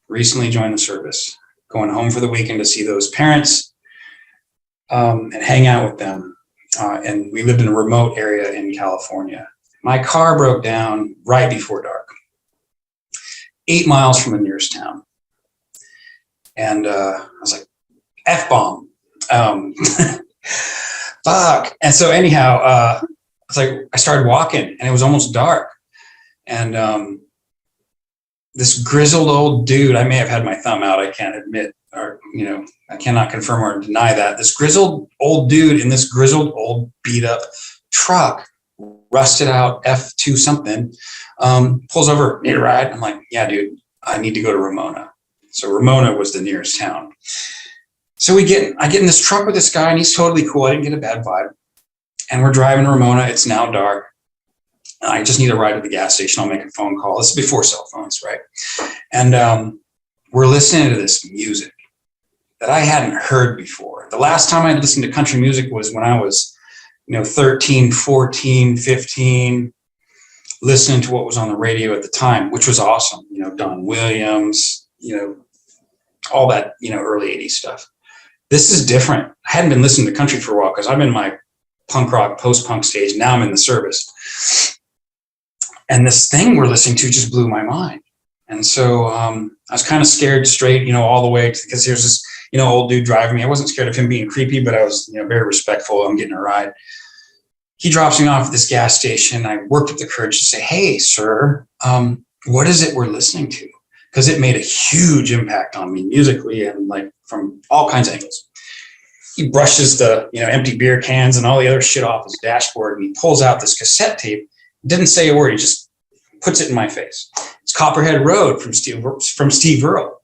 recently joined the service, going home for the weekend to see those parents and hang out with them. And we lived in a remote area in California. My car broke down right before dark, 8 miles from the nearest town. And I was like, F-bomb. Fuck. And so anyhow, it's like I started walking and it was almost dark. And this grizzled old dude, I may have had my thumb out, I can't admit, or, I cannot confirm or deny that. This grizzled old dude in this grizzled old beat up truck, rusted out F2 something, pulls over, need a ride? I'm like, yeah, dude, I need to go to Ramona. So Ramona was the nearest town. So I get in this truck with this guy and he's totally cool. I didn't get a bad vibe. And we're driving to Ramona. It's now dark. I just need a ride to the gas station. I'll make a phone call. This is before cell phones, right? And we're listening to this music that I hadn't heard before. The last time I'd listened to country music was when I was, 13, 14, 15, listening to what was on the radio at the time, which was awesome. Don Williams, all that, early 80s stuff. This is different. I hadn't been listening to country for a while because I'm in my punk rock, post-punk stage. Now I'm in the service. And this thing we're listening to just blew my mind. And so I was kind of scared straight, all the way, because there's this, old dude driving me. I wasn't scared of him being creepy, but I was, very respectful. I'm getting a ride. He drops me off at this gas station. I worked up the courage to say, hey, sir, what is it we're listening to? Because it made a huge impact on me musically and like from all kinds of angles. He brushes the, empty beer cans and all the other shit off his dashboard, and he pulls out this cassette tape. Didn't say a word. He just puts it in my face. It's Copperhead Road from Steve Earle.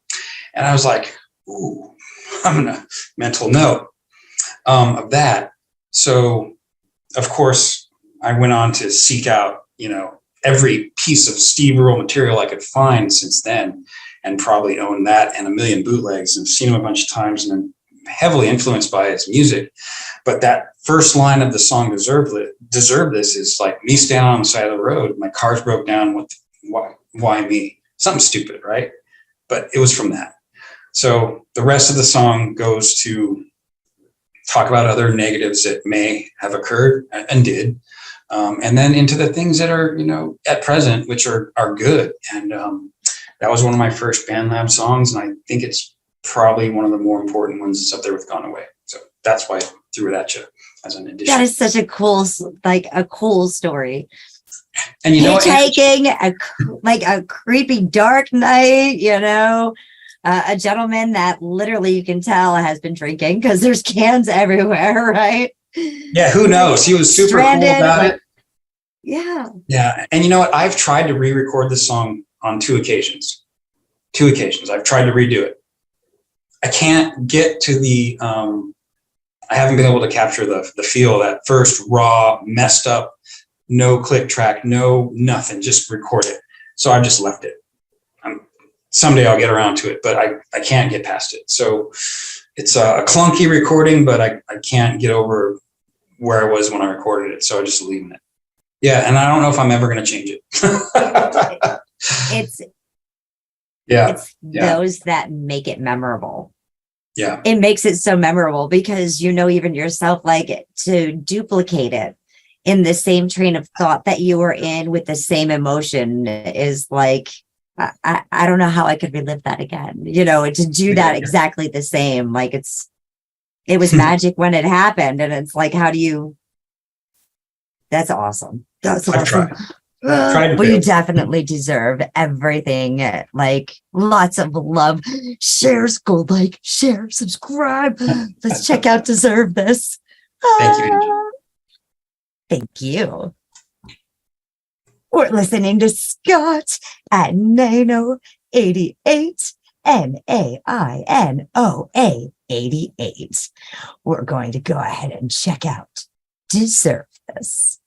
And I was like, ooh, I'm in a mental note of that. So, of course, I went on to seek out, every piece of Steve Earle material I could find since then, and probably own that and a million bootlegs and seen him a bunch of times, and I'm heavily influenced by his music. But that first line of the song Deserve This is like me standing on the side of the road. My car's broke down. Why me? Something stupid, right? But it was from that. So the rest of the song goes to talk about other negatives that may have occurred and did. And then into the things that are, at present, which are good. And that was one of my first Bandlab songs. And I think it's probably one of the more important ones that's up there with Gone Away. So that's why I threw it at you as an addition. That is such a cool story. And taking a creepy dark night, a gentleman that literally you can tell has been drinking because there's cans everywhere, right? Yeah, who knows? He was super Stranded, cool about it. Yeah. Yeah. And you know what? I've tried to re-record this song on two occasions. I've tried to redo it. I can't get to the, I haven't been able to capture the feel of that first raw, messed up, no click track, no nothing, just record it. So I've just left it. Someday I'll get around to it, but I can't get past it. So it's a clunky recording, but I can't get over where I was when I recorded it. So I'm just leaving it. Yeah. And I don't know if I'm ever going to change it. It's those that make it memorable. Yeah. It makes it so memorable because even yourself, like to duplicate it in the same train of thought that you were in with the same emotion is like, I don't know how I could relive that again, to do that exactly the same. Like it was magic when it happened. And it's like, that's awesome. That's awesome. Well, you definitely deserve everything. Like lots of love. Shares, go like, share, subscribe. Let's check out Deserve This. Thank you. Thank you. We're listening to Scott at Naino88, Nainoa 88. We're going to go ahead and check out Deserve This.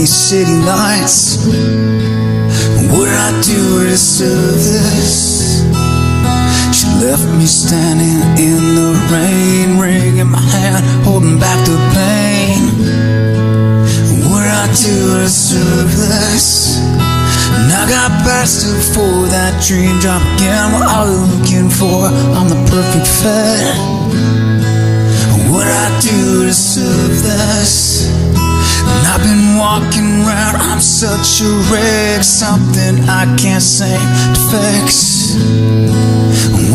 City lights. What I do to deserve this? She left me standing in the rain, ring in my hand, holding deserve this? And I got past it for that dream job again. What are you looking for? I'm the perfect fit. What I do to deserve this? And I've been walking around, I'm such a wreck, something I can't seem to fix.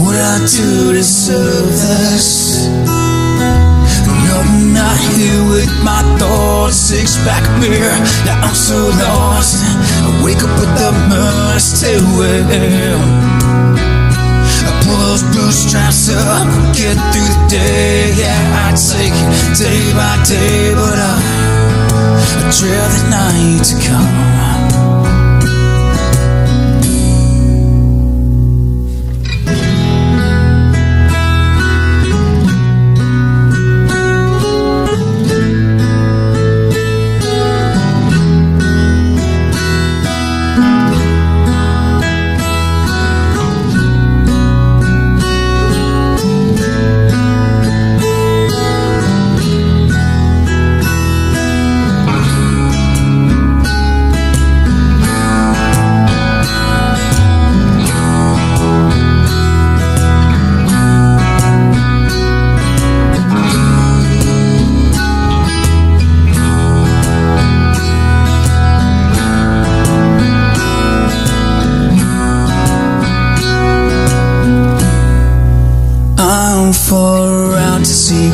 What I do to deserve this? No, I'm not here with my thoughts, six-pack of beer. Yeah, I'm so lost. I wake up with the moon still well. I pull those bootstraps up, get through the day. Yeah, I take it day by day, but I dread the night to come.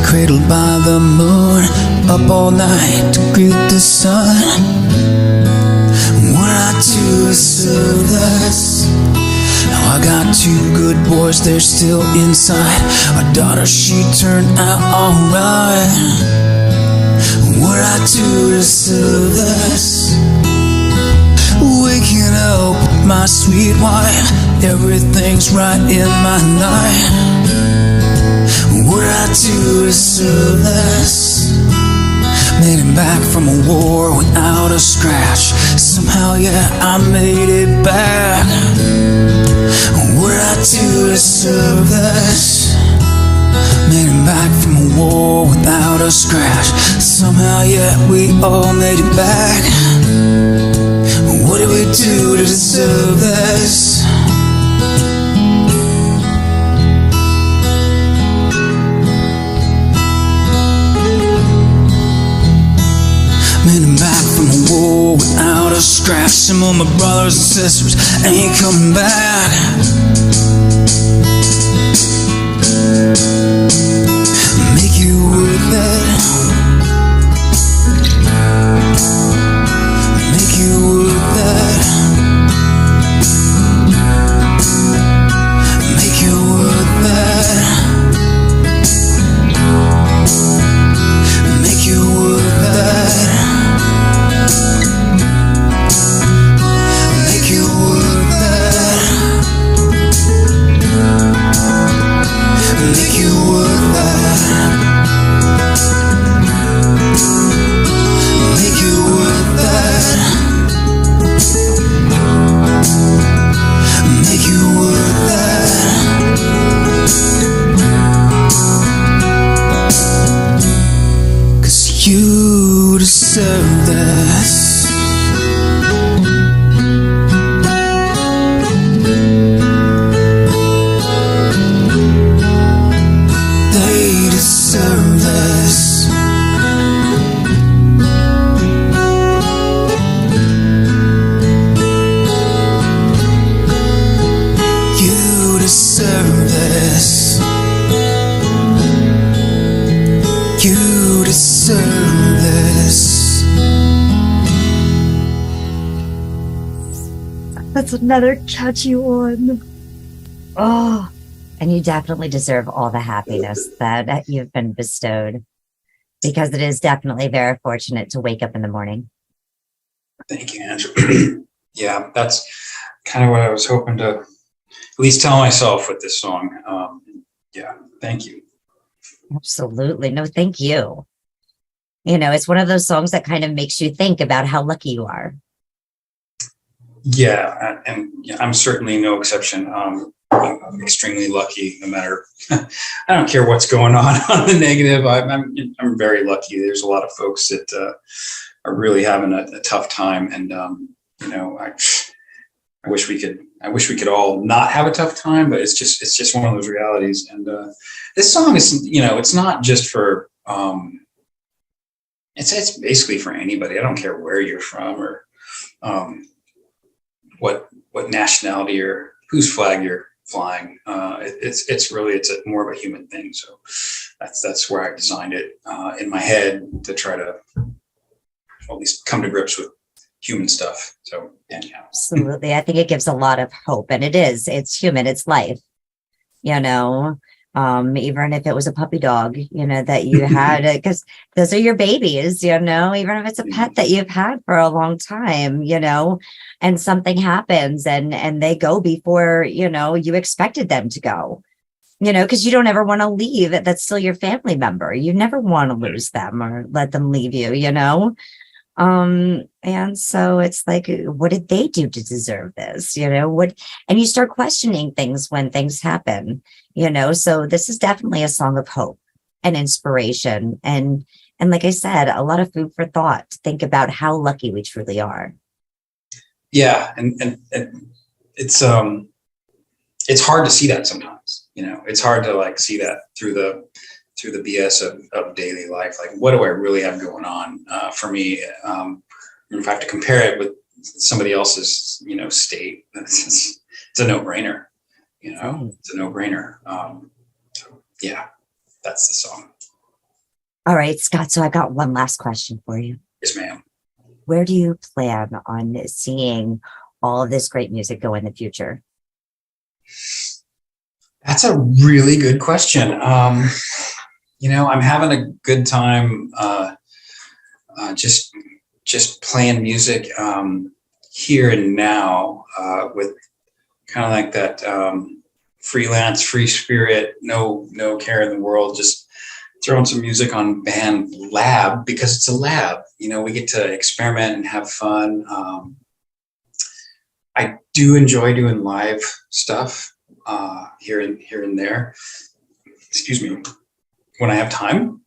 Cradled by the moon, up all night to greet the sun. What I do is serve this. Now I got two good boys, they're still inside. Our daughter, she turned out alright. What I do is serve this. Waking up with my sweet wife, everything's right in my life. What I do is serve this. Made it back from a war without a scratch. Somehow, yeah, I made it back. What I do is serve this. Made it back from a war without a scratch. Somehow, yeah, we all made it back. What do we do to deserve this? Made it back from a war without a scratch. Some of my brothers and sisters ain't coming back. Make you worth it. Make you worth it. Make you worth it. Make you worth it. Make you worth it. Make you worth it. Make you worth it. Make you worth it. 'Cause you deserve this. They deserve this. You deserve this. You deserve this. That's another catchy one. Oh, and you definitely deserve all the happiness that you've been bestowed, because it is definitely very fortunate to wake up in the morning. Thank you, Andrew. Yeah, that's kind of what I was hoping to at least tell myself with this song. Yeah, thank you. Absolutely. No, thank you. You know, it's one of those songs that kind of makes you think about how lucky you are. Yeah, and I'm certainly no exception. I'm extremely lucky, no matter. I don't care what's going on the negative. I'm very lucky. There's a lot of folks that really having a tough time. And, you know, I wish we could all not have a tough time, but it's just one of those realities. And this song is, you know, it's not just for, it's basically for anybody. I don't care where you're from or what nationality or whose flag you're flying. It's more of a human thing. So that's where I designed it in my head to try to at least come to grips with human stuff. So anyhow. Absolutely. I think it gives a lot of hope, and it's human, it's life, you know, even if it was a puppy dog, you know, that you had, because those are your babies, you know, even if it's a pet that you've had for a long time, you know, and something happens and they go before, you know, you expected them to go, you know, because you don't ever want to leave. That's still your family member. You never want to lose them or let them leave you, you know. And so it's like, what did they do to deserve this? You know, and you start questioning things when things happen, you know, so this is definitely a song of hope and inspiration. And like I said, a lot of food for thought to think about how lucky we truly are. Yeah. And it's hard to see that sometimes, you know, it's hard to like see that through the BS of daily life. Like, what do I really have going on for me? If I have to compare it with somebody else's, you know, state, it's a no-brainer, you know, it's a no-brainer. So yeah, that's the song. All right, Scott. So I got one last question for you. Yes, ma'am. Where do you plan on seeing all of this great music go in the future? That's a really good question. You know, I'm having a good time just playing music here and now with kind of like that freelance, free spirit, no care in the world, just throwing some music on Bandlab because it's a lab. You know, we get to experiment and have fun. I do enjoy doing live stuff here and there. Excuse me. When I have time.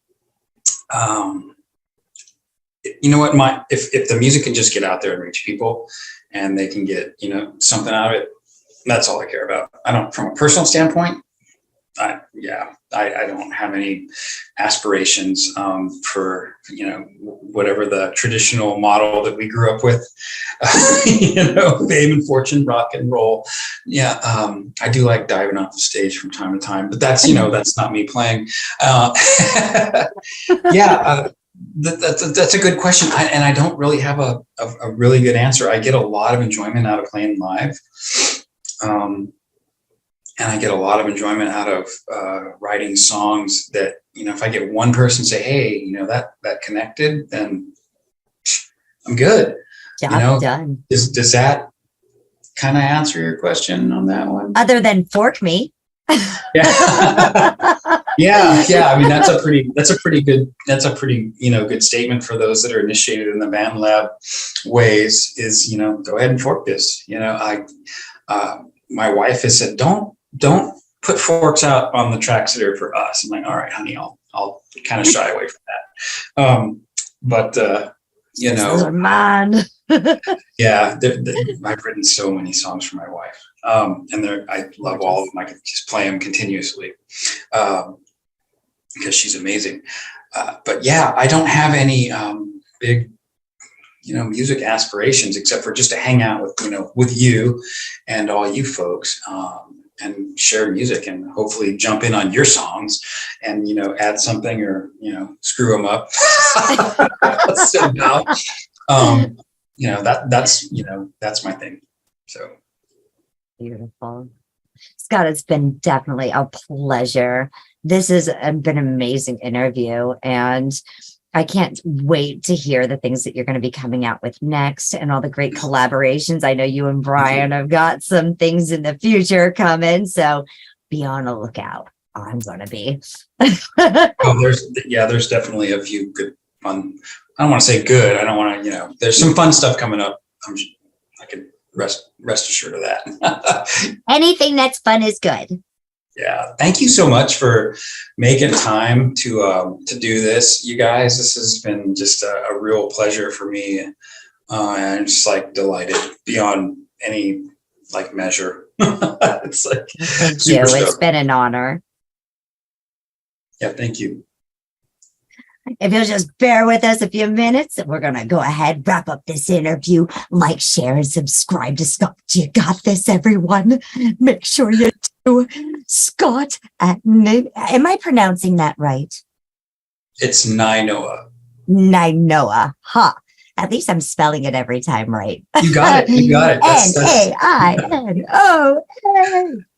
You know what, if the music can just get out there and reach people and they can get, you know, something out of it, that's all I care about. I don't, from a personal standpoint, I don't have any aspirations for, you know, whatever the traditional model that we grew up with, you know, fame and fortune, rock and roll. Yeah, I do like diving off the stage from time to time, but that's, you know, that's not me playing. That's a good question. And I don't really have a really good answer. I get a lot of enjoyment out of playing live. And I get a lot of enjoyment out of writing songs that, you know, if I get one person say, hey, you know, that connected, then I'm good. Job you know, done. Does that kind of answer your question on that one? Other than fork me. Yeah. Yeah. I mean, that's a pretty, you know, good statement for those that are initiated in the Bandlab ways is, you know, go ahead and fork this. You know, my wife has said, don't put forks out on the tracks that are for us. I'm like, all right, honey, I'll kind of shy away from that. You know, man. Yeah, I've written so many songs for my wife, and I love all of them. I could just play them continuously because she's amazing. But yeah, I don't have any big, you know, music aspirations except for just to hang out with, you know, with you and all you folks, and share music and hopefully jump in on your songs and, you know, add something or, you know, screw them up. So now, you know, that's my thing. So beautiful. Scott, it's been definitely a pleasure. This has been an amazing interview, and I can't wait to hear the things that you're going to be coming out with next and all the great collaborations. I know you and Brian have got some things in the future coming, so be on the lookout. I'm going to be. There's definitely a few good fun. I don't want to say good. I don't want to, you know, there's some fun stuff coming up. I can rest assured of that. Anything that's fun is good. Yeah, thank you so much for making time to do this, you guys. This has been just a real pleasure for me, and I'm just like delighted beyond any like measure. It's like Thank you. super It's stoked. been an honor. Yeah, thank you. If you'll just bear with us a few minutes, we're going to go ahead, wrap up this interview. Like, share, and subscribe to Scott. You got this, everyone. Make sure you do. Scott at am I pronouncing that right? It's Nainoa. Nainoa. Huh. At least I'm spelling it every time right. You got it. You got it.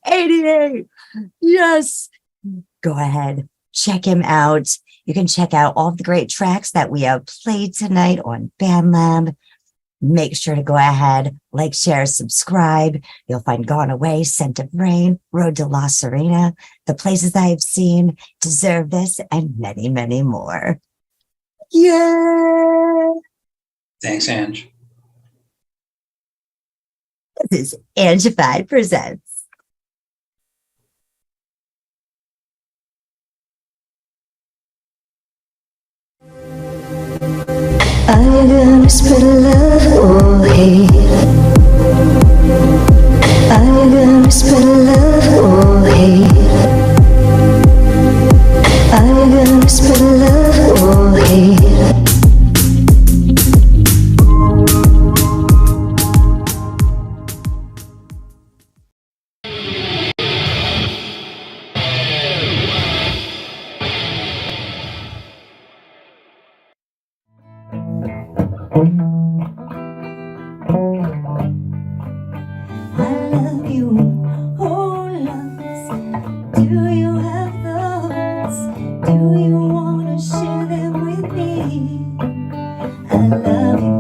Nainoa88. Yes. Go ahead. Check him out. You can check out all the great tracks that we have played tonight on Bandlab. Make sure to go ahead, like, share, subscribe. You'll find Gone Away, Scent of Rain, Road to La Serena, The Places I've Seen, Deserve This, and many, many more. Yeah. Thanks, Ange. This is Angified Presents. Are you gonna spread love or hate? Are you gonna spread love or hate? Are you gonna spread love or hate? I love you, oh loves. Do you have those? Do you wanna share them with me? I love you,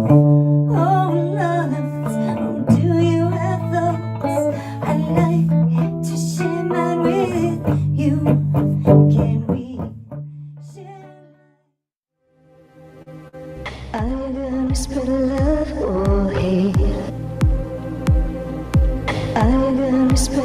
oh loves. Oh, do you have those? I'd like to share mine with you. Can we share? Are you gonna spread love or hate? Are you gonna spread